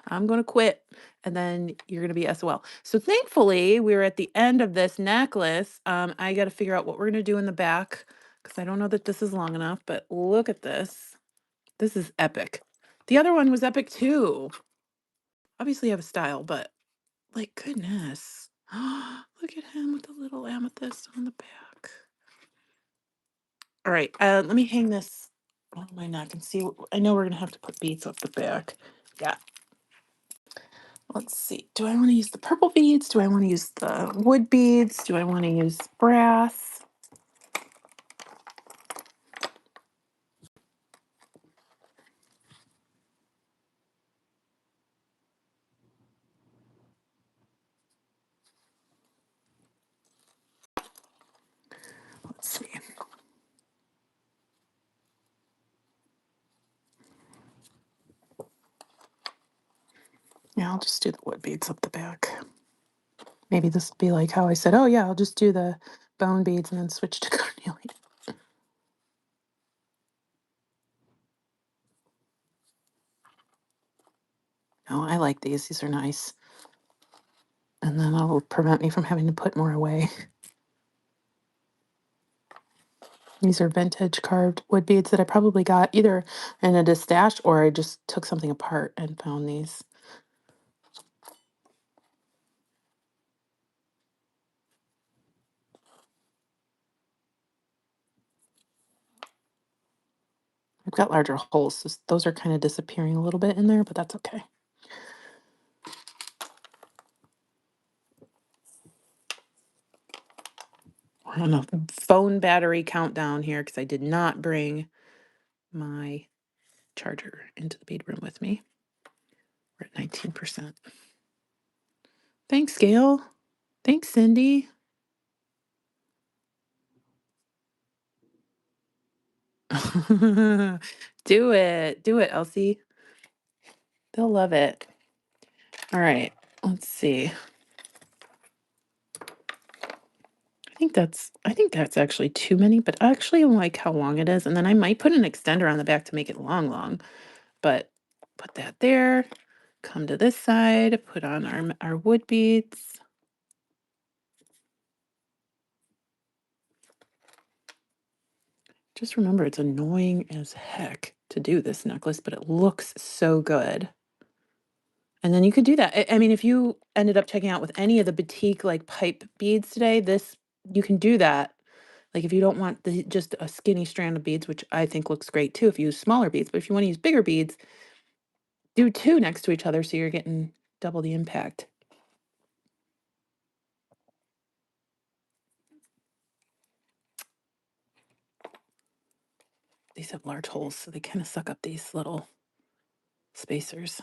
I'm going to quit. And then you're going to be SOL. So thankfully, we're at the end of this necklace. I got to figure out what we're going to do in the back because I don't know that this is long enough, but look at this. This is epic. The other one was epic too. Obviously, I have a style, but like, goodness. Look at him with the little amethyst on the back. All right, let me hang this on my neck and see. I know we're gonna have to put beads up the back. Yeah. Let's see. Do I want to use the purple beads? Do I want to use the wood beads? Do I want to use brass? Let's see. Yeah, I'll just do the wood beads up the back. Maybe this will be like how I said, oh yeah, I'll just do the bone beads and then switch to carnelian. Oh, I like these. These are nice. And then that'll prevent me from having to put more away. These are vintage carved wood beads that I probably got either in a stash or I just took something apart and found these. I've got larger holes, so those are kind of disappearing a little bit in there, but that's okay. We're on a phone battery countdown here because I did not bring my charger into the bead room with me. We're at 19%. Thanks, Gail. Thanks, Cindy. Do it. Do it, Elsie. They'll love it. All right. Let's see. I think that's actually too many, but I actually like how long it is. And then I might put an extender on the back to make it long, long. But put that there. Come to this side, put on our wood beads. Just remember, it's annoying as heck to do this necklace, but it looks so good. And then you could do that. I mean, if you ended up checking out with any of the batik like pipe beads today, this you can do that. Like if you don't want just a skinny strand of beads, which I think looks great too if you use smaller beads, but if you want to use bigger beads, do two next to each other so you're getting double the impact. These have large holes, so they kind of suck up these little spacers.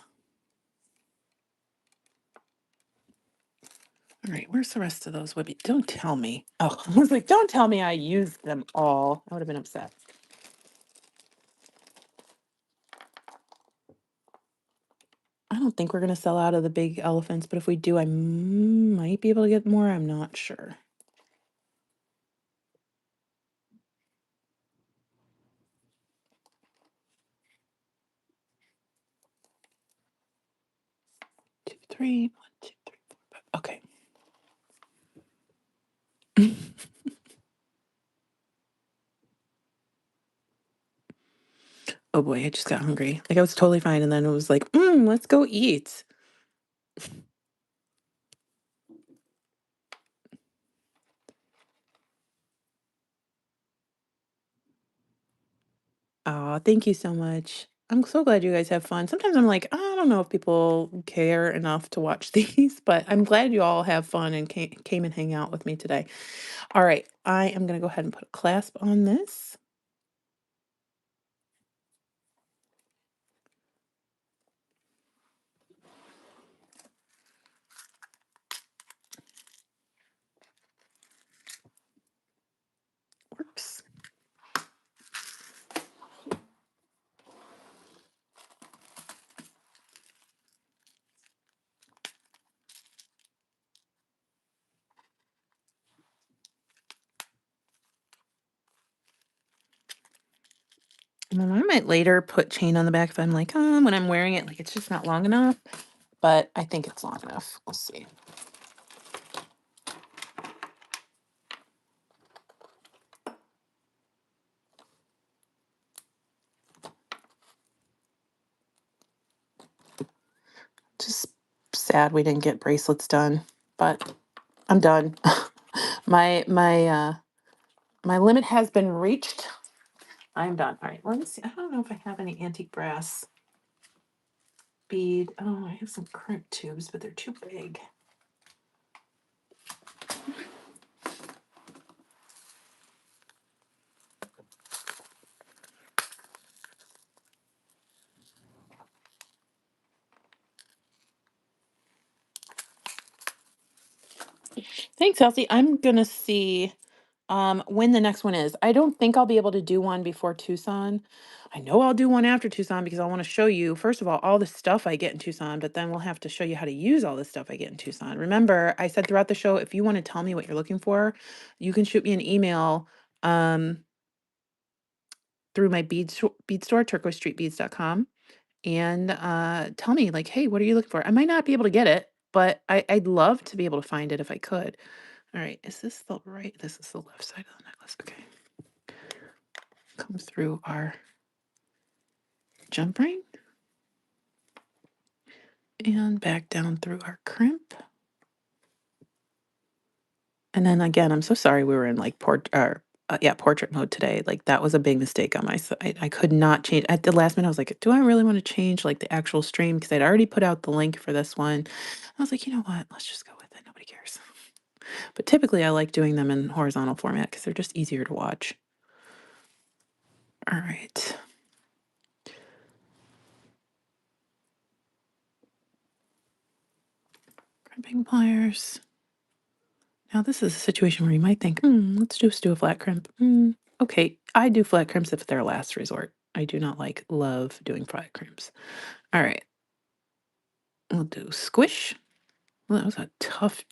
All right, where's the rest of those would be? Don't tell me. Oh, I was like, don't tell me I used them all. I would have been upset. I don't think we're going to sell out of the big elephants, but if we do, I might be able to get more. I'm not sure. Two, three, 1, 2, 3, 4, 5. Okay. Oh boy, I just got hungry. Like I was totally fine, and then it was like, let's go eat. Oh, thank you so much. I'm so glad you guys have fun. Sometimes I'm like, I don't know if people care enough to watch these, but I'm glad you all have fun and came and hang out with me today. All right, I am going to go ahead and put a clasp on this. Works. And then I might later put chain on the back if I'm like, when I'm wearing it, like it's just not long enough. But I think it's long enough. We'll see. Just sad we didn't get bracelets done, but I'm done. My limit has been reached. I'm done. All right, let me see. I don't know if I have any antique brass bead. Oh, I have some crimp tubes, but they're too big. Thanks, Elsie. I'm gonna see when the next one is. I don't think I'll be able to do one before Tucson. I know I'll do one after Tucson because I want to show you, first of all the stuff I get in Tucson, but then we'll have to show you how to use all the stuff I get in Tucson. Remember, I said throughout the show, if you want to tell me what you're looking for, you can shoot me an email through my bead store, turquoisestreetbeads.com, and tell me like, hey, what are you looking for? I might not be able to get it, but I'd love to be able to find it if I could. All right, is this the right? This is the left side of the necklace. Okay. Come through our jump ring and back down through our crimp. And then again, I'm so sorry we were in like portrait mode today. Like that was a big mistake on my side. I could not change at the last minute. I was like, do I really want to change like the actual stream? Because I'd already put out the link for this one. I was like, you know what? Let's just go with it. Nobody cares. But typically I like doing them in horizontal format because they're just easier to watch. All right. Crimping pliers. Now this is a situation where you might think, let's just do a flat crimp. Okay, I do flat crimps if they're a last resort. I do not love doing flat crimps. All right. We'll do squish. Well, that was a tough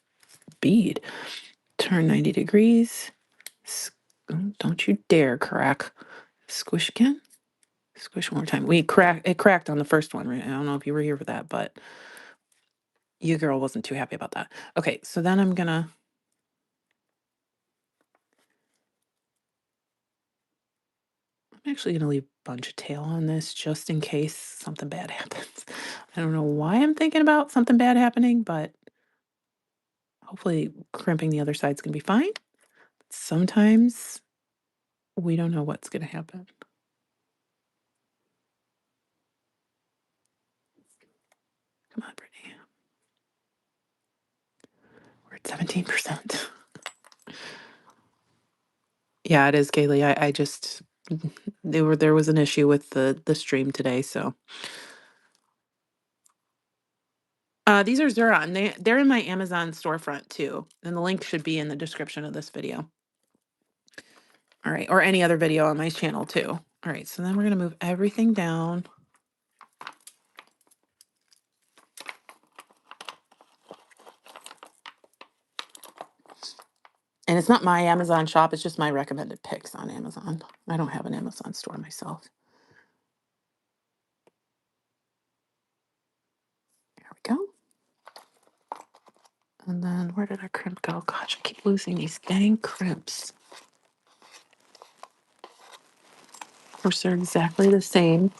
bead. Turn 90 degrees. Don't you dare crack. Squish again. Squish one more time. It cracked on the first one, right? I don't know if you were here for that, but you girl wasn't too happy about that. Okay, so then I'm actually gonna leave a bunch of tail on this just in case something bad happens. I don't know why I'm thinking about something bad happening, but hopefully crimping the other side's gonna be fine. Sometimes we don't know what's gonna happen. Come on, Brittany. We're at 17%. Yeah, it is, Kaylee. I just there was an issue with the stream today, so these are Zuron. They're in my Amazon storefront too, and the link should be in the description of this video. All right, or any other video on my channel too. All right, so then we're gonna move everything down. And it's not my Amazon shop, it's just my recommended picks on Amazon. I don't have an Amazon store myself. There we go. And then where did our crimp go? Gosh, I keep losing these dang crimps. course, they're exactly the same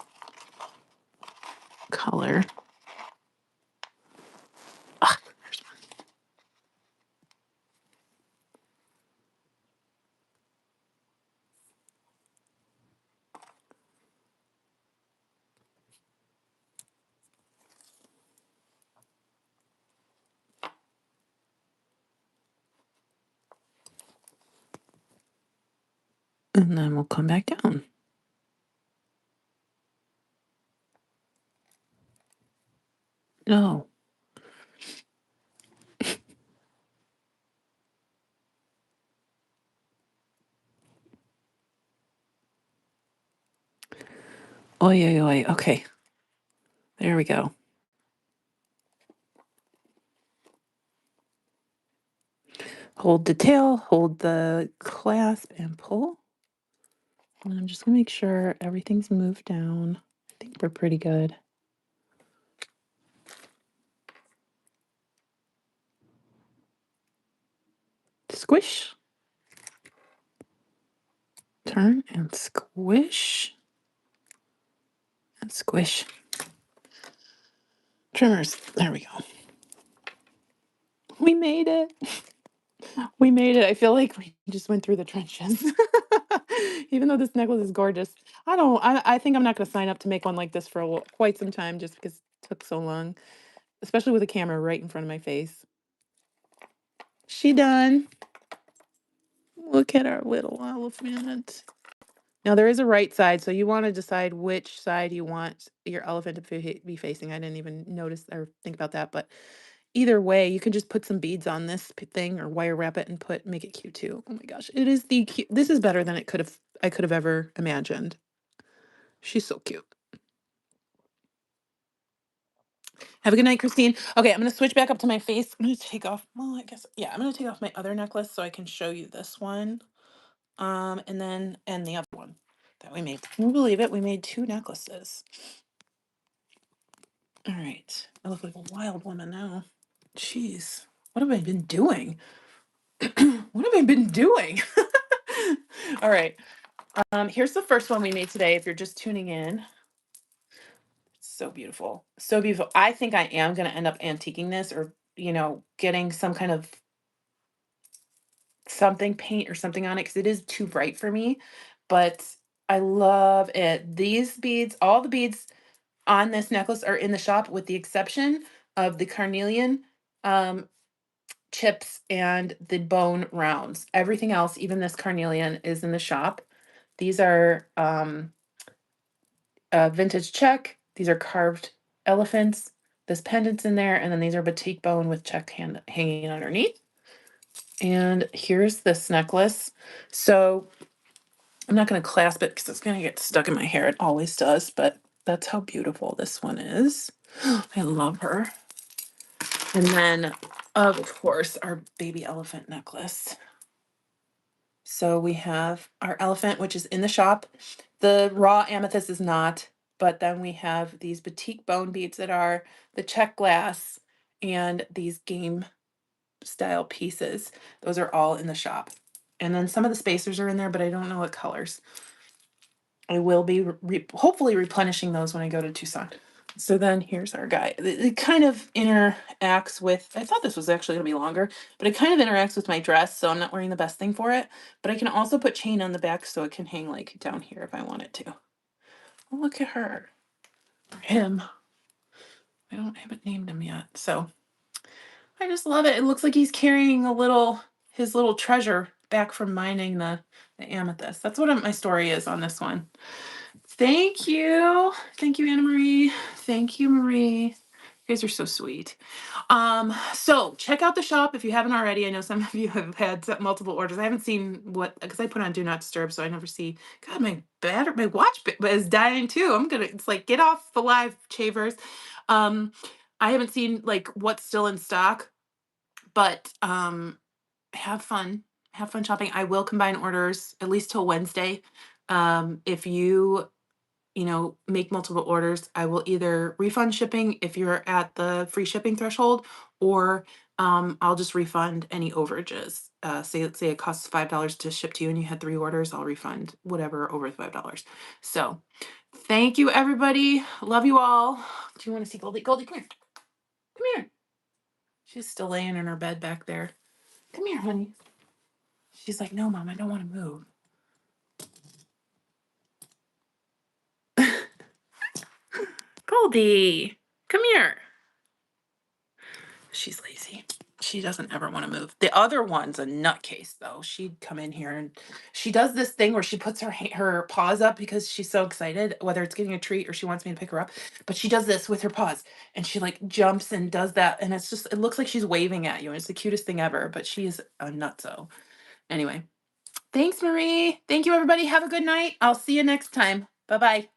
color. Ah, there's one. And then we'll come back down. No. Oy, oy, oy. Okay. There we go. Hold the tail, hold the clasp, and pull. And I'm just gonna make sure everything's moved down. I think we're pretty good. Squish. Turn and squish. And squish. Trimmers. There we go. We made it. We made it. I feel like we just went through the trenches. Even though this necklace is gorgeous. I think I'm not gonna sign up to make one like this for quite some time just because it took so long, especially with a camera right in front of my face. She done. Look at our little elephant. Now there is a right side, so you want to decide which side you want your elephant to be facing. I didn't even notice or think about that, but either way, you can just put some beads on this thing or wire wrap it and make it cute too. Oh my gosh, it is the cute. This is better than I could have ever imagined. She's so cute. Have a good night, Christine. Okay, I'm gonna switch back up to my face. I'm gonna take off. Well, I guess yeah. I'm gonna take off my other necklace so I can show you this one. And the other one that we made. Can you believe it? We made 2 necklaces. All right. I look like a wild woman now. Jeez. What have I been doing? What have I been doing? All right. Here's the first one we made today if you're just tuning in. So beautiful. So beautiful. I think I am going to end up antiquing this or, getting some kind of something paint or something on it because it is too bright for me, but I love it. These beads, all the beads on this necklace are in the shop with the exception of the carnelian chips and the bone rounds. Everything else, even this carnelian, is in the shop. These are vintage Czech. These are carved elephants. This pendant's in there, and then these are batik bone with Czech hanging underneath. And here's this necklace. So I'm not going to clasp it because it's going to get stuck in my hair. It always does, but that's how beautiful this one is. I love her. And then, of course, our baby elephant necklace. So we have our elephant, which is in the shop. The raw amethyst is not, but then we have these batik bone beads that are the Czech glass and these game style pieces. Those are all in the shop. And then some of the spacers are in there, but I don't know what colors. I will be hopefully replenishing those when I go to Tucson. So then here's our guy. It kind of interacts with, I thought this was actually going to be longer, but it kind of interacts with my dress, so I'm not wearing the best thing for it. But I can also put chain on the back so it can hang like down here if I want it to. Oh, look at her. Or him. I haven't named him yet. So I just love it. It looks like he's carrying his little treasure back from mining the amethyst. That's what my story is on this one. Thank you. Thank you, Anna Marie. Thank you, Marie. You guys are so sweet. So check out the shop if you haven't already. I know some of you have had multiple orders. I haven't seen because I put on do not disturb, so I never see. God, my watch is dying too. It's like, get off the live, Chavers. I haven't seen like what's still in stock, but have fun. Have fun shopping. I will combine orders at least till Wednesday. If you make multiple orders, I will either refund shipping if you're at the free shipping threshold, or I'll just refund any overages. say it costs $5 to ship to you and you had 3 orders, I'll refund whatever over $5. So, thank you, everybody. Love you all. Do you wanna see Goldie? Goldie, come here. Come here. She's still laying in her bed back there. Come here, honey. She's like, "No, mom, I don't wanna move." Goldie, come here. She's lazy. She doesn't ever want to move. The other one's a nutcase, though. She'd come in here and she does this thing where she puts her paws up because she's so excited, whether it's getting a treat or she wants me to pick her up. But she does this with her paws, and she like jumps and does that, and it looks like she's waving at you, and it's the cutest thing ever. But she's a nutso. Anyway, thanks, Marie. Thank you, everybody. Have a good night. I'll see you next time. Bye bye.